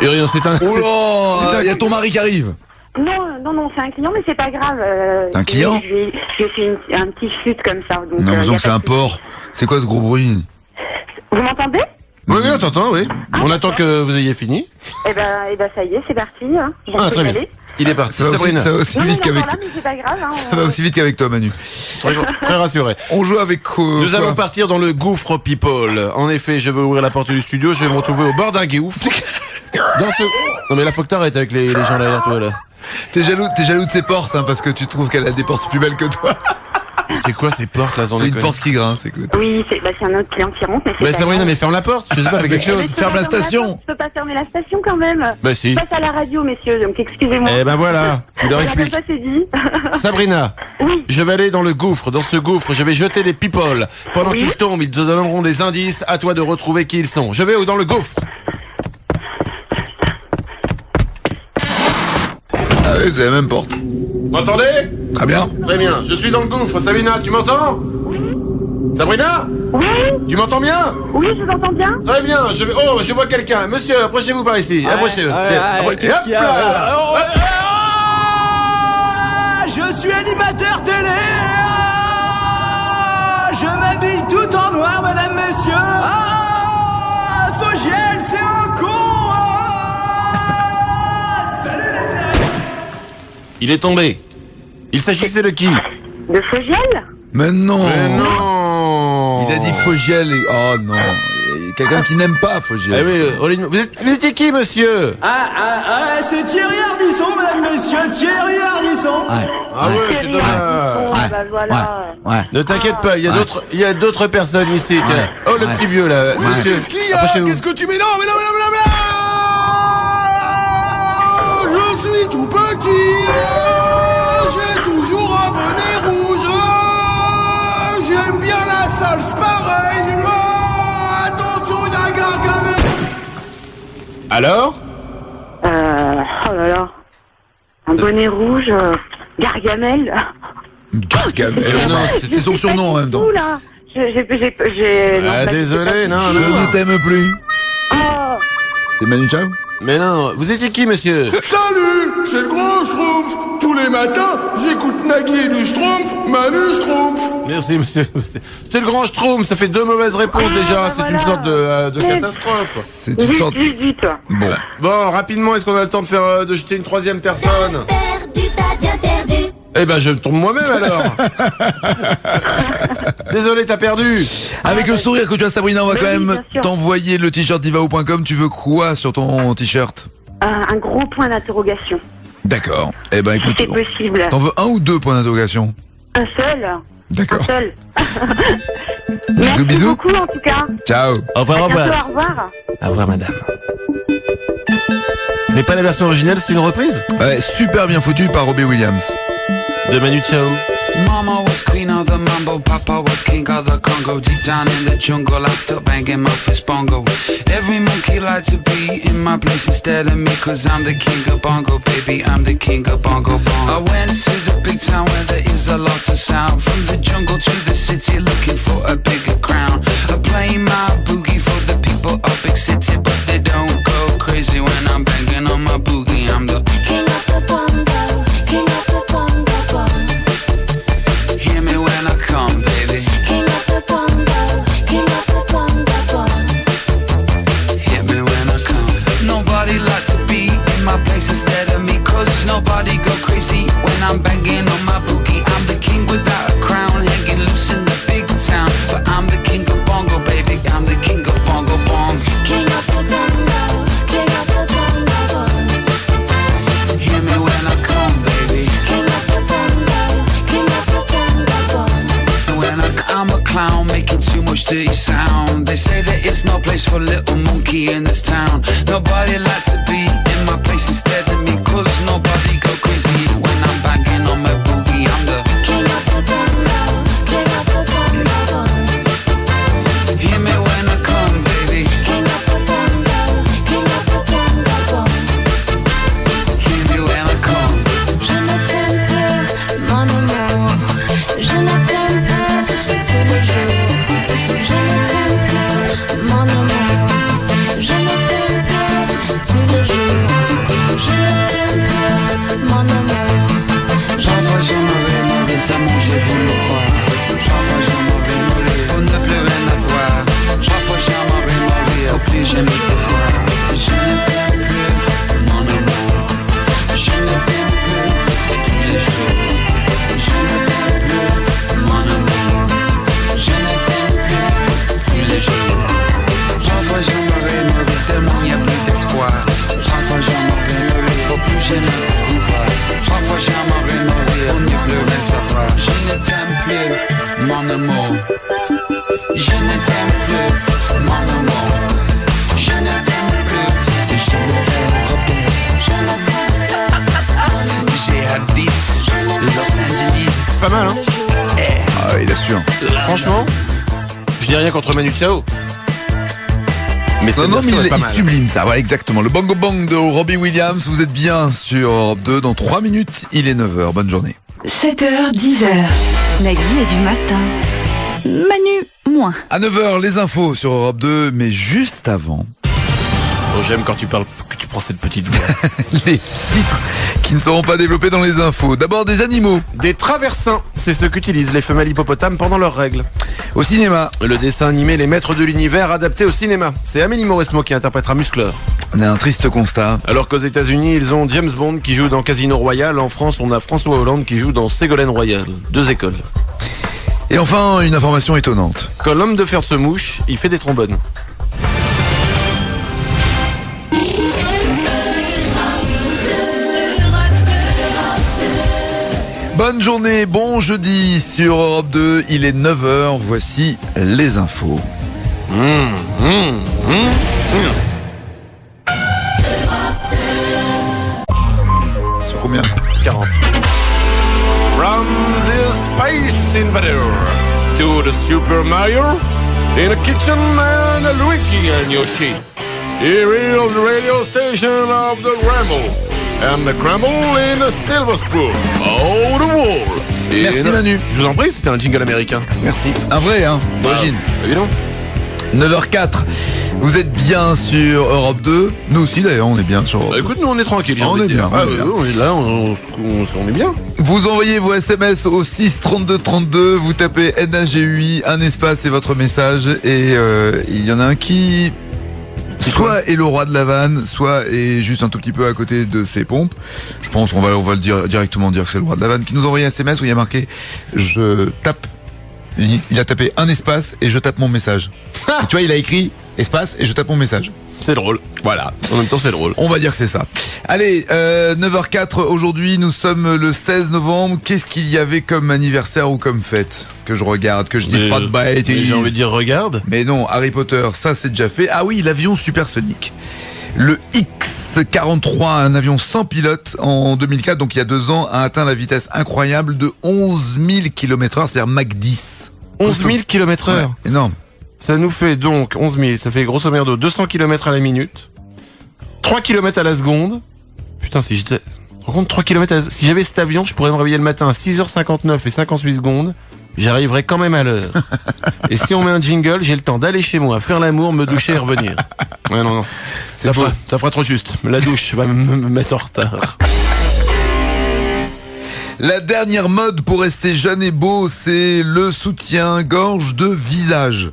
Et rien, c'est un... Oh là, il y a ton mari qui arrive. Non, c'est un client, mais c'est pas grave. Un client? J'ai fait un petit chute comme ça. Donc, non, mais c'est un porc. C'est quoi ce gros bruit? Vous m'entendez? Oui, on t'entend, oui. On attend que vous ayez fini. Eh ben, ça y est, c'est parti. Hein. Très bien. Il est parti. Ça va aussi vite qu'avec toi. C'est pas grave. Hein, ça va aussi vite qu'avec toi, Manu. Très rassuré. On joue avec quoi? Nous allons partir dans le gouffre people. En effet, je vais ouvrir la porte du studio, je vais me retrouver au bord d'un gouffre. Non mais là, faut que t'arrêtes avec les gens derrière toi là. T'es jaloux de ses portes, hein, parce que tu trouves qu'elle a des portes plus belles que toi. C'est quoi ces portes là, C'est une porte qui grince, écoute. Oui, c'est un autre client qui rentre, mais c'est Mais pas Sabrina, grave. mais ferme la porte, je sais pas, fais quelque chose. Mais je peux Ferme pas la fermer station. Je peux pas fermer la station quand même. Bah si. Je passe à la radio, messieurs, donc excusez-moi. Eh ben voilà, tu leur Voilà, comme expliques. ça c'est dit. Sabrina, je vais aller dans le gouffre. Dans ce gouffre, je vais jeter des people. Pendant qu'ils tombent, ils te donneront des indices. À toi de retrouver qui ils sont. Je vais dans le gouffre. Ah oui, c'est la même porte. Vous m'entendez? Très bien. Très bien. Je suis dans le gouffre. Sabrina, tu m'entends? Sabrina? Oui. Tu m'entends bien? Oui, je vous entends bien. Très bien. Oh, je vois quelqu'un. Monsieur, approchez-vous par ici. Approchez-vous. Bien. Et hop là. Je suis animateur télé. Je m'habille tout en noir, madame, monsieur. Fogiel, c'est un con. Salut les terres. Il est tombé. Il s'agissait de qui? De Fogiel? Mais non. Mais non. Il a dit Fogiel et... Oh non. Il y a quelqu'un qui n'aime pas Fogiel. Eh oui, vous étiez qui, monsieur? C'est Thierry Ardisson, madame, monsieur. Thierry Ardisson. Ah ouais, c'est dommage. Bah voilà. Ne t'inquiète pas, il y a d'autres personnes ici. Tiens. Oh, le petit vieux là, monsieur. Qu'est-ce qu'il y a? Approchez-vous. Qu'est-ce que tu mets? Non, mais non, mais non, mais non, mais non. Je suis tout petit. J'ai toujours un bonnet rouge. J'aime bien la salse pareil. Attention, il y a un Gargamel. Alors? Oh là là. Un bonnet rouge, Gargamel. Gargamel. Non, c'est son surnom en même temps. Ouh là. J'ai. Ah, désolé, non, Je non. ne t'aime plus. Oh. C'est Manu Chao? Mais non, vous étiez qui, monsieur? Salut, c'est le grand Schtroumpf. Tous les matins, j'écoute Nagui et du Schtroumpf, Manu Schtroumpf. Merci, monsieur. C'est le grand Schtroumpf, ça fait 2 mauvaises réponses déjà. C'est une sorte de catastrophe. C'est une sorte... Vite. Bon, rapidement, est-ce qu'on a le temps de jeter une troisième personne? Perdu, t'as bien perdu. Eh ben, je me tourne moi-même alors. Désolé, t'as perdu. Avec le sourire que tu as, Sabrina, on va Mais quand oui, même bien sûr. t'envoyer le t-shirt divao.com. Tu veux quoi sur ton t-shirt? Un gros point d'interrogation. D'accord. Eh ben, écoute, Si c'est possible. t'en veux un ou 2 points d'interrogation? Un seul. D'accord. Un seul. Bisous, Merci bisous. beaucoup en tout cas. Ciao. Au revoir, À au bientôt, revoir. au revoir. Au revoir, madame. Ce n'est pas la version originale, c'est une reprise? Ouais, super bien foutu par Robbie Williams. De Manu Chao. Mama was queen of the mambo, Papa was king of the Congo. Deep down in the jungle, I still banging my fist bongo. Every monkey like to be in my place instead of me, 'cause I'm the king of bongo, baby, I'm the king of bongo bongo. I went to the big town where there is a lot of sound. From the jungle to the city, looking for a bigger crown. I play my boogie for the people of big city, but they don't go crazy when I'm banging on my boogie. I'm the King of the bongo, king of the bongo bongo. hear me when I come, baby. King of the bongo, king of the bongo bongo. Hit me when I come. Nobody like to be in my place instead of me, 'cause nobody go crazy when I'm banging on my boogie. I'm the king without a crown, hanging loose in the big town. But I'm the king of bongo, baby, I'm the king of bongo bongo. King of the bongo, king of the bongo bongo. Hear me when I come, baby. King of the bongo, king of the bongo bongo. When I'm a clown making too much dirty sound. They say there is no place for little monkey in this town. Nobody likes to be in my place instead of me, 'cause nobody go crazy when I'm banging on my boogie. I'm the King of the bongo, king of the bongo bongo. hear me when I come, baby. King of the bongo, king of the bongo bongo. Hear me when I come. Je ne t'aime plus, mon amour. Je ne t'aime plus tous les jours. Je ne t'aime plus, mon amour. Je ne t'aime plus tous les jours. Je ne t'aime plus, mon amour. Parfois j'aimerais mourir tellement j'ai voulu croire. Parfois j'aimerais mourir pour ne plus rien avoir. Parfois j'aimerais mourir pour plus jamais te voir. Je ne t'aime plus, mon amour. Je ne t'aime plus tous les jours. Je ne t'aime plus, mon amour. Je ne t'aime plus tous les jours. Parfois j'aimerais mourir tellement y a plus d'espoir. Parfois j'aimerais mourir pour plus jamais te voir. Parfois j'aimerais mourir pour ne plus rien savoir. Je ne t'aime plus. mon amour. Je ne t'aime plus, mon amour. Je ne t'aime plus, je ne t'aime plus. Je ne t'aime plus. J'habite Los Angeles. C'est pas mal, hein? Ah, il assure. Franchement, je dis rien contre Manu Chao. Mais Non, non, mais est pas il mal. sublime ça, voilà exactement. Le Bongo Bang de Robbie Williams, vous êtes bien sur Europe 2. Dans 3 minutes, il est 9h. Bonne journée. 7h, 10h. Nagui est du matin. Manu, moins. À 9h, les infos sur Europe 2, mais juste avant, Oh, j'aime quand tu parles, que tu prends cette petite voix. les titres qui ne seront pas développés dans les infos. D'abord des animaux. Des traversins, c'est ce qu'utilisent les femelles hippopotames pendant leurs règles. Au cinéma, Le dessin animé Les Maîtres de l'Univers adapté au cinéma. C'est Amélie Mauresmo qui interprétera Muscleur. on a un triste constat. Alors qu'aux États-Unis, ils ont James Bond qui joue dans Casino Royale. En France, on a François Hollande qui joue dans Ségolène Royal. 2 écoles. Et enfin, une information étonnante. Quand l'homme de fer se mouche, il fait des trombones. Bonne journée, bon jeudi sur Europe 2, il est 9h, voici les infos. Sur combien? 40. From the Space Invader to the Super Mario, in a kitchen man, Luigi and Yoshi. Here is the radio station of the Ramble, and the Crumble in the Silver Spoon. Oh, the wall. Et Merci Manu. Je vous en prie, c'était un jingle américain. Merci. Un vrai, hein, d'origine. Évidemment. 9h04. Vous êtes bien sur Europe 2. Nous aussi d'ailleurs, on est bien sur Europe 2. Écoute, nous on est tranquille. j'ai On envie est de dire. bien, Ah, on est bien. on est là, on est bien. Vous envoyez vos SMS au 6 32 32, vous tapez NAGUI, un espace et votre message. Et il y en a un qui soit est le roi de la vanne, soit est juste un tout petit peu à côté de ses pompes. Je pense qu'on va le dire directement dire que c'est le roi de la vanne, qui nous a envoyé un SMS où il y a marqué je tape. Il a tapé un espace et je tape mon message. Et tu vois, il a écrit espace et je tape mon message. C'est drôle. Voilà. En même temps, c'est drôle. On va dire que c'est ça. Allez, 9h04, aujourd'hui, nous sommes le 16 novembre. Qu'est-ce qu'il y avait comme anniversaire ou comme fête? Que je regarde, que je dise pas de bêtises. Mais j'ai envie de dire regarde. Mais non, Harry Potter, ça c'est déjà fait. Ah oui, l'avion supersonique. Le X-43, un avion sans pilote en 2004, donc il y a 2 ans, a atteint la vitesse incroyable de 11 000 km/h, c'est-à-dire Mach 10. 11 000 km/h. Ouais, énorme. Ça nous fait donc 11 000, ça fait grosso merdo 200 km à la minute, 3 km à la seconde. Putain, si j'étais... Par contre, 3 km à la... Si j'avais cet avion, je pourrais me réveiller le matin à 6h59 et 58 secondes. J'arriverai quand même à l'heure. Et si on met un jingle, j'ai le temps d'aller chez moi, faire l'amour, me doucher et revenir. Ouais, non. Ça fera trop juste. La douche va me mettre en retard. La dernière mode pour rester jeune et beau, c'est le soutien-gorge de visage.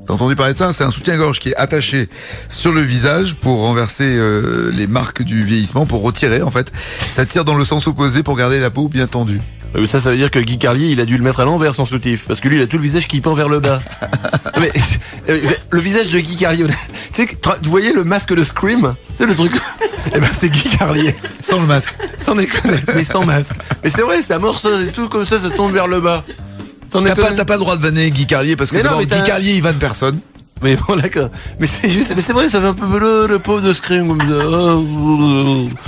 T'as entendu parler de ça? C'est un soutien-gorge qui est attaché sur le visage pour renverser les marques du vieillissement, pour retirer en fait. Ça tire dans le sens opposé pour garder la peau bien tendue. Ça veut dire que Guy Carlier, il a dû le mettre à l'envers son soutif. Parce que lui, il a tout le visage qui pend vers le bas. Mais le visage de Guy Carlier, tu sais, vous voyez le masque de Scream? C'est le truc. Eh ben, c'est Guy Carlier. Sans le masque. Sans déconner, mais sans masque. Mais c'est vrai, ça morceau et tout comme ça tombe vers le bas. T'as pas le droit de vanner Guy Carlier parce que d'abord, Guy Carlier, il vanne personne. Mais bon, d'accord. Mais c'est juste, mais c'est vrai, ça fait un peu le pauvre de Scream comme ça.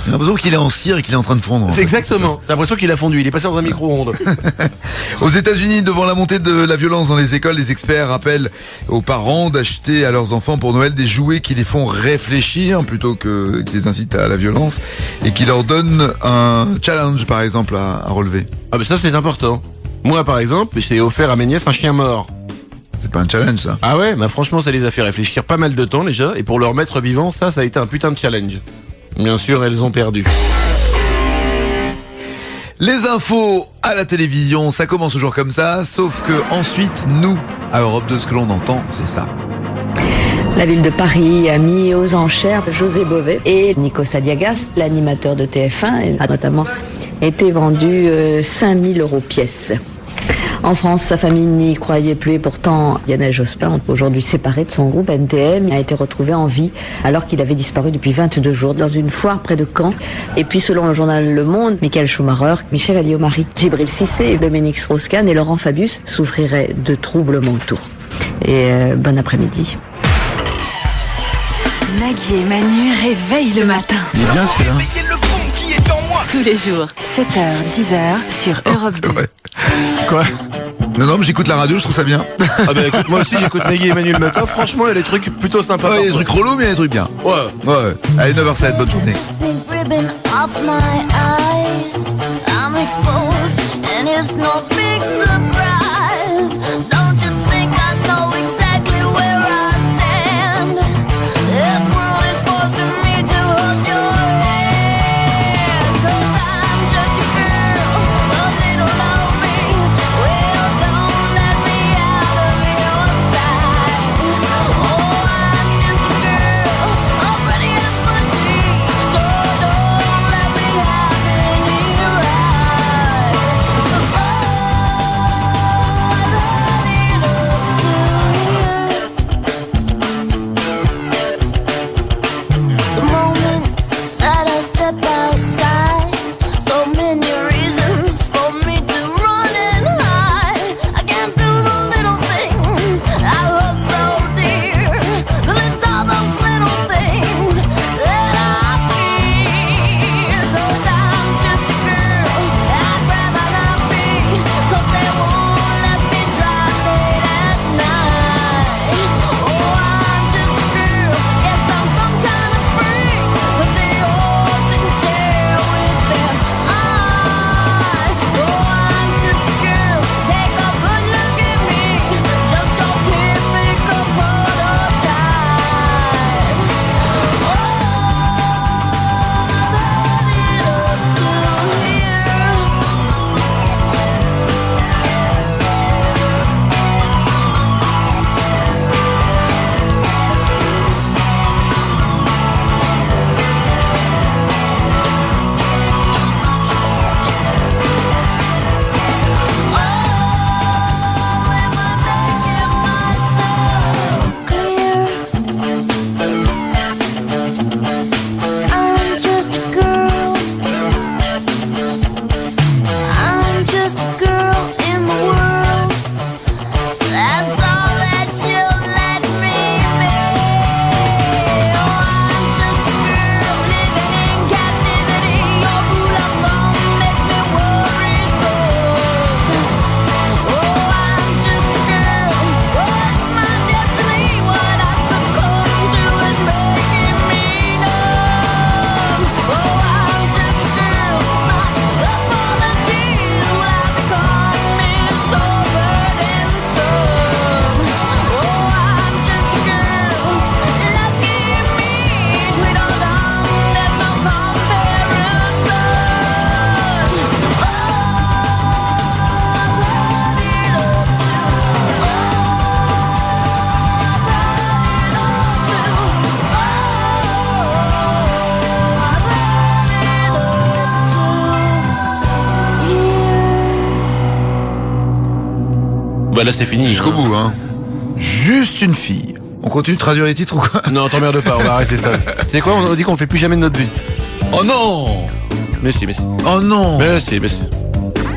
J'ai l'impression qu'il est en cire et qu'il est en train de fondre. C'est exactement. T'as l'impression qu'il a fondu. Il est passé dans un micro-ondes. Aux États-Unis, devant la montée de la violence dans les écoles, les experts appellent aux parents d'acheter à leurs enfants pour Noël des jouets qui les font réfléchir plutôt que qui les incitent à la violence et qui leur donnent un challenge, par exemple, à relever. Ah, mais ça, c'est important. Moi, par exemple, j'ai offert à mes nièces un chien mort. C'est pas un challenge, ça. Ah ouais, bah franchement, ça les a fait réfléchir pas mal de temps déjà, et pour leur mettre vivant, ça a été un putain de challenge. Bien sûr, elles ont perdu. Les infos à la télévision, ça commence toujours comme ça, sauf que ensuite, nous, à Europe 2, ce que l'on entend, c'est ça. La ville de Paris a mis aux enchères José Bové et Nico Saliagas, l'animateur de TF1, a notamment été vendu 5 000 € pièce. En France, sa famille n'y croyait plus et pourtant Lionel Jospin, aujourd'hui séparé de son groupe NTM, a été retrouvé en vie alors qu'il avait disparu depuis 22 jours dans une foire près de Caen. Et puis selon le journal Le Monde, Michael Schumacher, Michel Alliot-Marie, Djibril Cissé, Dominique Strauss-Kahn et Laurent Fabius souffriraient de troubles mentaux. Et bon après-midi. Nagui et Manu réveillent le matin. Il est bien celui-là. Tous les jours, 7h, 10h sur Europe 2. Quoi? Non, mais j'écoute la radio, je trouve ça bien. Ah bah écoute, moi aussi j'écoute Nagui et Manu le matin. Franchement, il y a des trucs plutôt sympas. Ouais, il y a des trucs relous, mais il y a des trucs bien. Ouais. Allez, 9h07, bonne journée. Ribbon off my eyes, I'm exposed, and it's no big surprise. Don't you think I know exactly where I stand? This world is forcing me to hold your hand. 'Cause I'm just a girl, a little lonely. Well, don't let me out of your sight. Oh, I'm just a girl, already at my knees. So don't let me have any rights. The moment that I step outside, so many reasons for me to run and hide. I can't do the little things I love so dear, 'cause it's all those little things that I fear. 'Cause I'm just a girl, I'd rather not be, 'cause they won't let me drive late at night. Oh, I'm just a girl, yes, I'm some kind of freak, but they all sit and stare with their eyes. Oh, I'm just a girl, take a good look at me, just your typical prototype. Oh, I'm just a girl. I'm just a girl in the world. That's all that you'll let me be. Oh, I'm just a girl living in captivity. Your rule of law makes me worry so. Oh, I'm just a girl. What's my destiny? What I succumb to is making me numb. Oh, I'm just a girl. My apologies will have become me so burdensome. Oh, I'm just a girl. Lucky me, Tweedledum, there's no comparison. Bah là c'est fini. Jusqu'au bout, hein. Juste une fille. On continue de traduire les titres ou quoi? Non, t'emmerde pas, on va arrêter ça. C'est quoi? On dit qu'on le fait plus jamais de notre vie. Oh non! Mais si. Oh non! Mais si.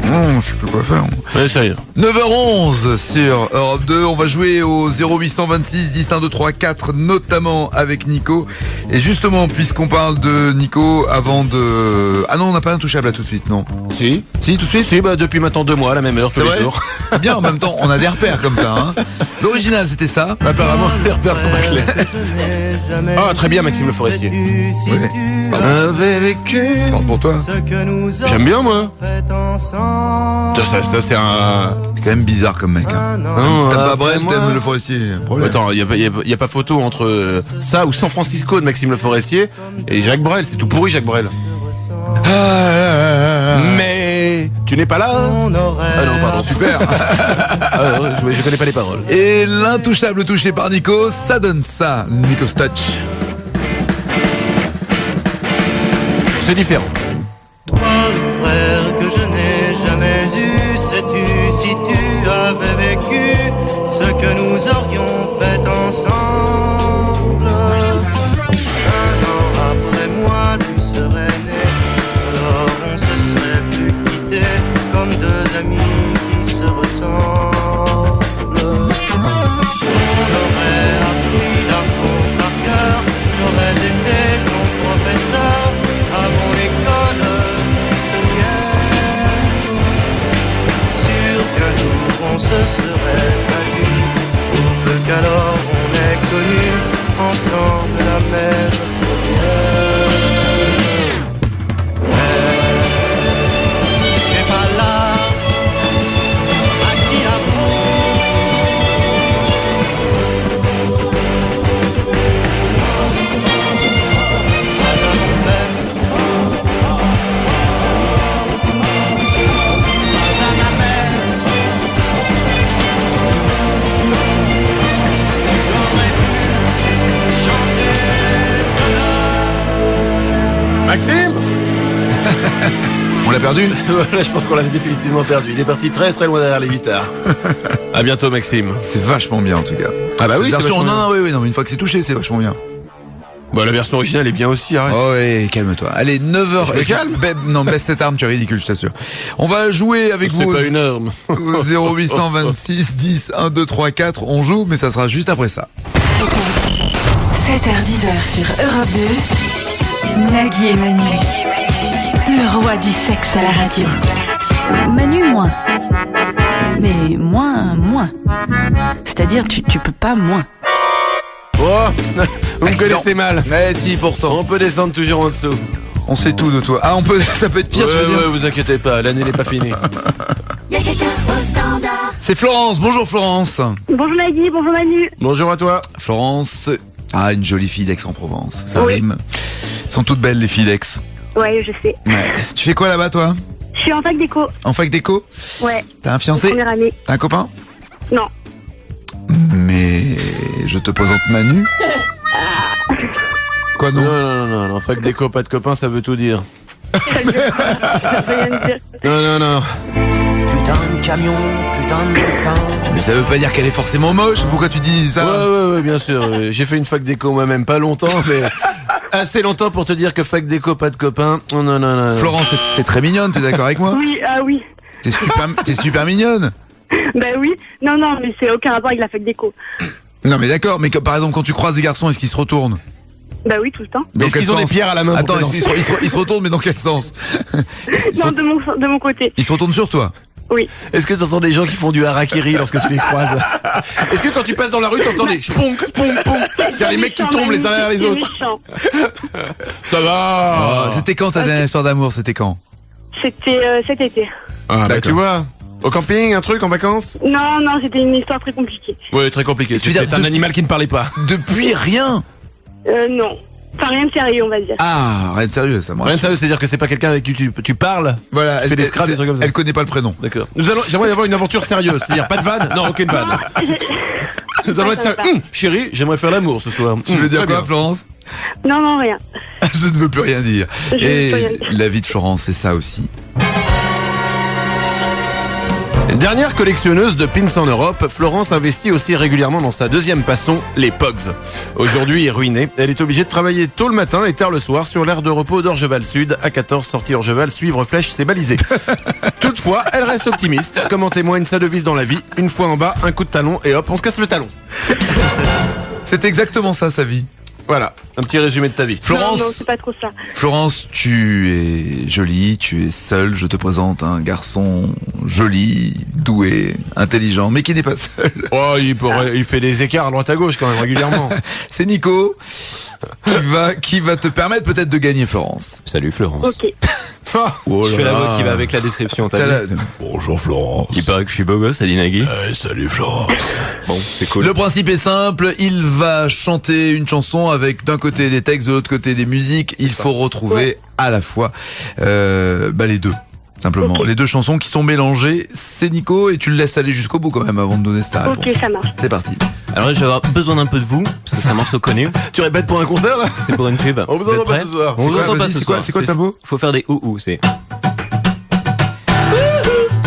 Non, je sais plus quoi faire. Ouais, sérieux. 9h11 sur Europe 2, on va jouer au 0826 10 1 2 3 4, notamment avec Nico. Et justement, puisqu'on parle de Nico, avant de... Ah non, on n'a pas intouchable là tout de suite, non? Si, tout de suite? Si, bah depuis maintenant 2 mois, à la même heure, tous C'est les vrai jours. C'est bien, en même temps, on a des repères comme ça, hein. L'original, c'était ça. Apparemment, les repères sont pas clairs. Ah, très bien, Maxime Le Forestier. Ouais. Avait vécu. Parle pour toi. J'aime bien, moi. Ça, c'est un... C'est quand même bizarre comme mec, hein. T'aimes pas Brel, t'aimes Le Forestier. Attends, y a pas photo entre ça ou San Francisco de Maxime Le Forestier et Jacques Brel. C'est tout pourri, Jacques Brel. Mais tu n'es pas là. Ah non, pardon. Super. Je connais pas les paroles. Et l'intouchable touché par Nico, ça donne ça, Nico's Touch. C'est différent. Toi, le frère que je n'ai jamais eu, sais-tu si tu nous aurions fait ensemble. Un an après moi, tu serais né. Alors on se serait plus quitté comme deux amis qui se ressemblent. On aurait appris l'amour par cœur. J'aurais été ton professeur avant l'école prisonnière. Sûr qu'un jour on se serait battu, pour peu qu'alors on ait connu ensemble la même première. Tu n'es pas là, à qui Maxime. On l'a perdu. Voilà, je pense qu'on l'a définitivement perdu. Il est parti très très loin derrière les guitares. À bientôt Maxime. C'est vachement bien en tout cas. Ah bah Cette oui, c'est version, vachement non, bien. oui, non, mais une fois que c'est touché, c'est vachement bien. Bah la version originale est bien aussi, arrête. Oh ouais, calme-toi. Allez, 9h. Je me calme. Non, baisse cette arme, tu es ridicule, je t'assure. On va jouer avec C'est vous. pas une arme. Au 0826 10 1 2 3 4. On joue, mais ça sera juste après ça. 7h-10h sur Europe 2. Nagui et Manu. Le roi du sexe à la radio. Manu, moins. Mais moins. C'est-à-dire, tu peux pas moins. Oh, vous me connaissez mal. Mais si, pourtant. On peut descendre toujours en dessous. On sait tout de toi. Ah, on peut, ça peut être pire, tu veux dire. Ouais, vous inquiétez pas, l'année n'est pas finie. Y'a quelqu'un au standard. C'est Florence. Bonjour Florence. Bonjour Nagui, bonjour Manu. Bonjour à toi. Florence. Ah, une jolie fille d'Aix-en-Provence. Ça Oui. rime. Elles sont toutes belles, les filles d'Aix. Ouais, je sais. Ouais. Tu fais quoi là-bas, toi? Je suis en fac d'éco. En fac d'éco? Ouais. T'as un fiancé? Première année. T'as un copain? Non. Mais je te présente Manu. Quoi non? Non, fac d'éco, pas de copain, ça veut tout dire. Ça veut rien dire. Non. Putain de camion, putain de destin. Mais ça veut pas dire qu'elle est forcément moche. Pourquoi tu dis ça? Ouais, bien sûr. J'ai fait une fac d'éco moi-même, pas longtemps, mais assez longtemps pour te dire que fac d'éco, pas de copain. Non. Florence, t'es très mignonne, t'es d'accord avec moi? Oui, ah oui. T'es super mignonne. Bah oui. Non, mais c'est aucun rapport avec la fac d'éco. Non mais d'accord, mais par exemple quand tu croises des garçons, est-ce qu'ils se retournent? Bah oui, tout le temps. Mais est-ce qu'ils ont des pierres à la main? Attends, pour ils se retournent, mais dans quel sens? Non, de mon côté. Ils se retournent sur toi? Oui. Est-ce que tu entends des gens qui font du harakiri lorsque tu les croises? Est-ce que quand tu passes dans la rue, t'entends des spong? Tiens, les mecs qui tombent les uns derrière les autres. Ça va. C'était quand ta dernière histoire d'amour? C'était quand? C'était cet été. Ah bah tu vois. Au camping, un truc en vacances? Non, c'était une histoire très compliquée. Ouais, très compliqué. C'était un animal qui ne parlait pas. Depuis rien? Non. Enfin, rien de sérieux, on va dire. Ah, rien de sérieux, ça me Rien de sérieux, c'est-à-dire que c'est pas quelqu'un avec qui tu parles. Voilà, Tu fais des scraps, des trucs comme ça. Elle connaît pas le prénom. D'accord. J'aimerais avoir une aventure sérieuse, c'est-à-dire pas de vanne. Non, aucune vanne. Nous allons être sérieux. Chérie, j'aimerais faire l'amour ce soir. Tu veux dire très quoi, bien. Florence? Non, rien. Je ne veux plus rien dire. Je ne veux Et plus rien dire. la vie de Florence, c'est ça aussi. Dernière collectionneuse de pins en Europe, Florence investit aussi régulièrement dans sa deuxième passion, les Pogs. Aujourd'hui ruinée, elle est obligée de travailler tôt le matin et tard le soir sur l'aire de repos d'Orgeval Sud. À 14, sortie Orgeval, suivre flèche, c'est balisé. Toutefois, elle reste optimiste, comme en témoigne sa devise dans la vie. Une fois en bas, un coup de talon et hop, on se casse le talon. C'est exactement ça, sa vie. Voilà, un petit résumé de ta vie. Florence, Non, c'est pas trop ça. Florence, tu es jolie, tu es seule. Je te présente un garçon joli, doué, intelligent, mais qui n'est pas seul. Oh, il fait des écarts à droite à gauche quand même régulièrement. C'est Nico qui va te permettre peut-être de gagner, Florence. Salut Florence. Ok. Oh Je là fais la là. voix qui va avec la description, t'as vu? Bonjour Florence. Il paraît que je suis beau gosse, Ali Nagui. Salut Florence. Bon, c'est cool. Le principe est simple, il va chanter une chanson avec d'un côté des textes, de l'autre côté des musiques. Il faut retrouver à la fois les deux. Simplement, Ok. les deux chansons qui sont mélangées, c'est Nico et tu le laisses aller jusqu'au bout quand même avant de donner ta réponse. Ok, ça marche. C'est parti. Alors là, je vais avoir besoin d'un peu de vous, parce que c'est un morceau connu. Tu répètes pour un concert là? C'est pour une pub. On vous êtes entend pas prêts? ce soir. On C'est vous quoi, entend pas vas-y, ce c'est quoi- soir. c'est quoi le tableau? Faut faire des ou c'est.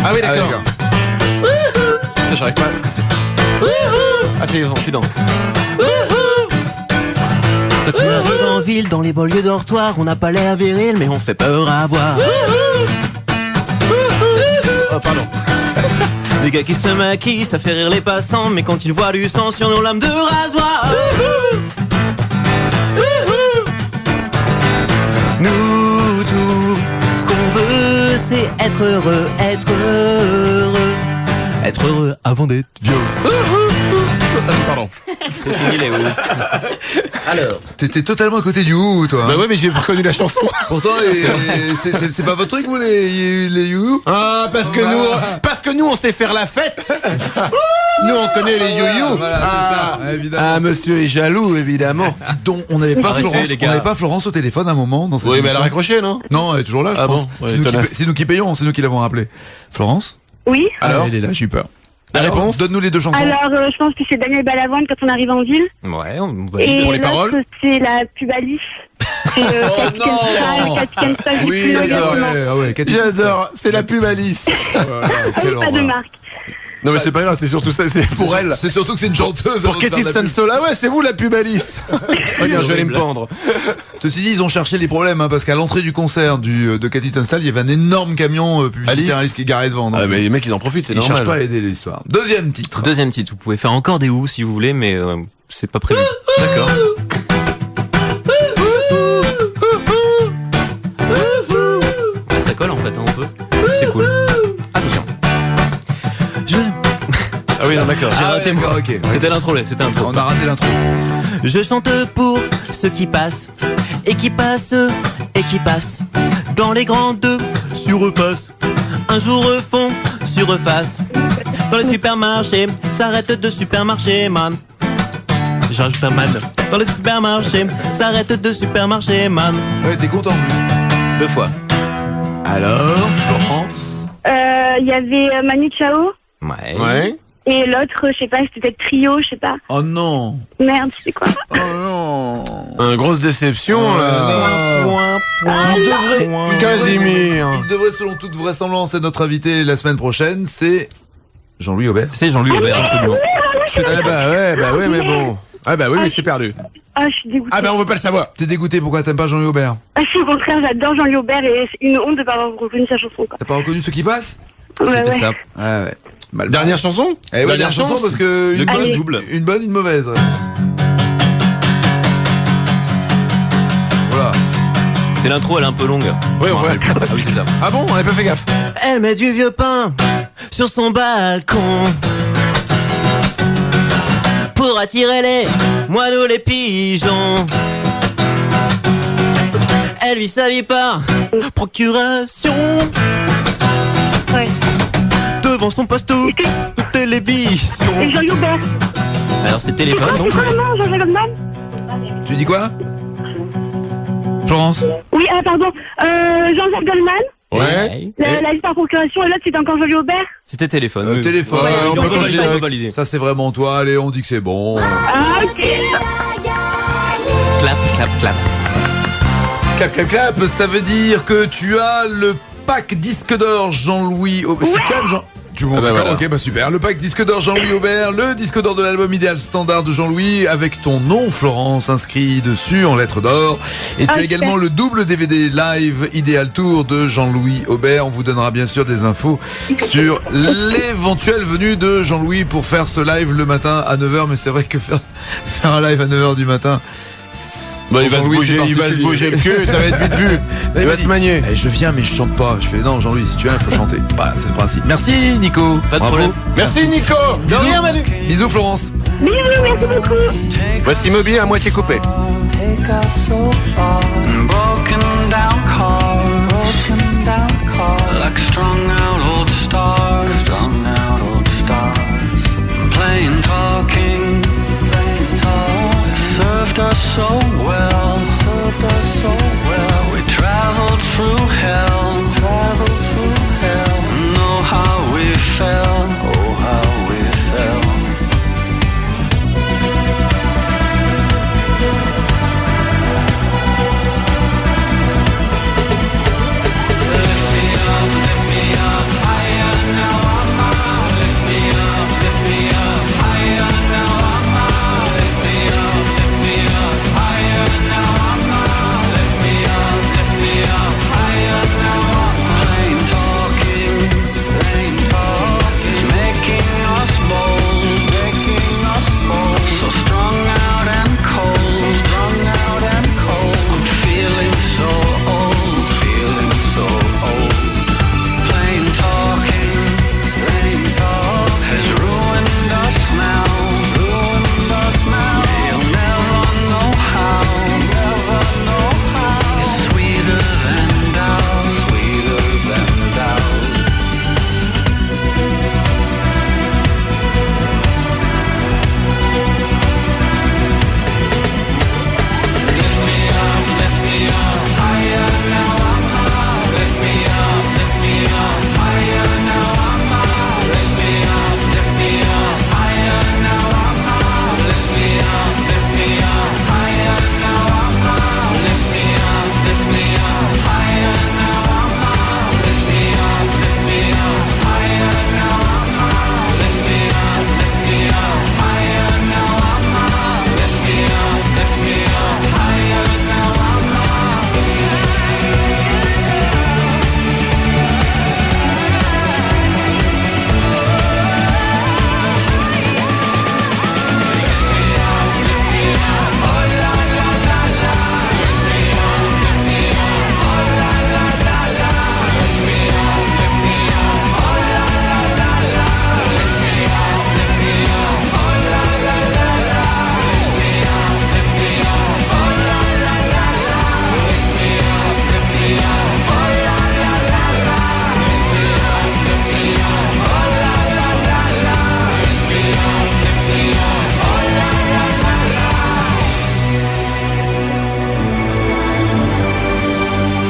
Ah oui, d'accord. Putain, j'arrive pas. Ah c'est bon, je suis dans. Quand tu arrives en ville, dans les banlieues dortoirs, on n'a pas l'air viril, mais on fait peur à voir. Oh pardon. Des gars qui se maquillent, ça fait rire les passants, mais quand ils voient du sang sur nos lames de rasoir. Nous, tout ce qu'on veut, c'est être heureux, être heureux. Être heureux avant d'être vieux. Pardon. C'est fini les ou. Alors. T'étais totalement à côté du ou, toi. Bah ouais, mais j'ai pas reconnu la chanson. Pourtant, c'est pas votre truc, vous, les you. Ah, parce que nous, on sait faire la fête. Nous, on connaît les you-you. Voilà, c'est ça, évidemment. Ah, monsieur est jaloux, évidemment. Dites donc, on n'avait pas Arrêtez, Florence, les gars. on n'avait pas Florence au téléphone à un moment dans cette Oui, mais elle a émission. raccroché, non? Non, elle est toujours là, je Ah pense. bon. Ouais, C'est nous qui tenace. c'est nous qui payons, c'est nous qui l'avons rappelé. Florence? Oui. Alors elle est là, j'ai eu peur. La Alors, réponse? Donne-nous les deux chansons. Alors, je pense que c'est Daniel Balavoine quand on arrive en ville. Ouais, on va Et pour les l'autre, paroles c'est la pub Alice. C'est Cathy Kenstall, Oui, j'ai plus le nom. ah ouais, Cathy. J'adore, c'est la pub Alice. Quelle Pas de horreur. marque. Non mais c'est pas grave, c'est surtout ça, c'est pour elle. C'est surtout que c'est une chanteuse. Pour avant de faire Katie de la pub. Sansol, ah ouais, c'est vous la pub Alice. Regarde, je vais aller me pendre. Ceci dit, ils ont cherché les problèmes, hein, parce qu'à l'entrée du concert de Cathy Tunstall, il y avait un énorme camion publicitaire Alice qui est garé devant. Donc, Ah mais les mecs ils en profitent, c'est ils normal. cherchent pas à aider l'histoire. Deuxième titre. Deuxième titre, vous pouvez faire encore des ou si vous voulez, mais c'est pas prévu. D'accord. Ah, ça colle en fait, hein, un peu. C'est cool. Attention. Ah oui, non d'accord. J'ai raté moi. d'accord, ok. C'était l'intro, là, c'était l'intro. On a raté l'intro. Je chante pour ceux qui passent, et qui passent, et qui passent. Dans les grandes surfaces. Un jour refont, surface. Dans les supermarchés, s'arrête de supermarché, man. J'ajoute un man. Dans les supermarchés, s'arrête de supermarché, man. Ouais, t'es content. Deux fois. Alors, Florence. Il y avait Manu Chao. Ouais. Ouais. Et l'autre, je sais pas, c'était peut-être Trio, je sais pas. Oh non. Merde, c'est quoi? Oh non. Grosse déception là. Il devrait, Casimir. il devrait, selon toute vraisemblance, être notre invité la semaine prochaine. C'est Jean-Louis Aubert. C'est Jean-Louis Aubert, absolument. Ah bah ouais, mais bon. Ah bah oui, mais c'est perdu. Ah, je suis dégoûtée. Ah bah on veut pas le savoir. T'es dégoûté, pourquoi t'aimes pas Jean-Louis Aubert? Ah, si, au contraire, j'adore Jean-Louis Aubert et c'est une honte de pas avoir reconnu sa chanson, quoi. T'as pas reconnu ce qui passe? Ouais, C'était ouais. ça. Ouais. Mal. Dernière chanson? Eh ouais, dernière chanson chance. parce que une Allez. bonne, double. Une bonne, une mauvaise. Voilà. C'est l'intro, elle est un peu longue. Oui, on voit. Ah oui, c'est ça. Ah bon, on a pas fait gaffe. Elle met du vieux pain sur son balcon pour attirer les moineaux, les pigeons. Elle vit sa vie par procuration Ouais. devant son poste de télévision. Et Jean-Louis Aubert. Alors c'est C'est téléphone quoi, donc. c'est quoi le nom, Jean-Jacques Goldman? Tu dis quoi? Florence? Oui, pardon. Jean-Jacques Goldman. Ouais. La liste par procuration, et l'autre, c'était encore Jean-Louis Aubert. C'était téléphone. Téléphone, Ouais, on on peut peut considérer considérer que que valider. ça c'est vraiment toi, allez, on dit que c'est bon. Ah, ok. Clap, clap, clap. Clap, clap, clap, ça veut dire que tu as le pack disque d'or Jean-Louis Aubert. Si tu aimes Jean... Tu Ah bah d'accord, voilà. ok, bah super. Le pack disque d'or Jean-Louis Aubert, le disque d'or de l'album idéal standard de Jean-Louis, avec ton nom, Florence, inscrit dessus en lettres d'or. Et tu as également le double DVD live idéal tour de Jean-Louis Aubert. On vous donnera bien sûr des infos sur l'éventuelle venue de Jean-Louis pour faire ce live le matin à 9h. Mais c'est vrai que faire un live à 9h du matin, Bah il va se Jean-Louis, bouger, c'est il va se particulier. bouger le cul, ça va être vite vu. Il va se manier. Eh, je viens mais je chante pas. Je fais non Jean-Louis, si tu viens il faut chanter. Bah c'est le principe. Merci Nico. Pas de Bravo. problème. Merci Nico. De rien, Manu. Bisous Florence. Bisous, merci beaucoup. Voici Moby à moitié coupé. Take us so far. Broken down car, like strung out old stars, playing talking, served us so well, we traveled through hell, know how we fell, oh how we fell. Lift me up higher now I'm out. Lift me up higher.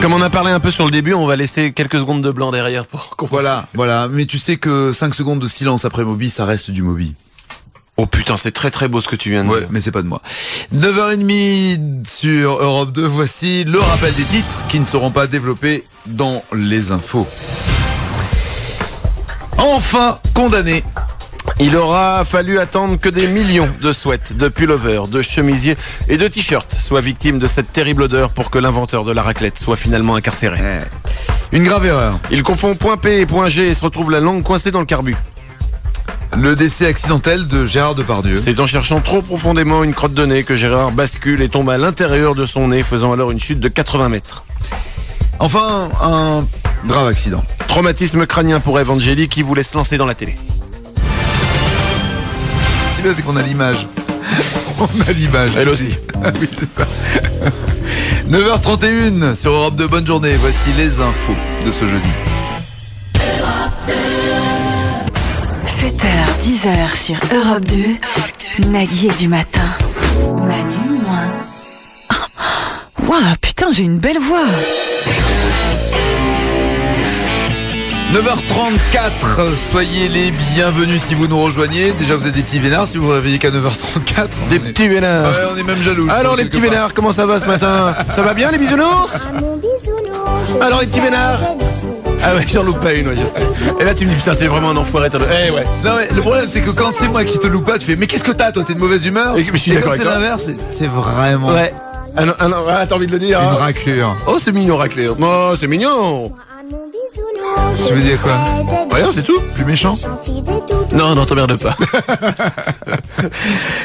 Comme on a parlé un peu sur le début, on va laisser quelques secondes de blanc derrière pour compenser. Voilà. Mais tu sais que 5 secondes de silence après Moby, ça reste du Moby. Oh putain, c'est très très beau ce que tu viens de dire. Ouais, mais c'est pas de moi. 9h30 sur Europe 2, voici le rappel des titres qui ne seront pas développés dans les infos. Enfin condamné. Il aura fallu attendre que des millions de sweats, de pullovers, de chemisiers et de t-shirts soient victimes de cette terrible odeur pour que l'inventeur de la raclette soit finalement incarcéré. Une grave erreur. Il confond point P et point G et se retrouve la langue coincée dans le carbu. Le décès accidentel de Gérard Depardieu. C'est en cherchant trop profondément une crotte de nez que Gérard bascule et tombe à l'intérieur de son nez, faisant alors une chute de 80 mètres. Enfin, un grave accident. Traumatisme crânien pour Evangélie qui voulait se lancer dans la télé. Ce qui est bien, c'est qu'on a l'image. On a l'image. Elle aussi. Oui, c'est ça. 9h31 sur Europe 2, bonne journée. Voici les infos de ce jeudi. 7h, 10h sur Europe 2, Nagui est du matin. Manu, moi. Waouh, putain, j'ai une belle voix. 9h34, soyez les bienvenus si vous nous rejoignez. Déjà vous êtes des petits vénards si vous vous réveillez qu'à 9h34. Des petits vénards. Ouais, on est même jaloux. Alors les petits vénards, comment ça va ce matin? Ça va bien les bisounours? Alors les petits vénards? Ah ouais, j'en loupe pas une, ouais, je sais. Et là tu me dis putain t'es vraiment un enfoiré. Eh ouais. Non mais le problème c'est que quand c'est moi qui te loupe pas, tu fais mais qu'est-ce que t'as toi? T'es de mauvaise humeur? Et je suis d'accord quand c'est avec toi. l'inverse, c'est vraiment Ouais. T'as envie de le dire? une Hein. raclure. Oh c'est mignon raclure. Oh c'est mignon. Tu veux dire quoi? Rien c'est tout. Plus méchant? Non t'emmerde pas.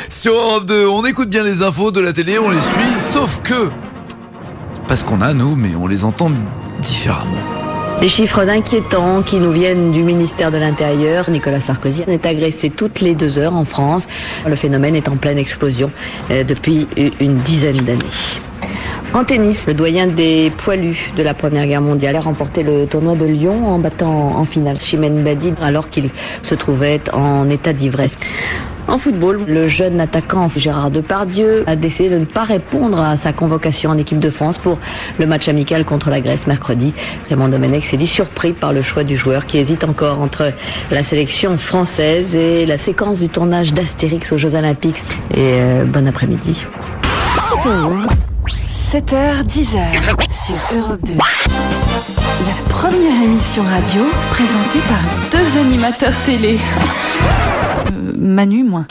Sur Europe 2, on écoute bien les infos de la télé, on les suit, sauf que c'est pas ce qu'on a nous, mais on les entend différemment. Des chiffres inquiétants qui nous viennent du ministère de l'Intérieur. Nicolas Sarkozy est agressé toutes les 2 heures en France. Le phénomène est en pleine explosion depuis une dizaine d'années. En tennis, le doyen des poilus de la Première Guerre mondiale a remporté le tournoi de Lyon en battant en finale Chimène Badi alors qu'il se trouvait en état d'ivresse. En football, le jeune attaquant Gérard Depardieu a décidé de ne pas répondre à sa convocation en équipe de France pour le match amical contre la Grèce mercredi. Raymond Domenech s'est dit surpris par le choix du joueur qui hésite encore entre la sélection française et la séquence du tournage d'Astérix aux Jeux Olympiques. Et bon après-midi. 7h, 10h sur Europe 2. La première émission radio présentée par 2 animateurs télé. Manu, moi.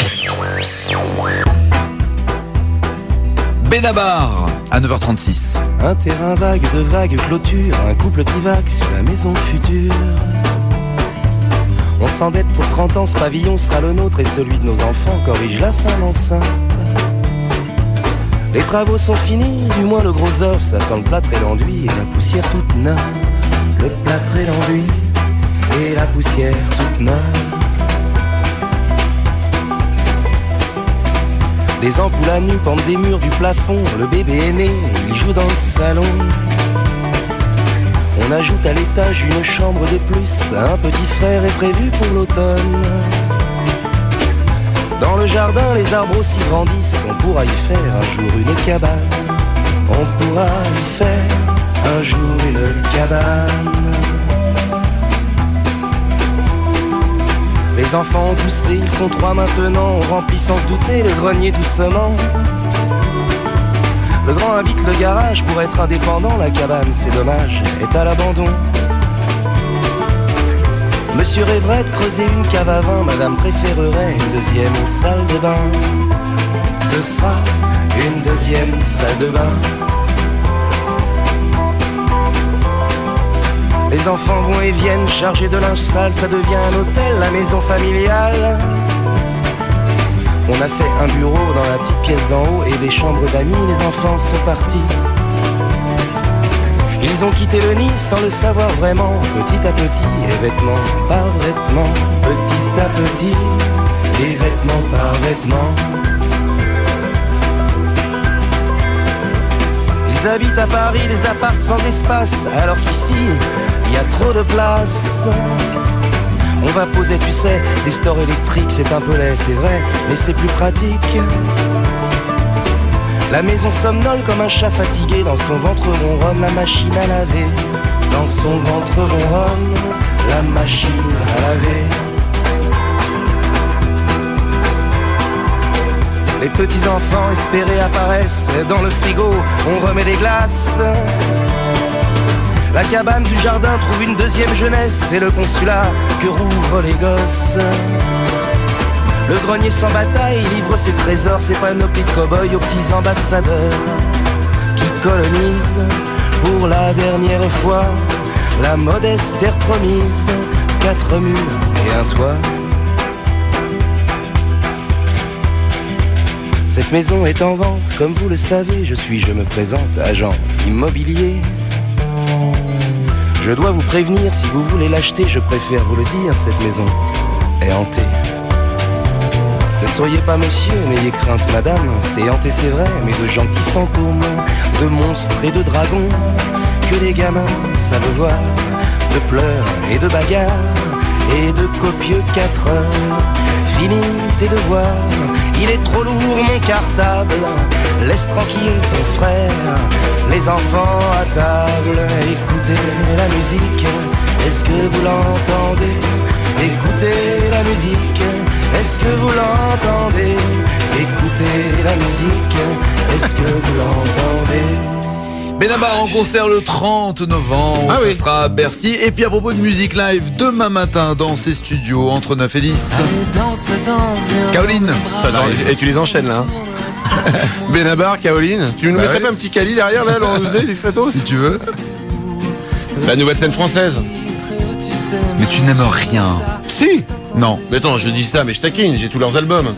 Benabar à 9h36. Un terrain vague de vagues clôtures, un couple divague sur la maison future. On s'endette pour 30 ans, ce pavillon sera le nôtre et celui de nos enfants corrige la fin d'enceinte. Les travaux sont finis, du moins le gros œuf, ça sent le plâtre et l'enduit et la poussière toute neuve. Le plâtre et l'enduit et la poussière toute neuve. Des ampoules à nu pendent des murs du plafond, le bébé est né et il joue dans le salon. On ajoute à l'étage une chambre de plus, un petit frère est prévu pour l'automne. Dans le jardin, les arbres aussi grandissent, on pourra y faire un jour une cabane. On pourra y faire un jour une cabane. Les enfants ont poussé, ils sont 3 maintenant, on remplit sans se douter le grenier doucement. Le grand habite le garage pour être indépendant, la cabane, c'est dommage, est à l'abandon. Monsieur rêverait de creuser une cave à vin, madame préférerait une deuxième salle de bain. Ce sera une deuxième salle de bain. Les enfants vont et viennent chargés de linge sale, ça devient un hôtel, la maison familiale. On a fait un bureau dans la petite pièce d'en haut et des chambres d'amis, les enfants sont partis. Ils ont quitté le nid sans le savoir vraiment, petit à petit, et vêtement par vêtement, petit à petit, et vêtement par vêtement. Ils habitent à Paris des apparts sans espace, alors qu'ici, il y a trop de place. On va poser, tu sais, des stores électriques, c'est un peu laid, c'est vrai, mais c'est plus pratique. La maison somnole comme un chat fatigué. Dans son ventre ronronne la machine à laver. Dans son ventre ronronne la machine à laver. Les petits enfants espérés apparaissent. Dans le frigo, on remet des glaces. La cabane du jardin trouve une deuxième jeunesse. C'est le consulat que rouvrent les gosses. Le grenier sans bataille livre ses trésors, ses panoplies de cow-boys aux petits ambassadeurs qui colonisent pour la dernière fois la modeste terre promise, 4 murs et un toit. Cette maison est en vente, comme vous le savez, je me présente, agent immobilier. Je dois vous prévenir, si vous voulez l'acheter, je préfère vous le dire, cette maison est hantée. Ne soyez pas monsieur, n'ayez crainte madame, c'est hanté c'est vrai, mais de gentils fantômes, de monstres et de dragons, que les gamins savent voir, de pleurs et de bagarres, et de copieux 4 heures. Finis tes devoirs, il est trop lourd mon cartable, laisse tranquille ton frère, les enfants à table, écoutez la musique, est-ce que vous l'entendez? Écoutez la musique, est-ce que vous l'entendez? Écoutez la musique, est-ce que vous l'entendez? Benabar en concert le 30 novembre, ça sera à Bercy. Et puis à propos de musique live, demain matin dans ses studios, entre 9 et 10. Caroline. Attends, et tu les enchaînes là. Benabar, Caroline. Tu nous mettrais pas un petit Cali derrière là, l'enregistré, discretos? Si tu veux. La nouvelle scène française. Mais tu n'aimes rien. Si. Non. Mais attends, je dis ça, mais je taquine, j'ai tous leurs albums.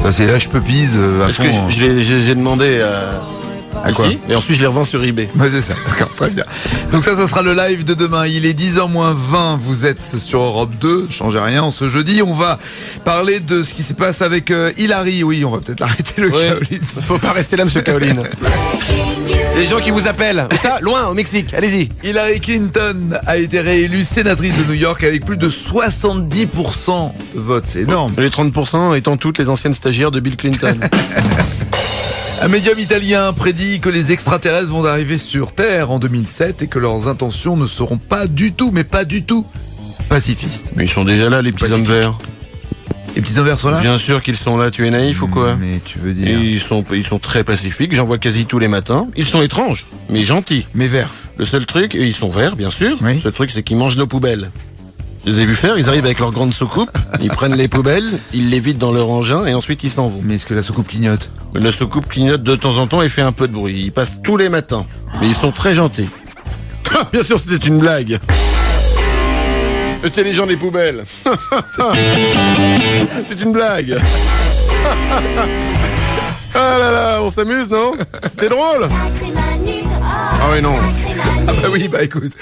Ça, c'est là, je peux pise à Parce fond. que j'ai demandé à quoi? ici, et ensuite je les revends sur eBay. Ouais, c'est ça, d'accord, très bien. Donc ça sera le live de demain. Il est 10h moins 20, vous êtes sur Europe 2, changez rien, ce jeudi. On va parler de ce qui se passe avec Hilary. Oui, on va peut-être arrêter le Caroline. Faut pas rester là, monsieur Caroline. Les gens qui vous appellent, ça, loin, au Mexique, allez-y. Hillary Clinton a été réélue sénatrice de New York avec plus de 70% de votes, c'est énorme. Les 30% étant toutes les anciennes stagiaires de Bill Clinton. Un médium italien prédit que les extraterrestres vont arriver sur Terre en 2007 et que leurs intentions ne seront pas du tout, mais pas du tout, pacifistes. Mais ils sont déjà là, les petits hommes verts. Les petits hommes verts sont là? Bien sûr qu'ils sont là, tu es naïf ou quoi? Mais tu veux dire... Et ils sont très pacifiques, j'en vois quasi tous les matins. Ils sont étranges, mais gentils. Mais verts. Le seul truc, et ils sont verts, bien sûr. Oui. Le seul truc, c'est qu'ils mangent nos poubelles. Je les ai vus faire, ils arrivent avec leur grande soucoupe, ils prennent les poubelles, ils les vident dans leur engin et ensuite ils s'en vont. Mais est-ce que la soucoupe clignote? La soucoupe clignote de temps en temps et fait un peu de bruit. Ils passent tous les matins. Mais ils sont très gentils. Ah, bien sûr, c'était une blague. C'était les gens des poubelles. C'est une blague. Ah là là, on s'amuse, non? C'était drôle. Ah oui, non. Ah bah oui, bah écoute.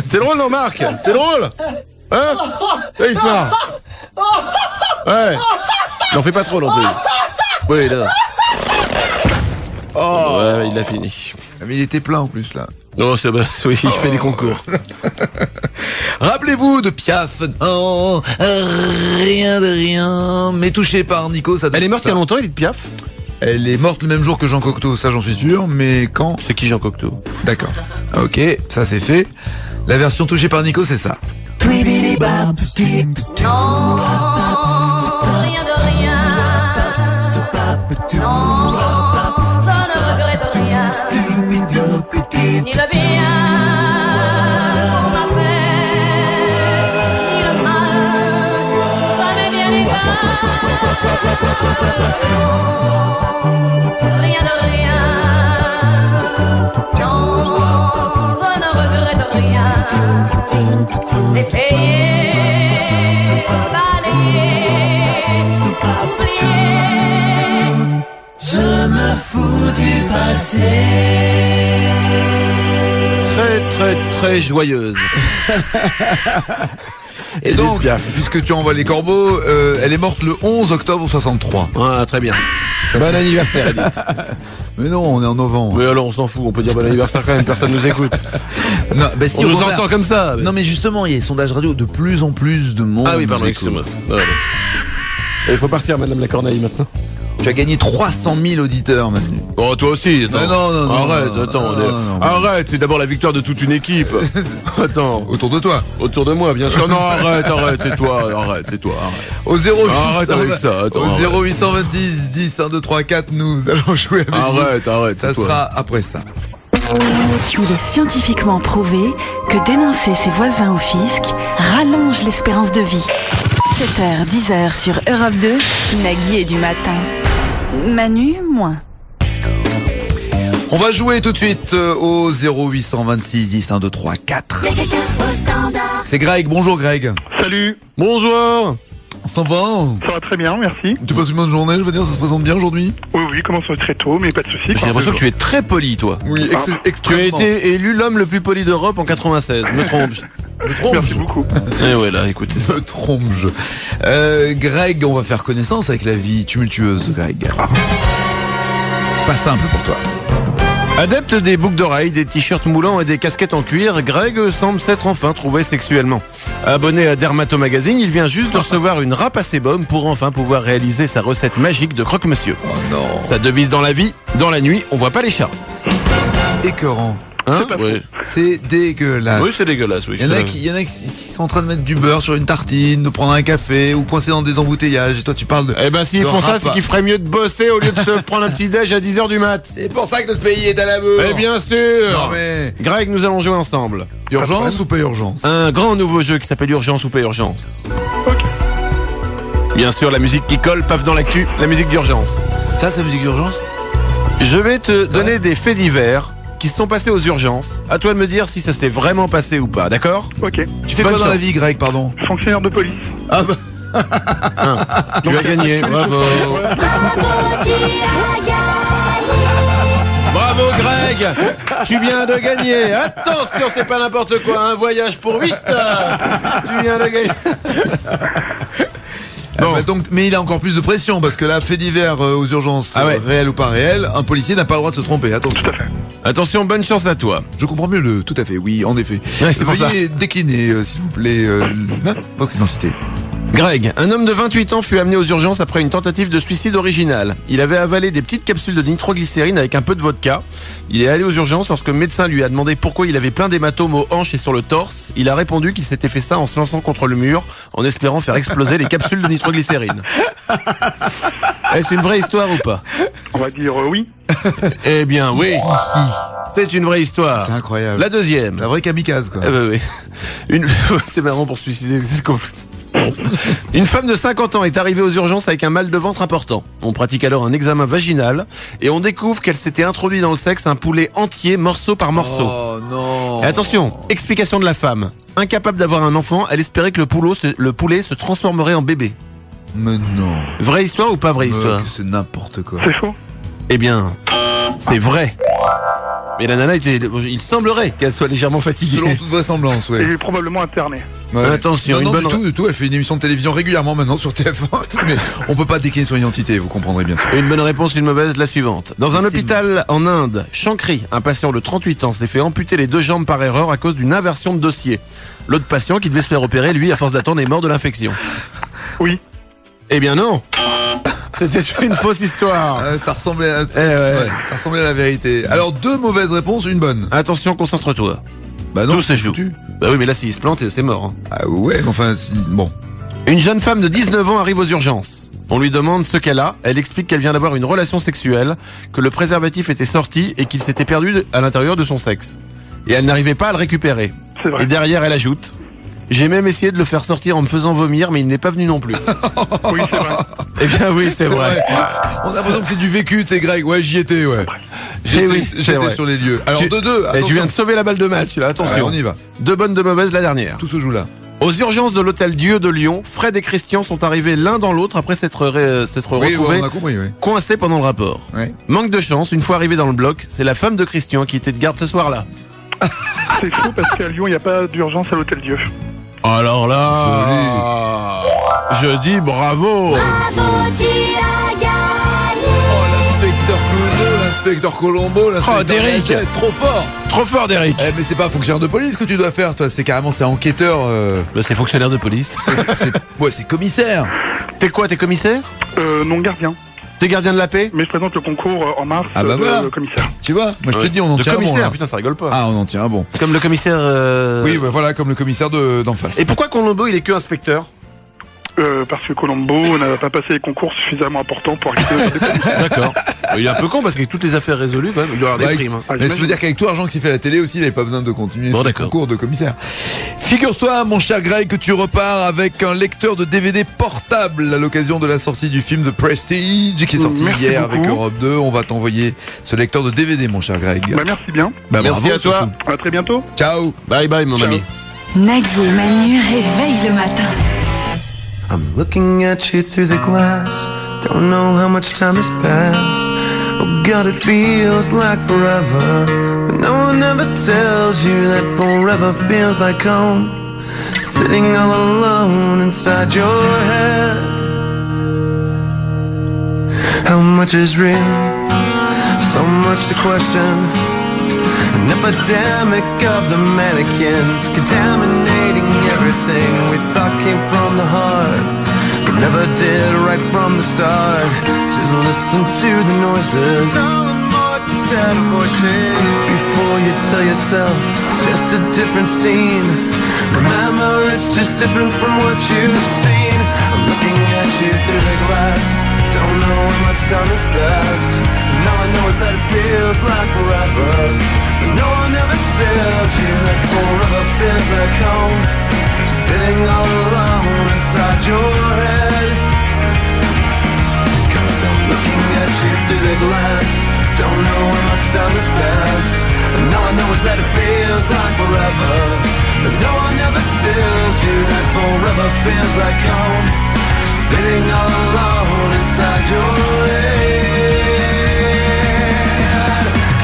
C'est drôle, non, Marc? C'était drôle? Hein? Là, il se marre. Ouais. N'en fais pas trop non plus. Oui, là. Oh, ouais, il a fini. Mais il était plein en plus là. Non, c'est bah, oui, il fait des concours. Rappelez-vous de Piaf. Non, rien de rien. Mais touché par Nico, ça. Elle est morte il y a longtemps, Edith Piaf? Elle est morte le même jour que Jean Cocteau, ça j'en suis sûr. Mais quand? C'est qui Jean Cocteau? D'accord. Ok, ça c'est fait. La version touchée par Nico, c'est ça. Non, rien de rien. Non, je ne regrette rien. Ni le bien qu'on m'a fait, ni le mal, ça m'est bien égal. Rien de rien. Non, je ne regrette rien. C'est payé, balayé, oublié. Je me fous du passé. Très, très, très joyeuse. Et donc, puisque tu envoies les corbeaux, elle est morte le 11 octobre 63. Ah, très bien. Bon anniversaire, Edith. Mais non, on est en novembre. Mais alors, on s'en fout, on peut dire bon anniversaire quand même, personne nous écoute. Non, bah si on nous entend comme ça. Mais... Non, mais justement, il y a des sondages radio, de plus en plus de monde. Ah oui, pardon, excuse-moi. Il faut partir, Madame la Corneille, maintenant. Tu as gagné 300 000 auditeurs, Manu. Oh, toi aussi, attends. Mais non, Arrête, non, attends. non, Arrête, c'est d'abord la victoire de toute une équipe. Attends. Autour de toi. Autour de moi, bien sûr. Non, arrête, c'est toi, arrête. Au 0800, Arrête avec ça, attends. Au 0826 10 1 2 3 4, nous allons jouer avec vous. Arrête, ça c'est toi. sera après ça. Il est scientifiquement prouvé que dénoncer ses voisins au fisc rallonge l'espérance de vie. 7h, 10h sur Europe 2, Nagui est du matin. Manu, moins. On va jouer tout de suite au 0826 10 1 2 3 4. C'est Greg, bonjour Greg. Salut. Bonjour. Ça va? Ça va très bien, merci. Tu passes une bonne journée, je veux dire, ça se présente bien aujourd'hui? Oui, commençons très tôt, mais pas de soucis. J'ai l'impression que tu es très poli, toi. Oui, Tu as extrêmement. été élu l'homme le plus poli d'Europe en 96. Me trompe. Merci beaucoup. Et ouais, là, écoute, c'est ça. Me trompe-je. Greg, on va faire connaissance avec la vie tumultueuse de Greg. Pas simple pour toi. Adepte des boucles d'oreilles, des t-shirts moulants et des casquettes en cuir, Greg semble s'être enfin trouvé sexuellement. Abonné à Dermato Magazine, il vient juste de recevoir une râpe à sébum pour enfin pouvoir réaliser sa recette magique de croque-monsieur. Oh non. Sa devise dans la vie, dans la nuit, on voit pas les chats. Écœurant. Hein? Ouais. C'est dégueulasse. Oui, c'est dégueulasse, oui. Il y en a qui sont en train de mettre du beurre sur une tartine, de prendre un café ou coincés dans des embouteillages. Et toi, tu parles de. Eh ben, s'ils de font ça, râpe. c'est qu'ils feraient mieux de bosser au lieu de se prendre un petit déj à 10h du mat. C'est pour ça que notre pays est à la bourre. Eh bien sûr. Non mais. Greg, nous allons jouer ensemble. Urgence ou pas urgence? Un grand nouveau jeu qui s'appelle Urgence ou pas urgence. Bien sûr, la musique qui colle, paf dans l'actu, la musique d'urgence. Ça, c'est la musique d'urgence? Je vais te donner des faits divers qui se sont passés aux urgences. À toi de me dire si ça s'est vraiment passé ou pas, d'accord? Ok. Tu fais Bonne quoi dans la chance. vie, Greg, pardon? Fonctionnaire de police. Ah bah. Tu as gagné, bravo. Bravo Greg, tu viens de gagner. Attention, c'est pas n'importe quoi, un voyage pour 8. Tu viens de gagner. Bon. Donc, mais il a encore plus de pression parce que là, fait divers aux urgences, réel ou pas réel, un policier n'a pas le droit de se tromper. Attention. Attention, bonne chance à toi. Je comprends mieux le tout à fait, oui, en effet. Ouais, c'est pour ça. Veuillez décliner, s'il vous plaît, votre identité. Greg, un homme de 28 ans fut amené aux urgences après une tentative de suicide originale. Il avait avalé des petites capsules de nitroglycérine avec un peu de vodka. Il est allé aux urgences lorsque le médecin lui a demandé pourquoi il avait plein d'hématomes aux hanches et sur le torse. Il a répondu qu'il s'était fait ça en se lançant contre le mur, en espérant faire exploser les capsules de nitroglycérine. Est-ce une vraie histoire ou pas? On va dire oui. Eh bien oui, c'est une vraie histoire. C'est incroyable. La deuxième. C'est un vrai kamikaze, quoi. Oui. C'est marrant pour se suicider. Une femme de 50 ans est arrivée aux urgences avec un mal de ventre important. On pratique alors un examen vaginal et on découvre qu'elle s'était introduit dans le sexe un poulet entier, morceau par morceau. Oh non. Et attention, explication de la femme. Incapable d'avoir un enfant, elle espérait que le poulet se transformerait en bébé. Mais non. Vraie histoire ou pas vraie histoire? C'est n'importe quoi. C'est faux. Eh bien, c'est vrai. Mais la nana il semblerait qu'elle soit légèrement fatiguée. Selon toute vraisemblance, Il ouais. est probablement interné. Ouais. Attention, non, une non, bonne... du tout. Elle fait une émission de télévision régulièrement maintenant sur TF1. Mais on peut pas décliner son identité, vous comprendrez bien sûr. Une bonne réponse, une mauvaise, la suivante. Dans un hôpital en Inde, Chankri, un patient de 38 ans, s'est fait amputer les 2 jambes par erreur à cause d'une inversion de dossier. L'autre patient qui devait se faire opérer, lui, à force d'attendre, est mort de l'infection. Oui. Eh bien non. C'était une fausse histoire. Ça ressemblait à... ouais. Ça ressemblait à la vérité. Alors 2 mauvaises réponses, une bonne. Attention, concentre-toi. Bah non, tout se joue. Bah oui, mais là, s'il se plante, c'est mort. Ah ouais, mais enfin, bon. Une jeune femme de 19 ans arrive aux urgences. On lui demande ce qu'elle a. Elle explique qu'elle vient d'avoir une relation sexuelle, que le préservatif était sorti et qu'il s'était perdu à l'intérieur de son sexe. Et elle n'arrivait pas à le récupérer. C'est vrai. Et derrière, elle ajoute: j'ai même essayé de le faire sortir en me faisant vomir, mais il n'est pas venu non plus. Oui, c'est vrai. Eh bien oui, c'est vrai. On a l'impression que c'est du vécu, t'es Greg. Ouais, j'y étais, ouais. J'étais sur les lieux. Alors de 2, tu viens de sauver la balle de match, là, attention. Ouais, on y va. 2 bonnes, 2 mauvaises, la dernière. Tout se joue là. Aux urgences de l'hôtel Dieu de Lyon, Fred et Christian sont arrivés l'un dans l'autre après s'être retrouvés on a compris, oui. coincés pendant le rapport. Ouais. Manque de chance, une fois arrivés dans le bloc, c'est la femme de Christian qui était de garde ce soir-là. C'est faux parce qu'à Lyon, il n'y a pas d'urgence à l'hôtel Dieu. Alors là, je dis bravo. L'inspecteur Clouseau, l'inspecteur Colombo, l'inspecteur Derrick. Gadget, trop fort. Trop fort, Derrick. Mais c'est pas fonctionnaire de police que tu dois faire, toi. C'est carrément, c'est enquêteur. C'est fonctionnaire de police. C'est commissaire. T'es quoi, t'es commissaire? Non, gardien. T'es gardien de la paix? Mais je présente le concours en mars Ah bah voilà. de commissaire. Tu vois, moi je te Ouais. dis, on en De tient un bon. commissaire, là. putain, ça rigole pas. Ah, on en tient un bon. Comme le commissaire. Oui, bah voilà, comme le commissaire d'en face. Et pourquoi Colombo, il est que inspecteur? Parce que Colombo n'a pas passé les concours suffisamment importants pour accéder aux dépôts. D'accord. Il est un peu con parce qu'avec toutes les affaires résolues, quand même, il doit avoir des primes. hein. Mais ça veut dire qu'avec tout l'argent qu'il fait à la télé aussi, il n'avait pas besoin de continuer Bon, son d'accord. concours de commissaire. Figure-toi, mon cher Greg, que tu repars avec un lecteur de DVD portable à l'occasion de la sortie du film The Prestige qui est sorti Merci hier beaucoup. avec Europe 2. On va t'envoyer ce lecteur de DVD, mon cher Greg. Bah, merci bien. Bah, Merci bravo, à toi. surtout. À très bientôt. Ciao. Bye bye, mon ami. Nagui et Manu réveillent le matin. I'm looking at you through the glass. Don't know how much time has passed. Oh God, it feels like forever. But no one ever tells you that forever feels like home. Sitting all alone inside your head. How much is real? So much to question. An epidemic of the mannequins, contaminating everything we thought came from the heart, but never did right from the start. Just listen to the noises, instead of voices, before you tell yourself it's just a different scene. Remember, it's just different from what you've seen. I'm looking at you through the glass. Don't know how much time has passed, and all I know is that it feels like forever. But no one ever tells you that forever feels like home. Sitting all alone inside your head. Cause I'm looking at you through the glass. Don't know how much time has passed, and all I know is that it feels like forever. But no one ever tells you that forever feels like home. Sitting all alone inside your head.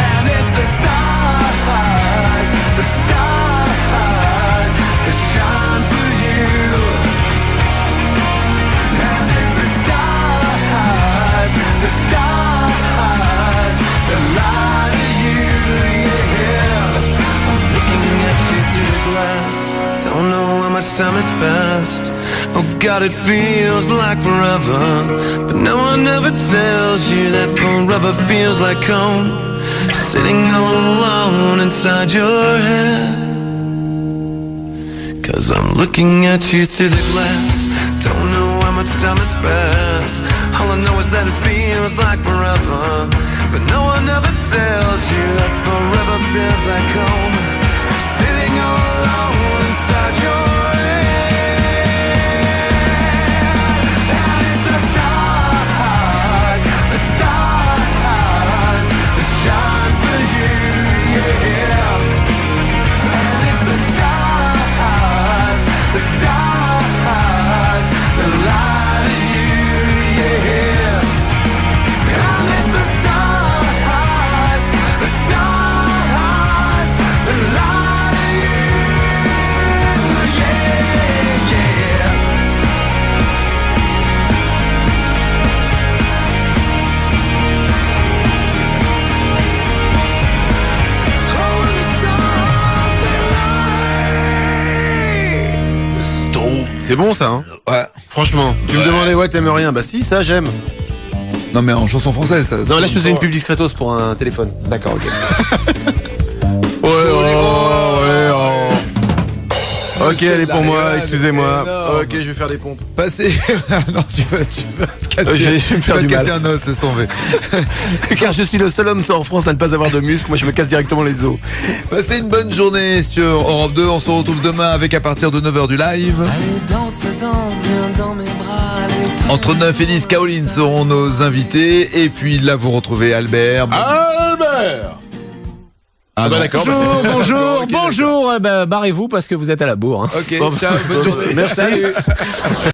And it's the stars that shine for you. And it's the stars that lie to you, yeah. I'm looking at you through the glass. Don't know how much time has passed. Oh God, it feels like forever. But no one ever tells you that forever feels like home. Sitting all alone inside your head. Cause I'm looking at you through the glass. Don't know how much time has passed. All I know is that it feels like forever. But no one ever tells you that forever feels like home. Sitting all alone inside your head. And it's the stars that shine for you, yeah. And it's the stars that lie to you, yeah. And it's the stars that lie to you, yeah, yeah. Oh, the stars they lie. C'est bon ça, hein? Ouais. Franchement, tu me demandais, ouais, t'aimes rien? Bah si, ça j'aime. Non, mais en chanson française, ça. Non, là je faisais une pub discretos pour un téléphone. D'accord, ok. Ok, elle est pour moi, Énorme. excusez-moi. Ok, je vais faire des pompes. Passez. Non, tu vas te casser. Je vais me faire tu du vas te casser mal. un os, laisse tomber. Car je suis le seul homme en France à ne pas avoir de muscles, moi je me casse directement les os. Passez une bonne journée sur Europe 2. On se retrouve demain avec à partir de 9h du live. Danse, viens dans mes bras. Entre 9 et 10, Caroline seront nos invités. Et puis là, vous retrouvez Albert. Albert! Ah bah non. d'accord. Bonjour, bonjour, Ok, bonjour. Eh ben, barrez-vous parce que vous êtes à la bourre. hein. Ok, Bon, ciao, bonne journée. Merci. Salut.